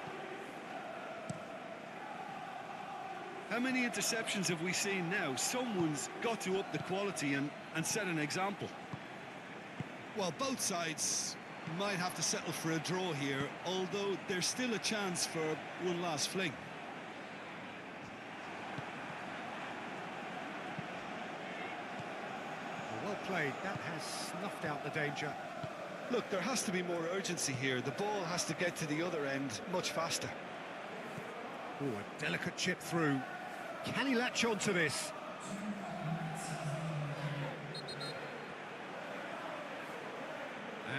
How many interceptions have we seen now? Someone's got to up the quality and set an example. Well, both sides might have to settle for a draw here, although there's still a chance for one last fling. Well played, that has snuffed out the danger. Look, there has to be more urgency here. The ball has to get to the other end much faster. Oh, a delicate chip through. Can he latch on to this?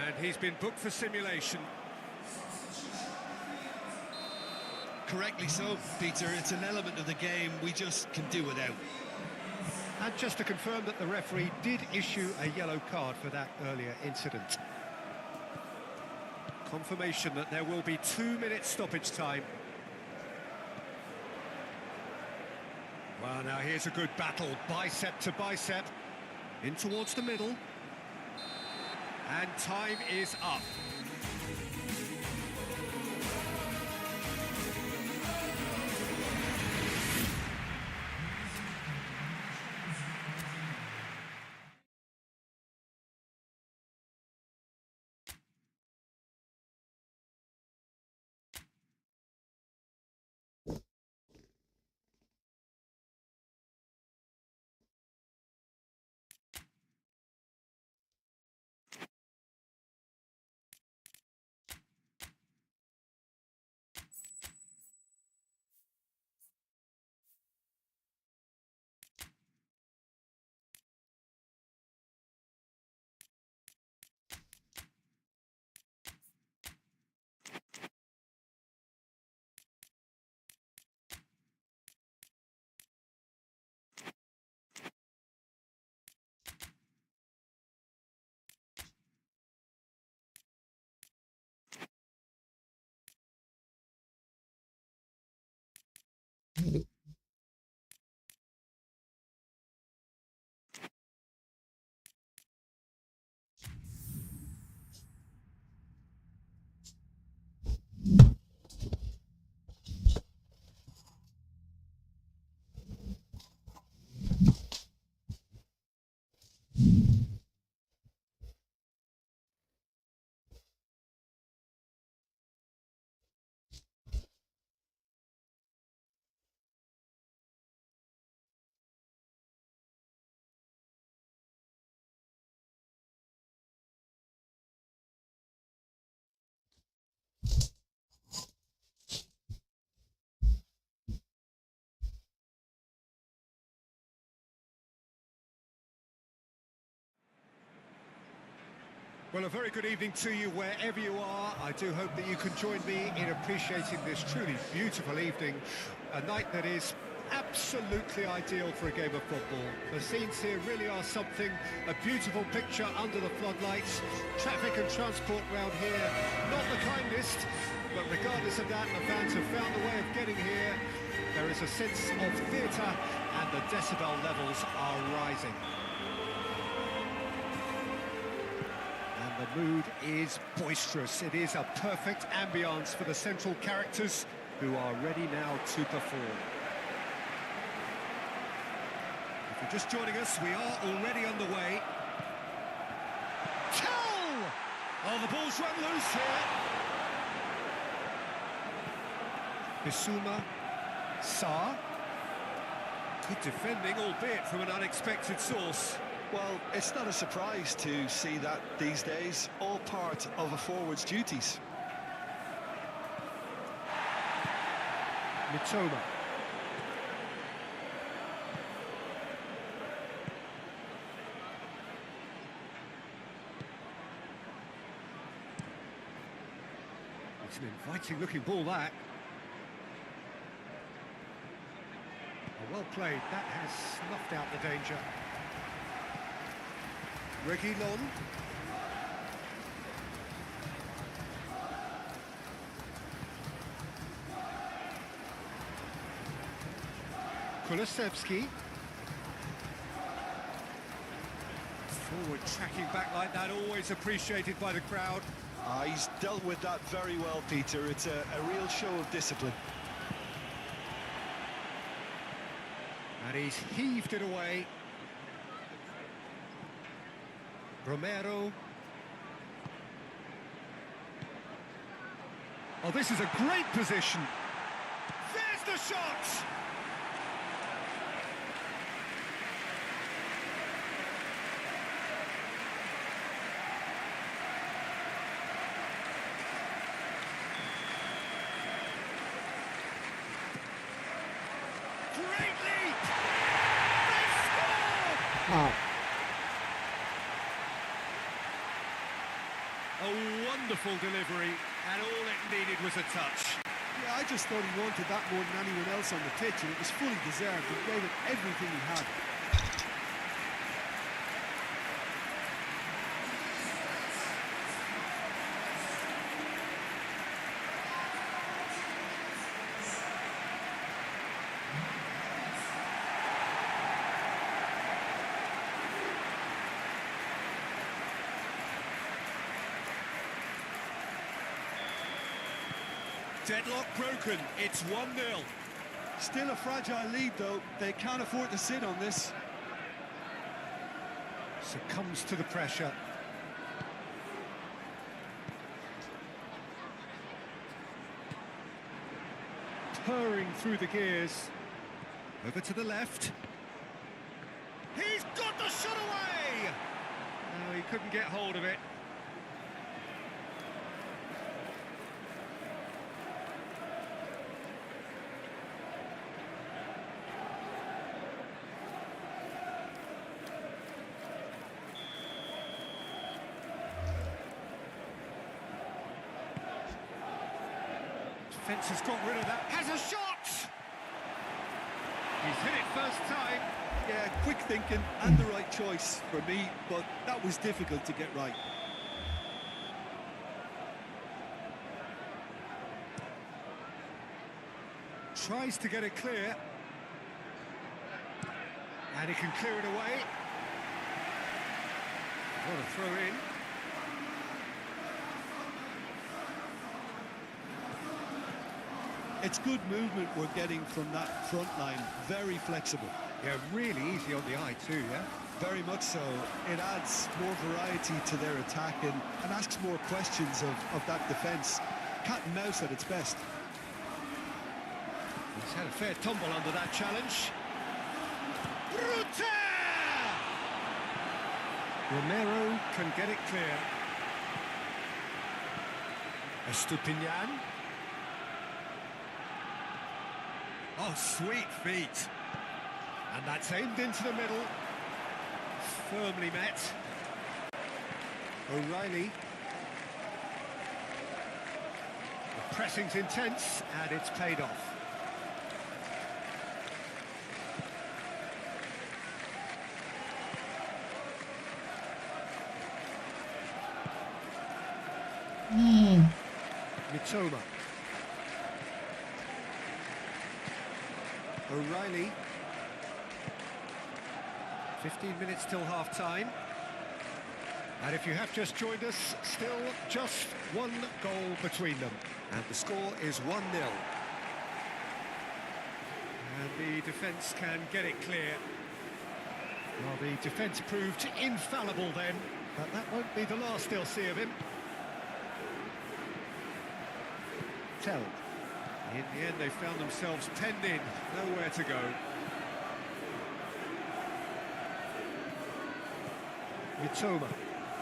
And he's been booked for simulation. Correctly so, Peter. It's an element of the game we just can do without. And just to confirm that the referee did issue a yellow card for that earlier incident. Confirmation that there will be 2 minutes stoppage time. Well, now here's a good battle, bicep to bicep, in towards the middle. And time is up. Aduh. Well, a very good evening to you wherever you are. I do hope that you can join me in appreciating this truly beautiful evening, a night that is absolutely ideal for a game of football. The scenes here really are something, a beautiful picture under the floodlights. Traffic and transport round here, not the kindest, but regardless of that, the fans have found a way of getting here. There is a sense of theatre and the decibel levels are rising. The mood is boisterous. It is a perfect ambience for the central characters who are ready now to perform. If you're just joining us, we are already underway. Tell! Oh, the ball's run loose here. Bissouma. Sarr. Good defending, albeit from an unexpected source. Well, it's not a surprise to see that these days, all part of a forward's duties. Mitoma. It's an inviting looking ball, that. Oh, well played, that has snuffed out the danger. Reguilon. Kulusevski. Forward tracking back like that, always appreciated by the crowd. He's dealt with that very well, Peter. It's a real show of discipline. And he's heaved it away. Romero. Oh, this is a great position. There's the shot! Great lead! They score! Wow. A wonderful delivery, and all it needed was a touch. Yeah, I just thought he wanted that more than anyone else on the pitch, and it was fully deserved. He gave it everything he had. Deadlock broken, it's 1-0. Still a fragile lead, though. They can't afford to sit on this. Succumbs to the pressure. Purring through the gears. Over to the left. He's got the shot away! No, he couldn't get hold of it. Defence has got rid of that. Has a shot! He's hit it first time. Yeah, quick thinking and the right choice for me, but that was difficult to get right. Tries to get it clear. And he can clear it away. What a throw in. It's good movement we're getting from that front line. Very flexible. Yeah, really easy on the eye too, yeah? Very much so. It adds more variety to their attack and asks more questions of that defence. Cat and mouse at its best. He's had a fair tumble under that challenge. Ruta! Romero can get it clear. Estupinian. Oh, sweet feet. And that's aimed into the middle. Firmly met. O'Reilly. The pressing's intense, and it's paid off. Mitoma. O'Reilly. 15 minutes till half-time. And if you have just joined us, still just one goal between them. And the score is 1-0. And the defence can get it clear. Well, the defence proved infallible then, but that won't be the last they'll see of him. Tell. In the end, they found themselves penned in, nowhere to go. Mitoma,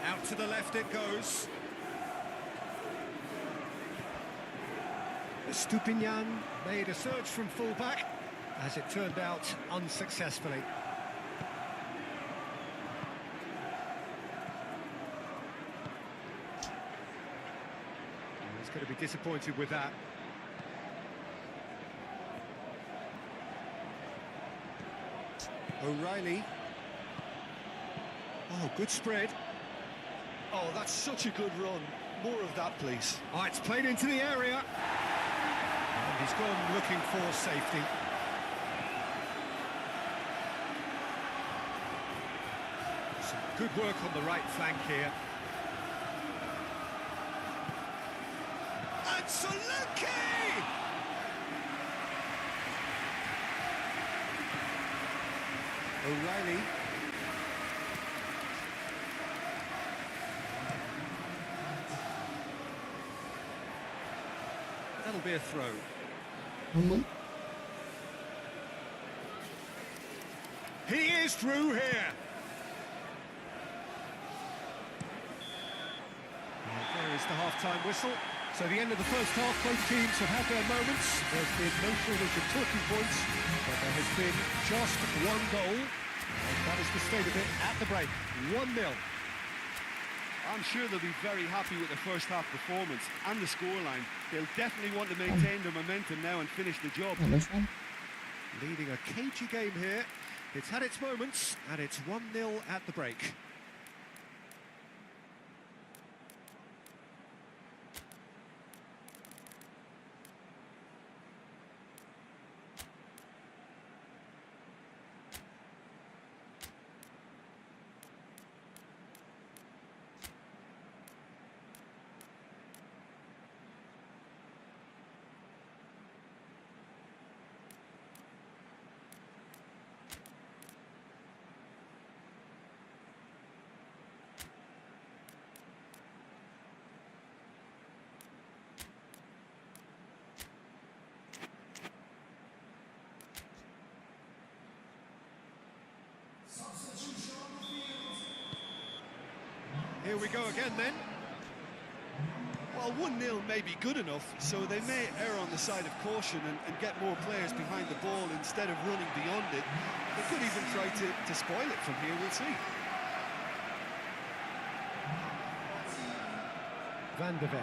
out to the left it goes. Estupinian made a surge from full-back, as it turned out, unsuccessfully. He's going to be disappointed with that. O'Reilly. Oh, good spread. Oh, that's such a good run. More of that, please. Oh, it's played into the area. And he's gone looking for safety. Some good work on the right flank here. And Solanke! O'Reilly. That'll be a throw. He is through here. There is the half-time whistle. So the end of the first half, both teams have had their moments. There's been no shortage of talking points, but there has been just one goal. And that is the state of it at the break. 1-0. I'm sure they'll be very happy with the first half performance and the scoreline. They'll definitely want to maintain their momentum now and finish the job. Leading a cagey game here. It's had its moments, and it's 1-0 at the break. Here we go again then. Well, 1-0 may be good enough, so they may err on the side of caution and get more players behind the ball instead of running beyond it. They could even try to spoil it from here, we'll see. Van de Ven.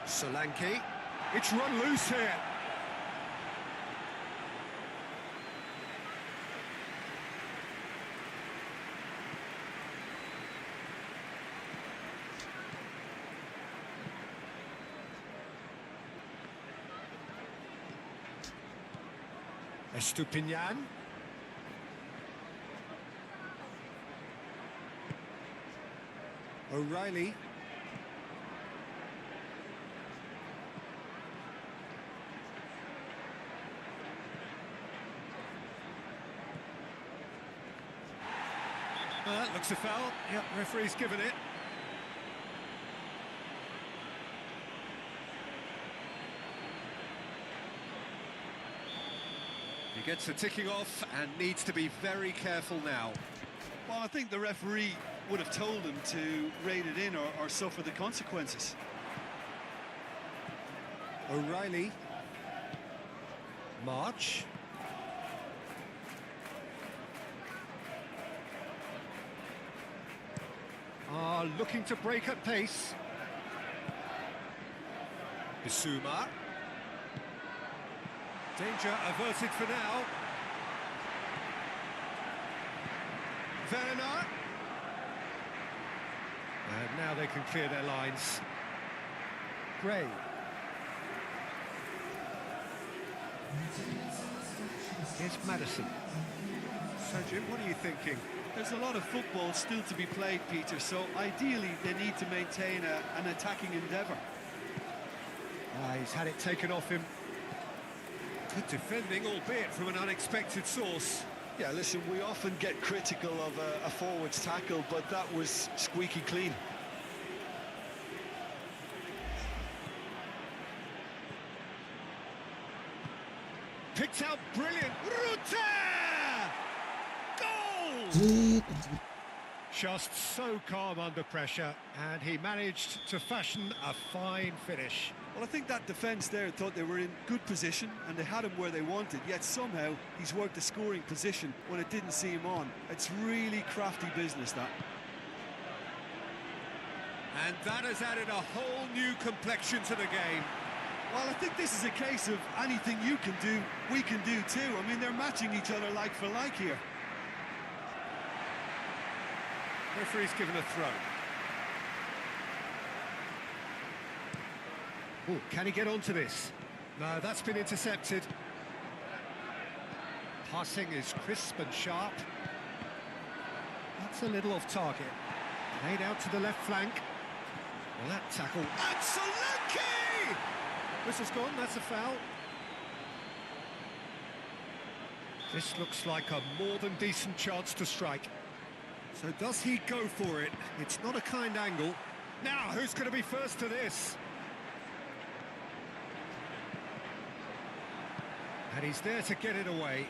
Solanke. It's run loose here. Estupinian. O'Reilly. That looks a foul. Yep, referee's given it. He gets the ticking off and needs to be very careful now. Well, I think the referee would have told him to rate it in or suffer the consequences. O'Reilly. March. Looking to break at pace. Bissouma. Danger averted for now. Werner. And now they can clear their lines. Gray. Here's Madison. So, Jim, what are you thinking? There's a lot of football still to be played, Peter, so ideally they need to maintain an attacking endeavour. He's had it taken off him. Good defending, albeit from an unexpected source. Yeah, listen, we often get critical of a forward's tackle, but that was squeaky clean. Picked out brilliant. Rutte! Goal! Just so calm under pressure, and he managed to fashion a fine finish. Well, I think that defence there thought they were in good position and they had him where they wanted, yet somehow he's worked a scoring position when it didn't see him on. It's really crafty business, that. And that has added a whole new complexion to the game. Well, I think this is a case of anything you can do, we can do too. I mean, they're matching each other like for like here. Referee's given a throw. Oh, can he get onto this? No, that's been intercepted. Passing is crisp and sharp. That's a little off target. Played out to the left flank. Well, that tackle. And Solanke! Whistle's gone, that's a foul. This looks like a more than decent chance to strike. So does he go for it? It's not a kind angle. Now, who's going to be first to this? And he's there to get it away.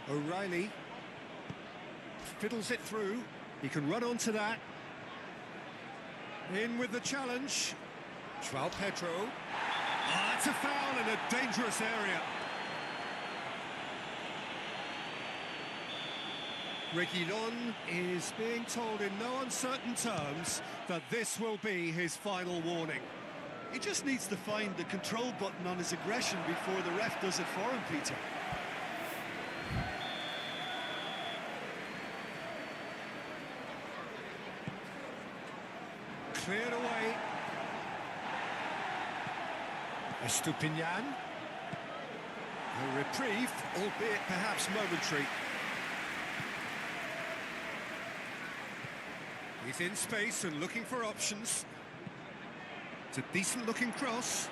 O'Reilly fiddles it through. He can run onto that. In with the challenge. João Pedro. Ah, that's a foul in a dangerous area. Reguilon is being told in no uncertain terms that this will be his final warning. He just needs to find the control button on his aggression before the ref does it for him, Peter. Cleared away. Estupinian. A reprieve, albeit perhaps momentary. He's in space and looking for options. It's a decent-looking cross.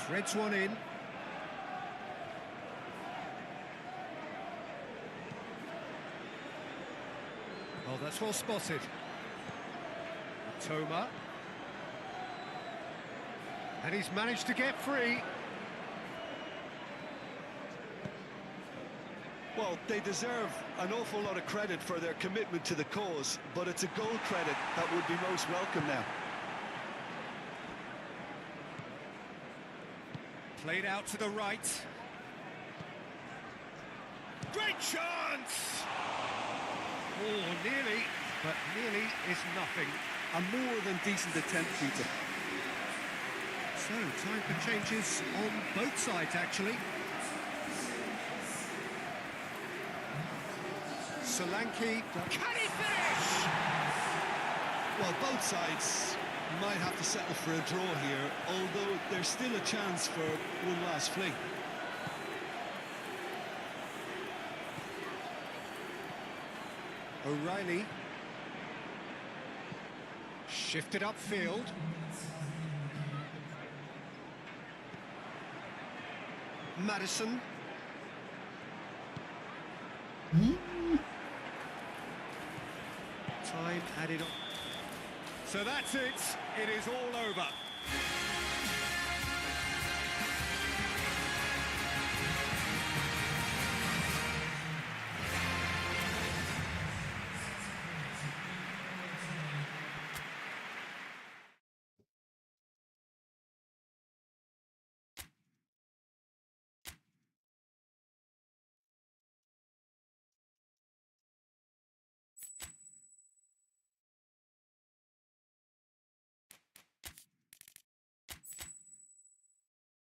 Threads one in. Oh, that's well spotted. Toma. And he's managed to get free. Well, they deserve an awful lot of credit for their commitment to the cause, but it's a goal credit that would be most welcome now. Played out to the right. Great chance! Oh, nearly, but nearly is nothing. A more than decent attempt, Peter. So, time for changes on both sides, actually. Solanke, can he finish? Well, both sides might have to settle for a draw here, although there's still a chance for one last fling. O'Reilly. Shifted upfield. Madison. Time added on. So that's it. It is all over.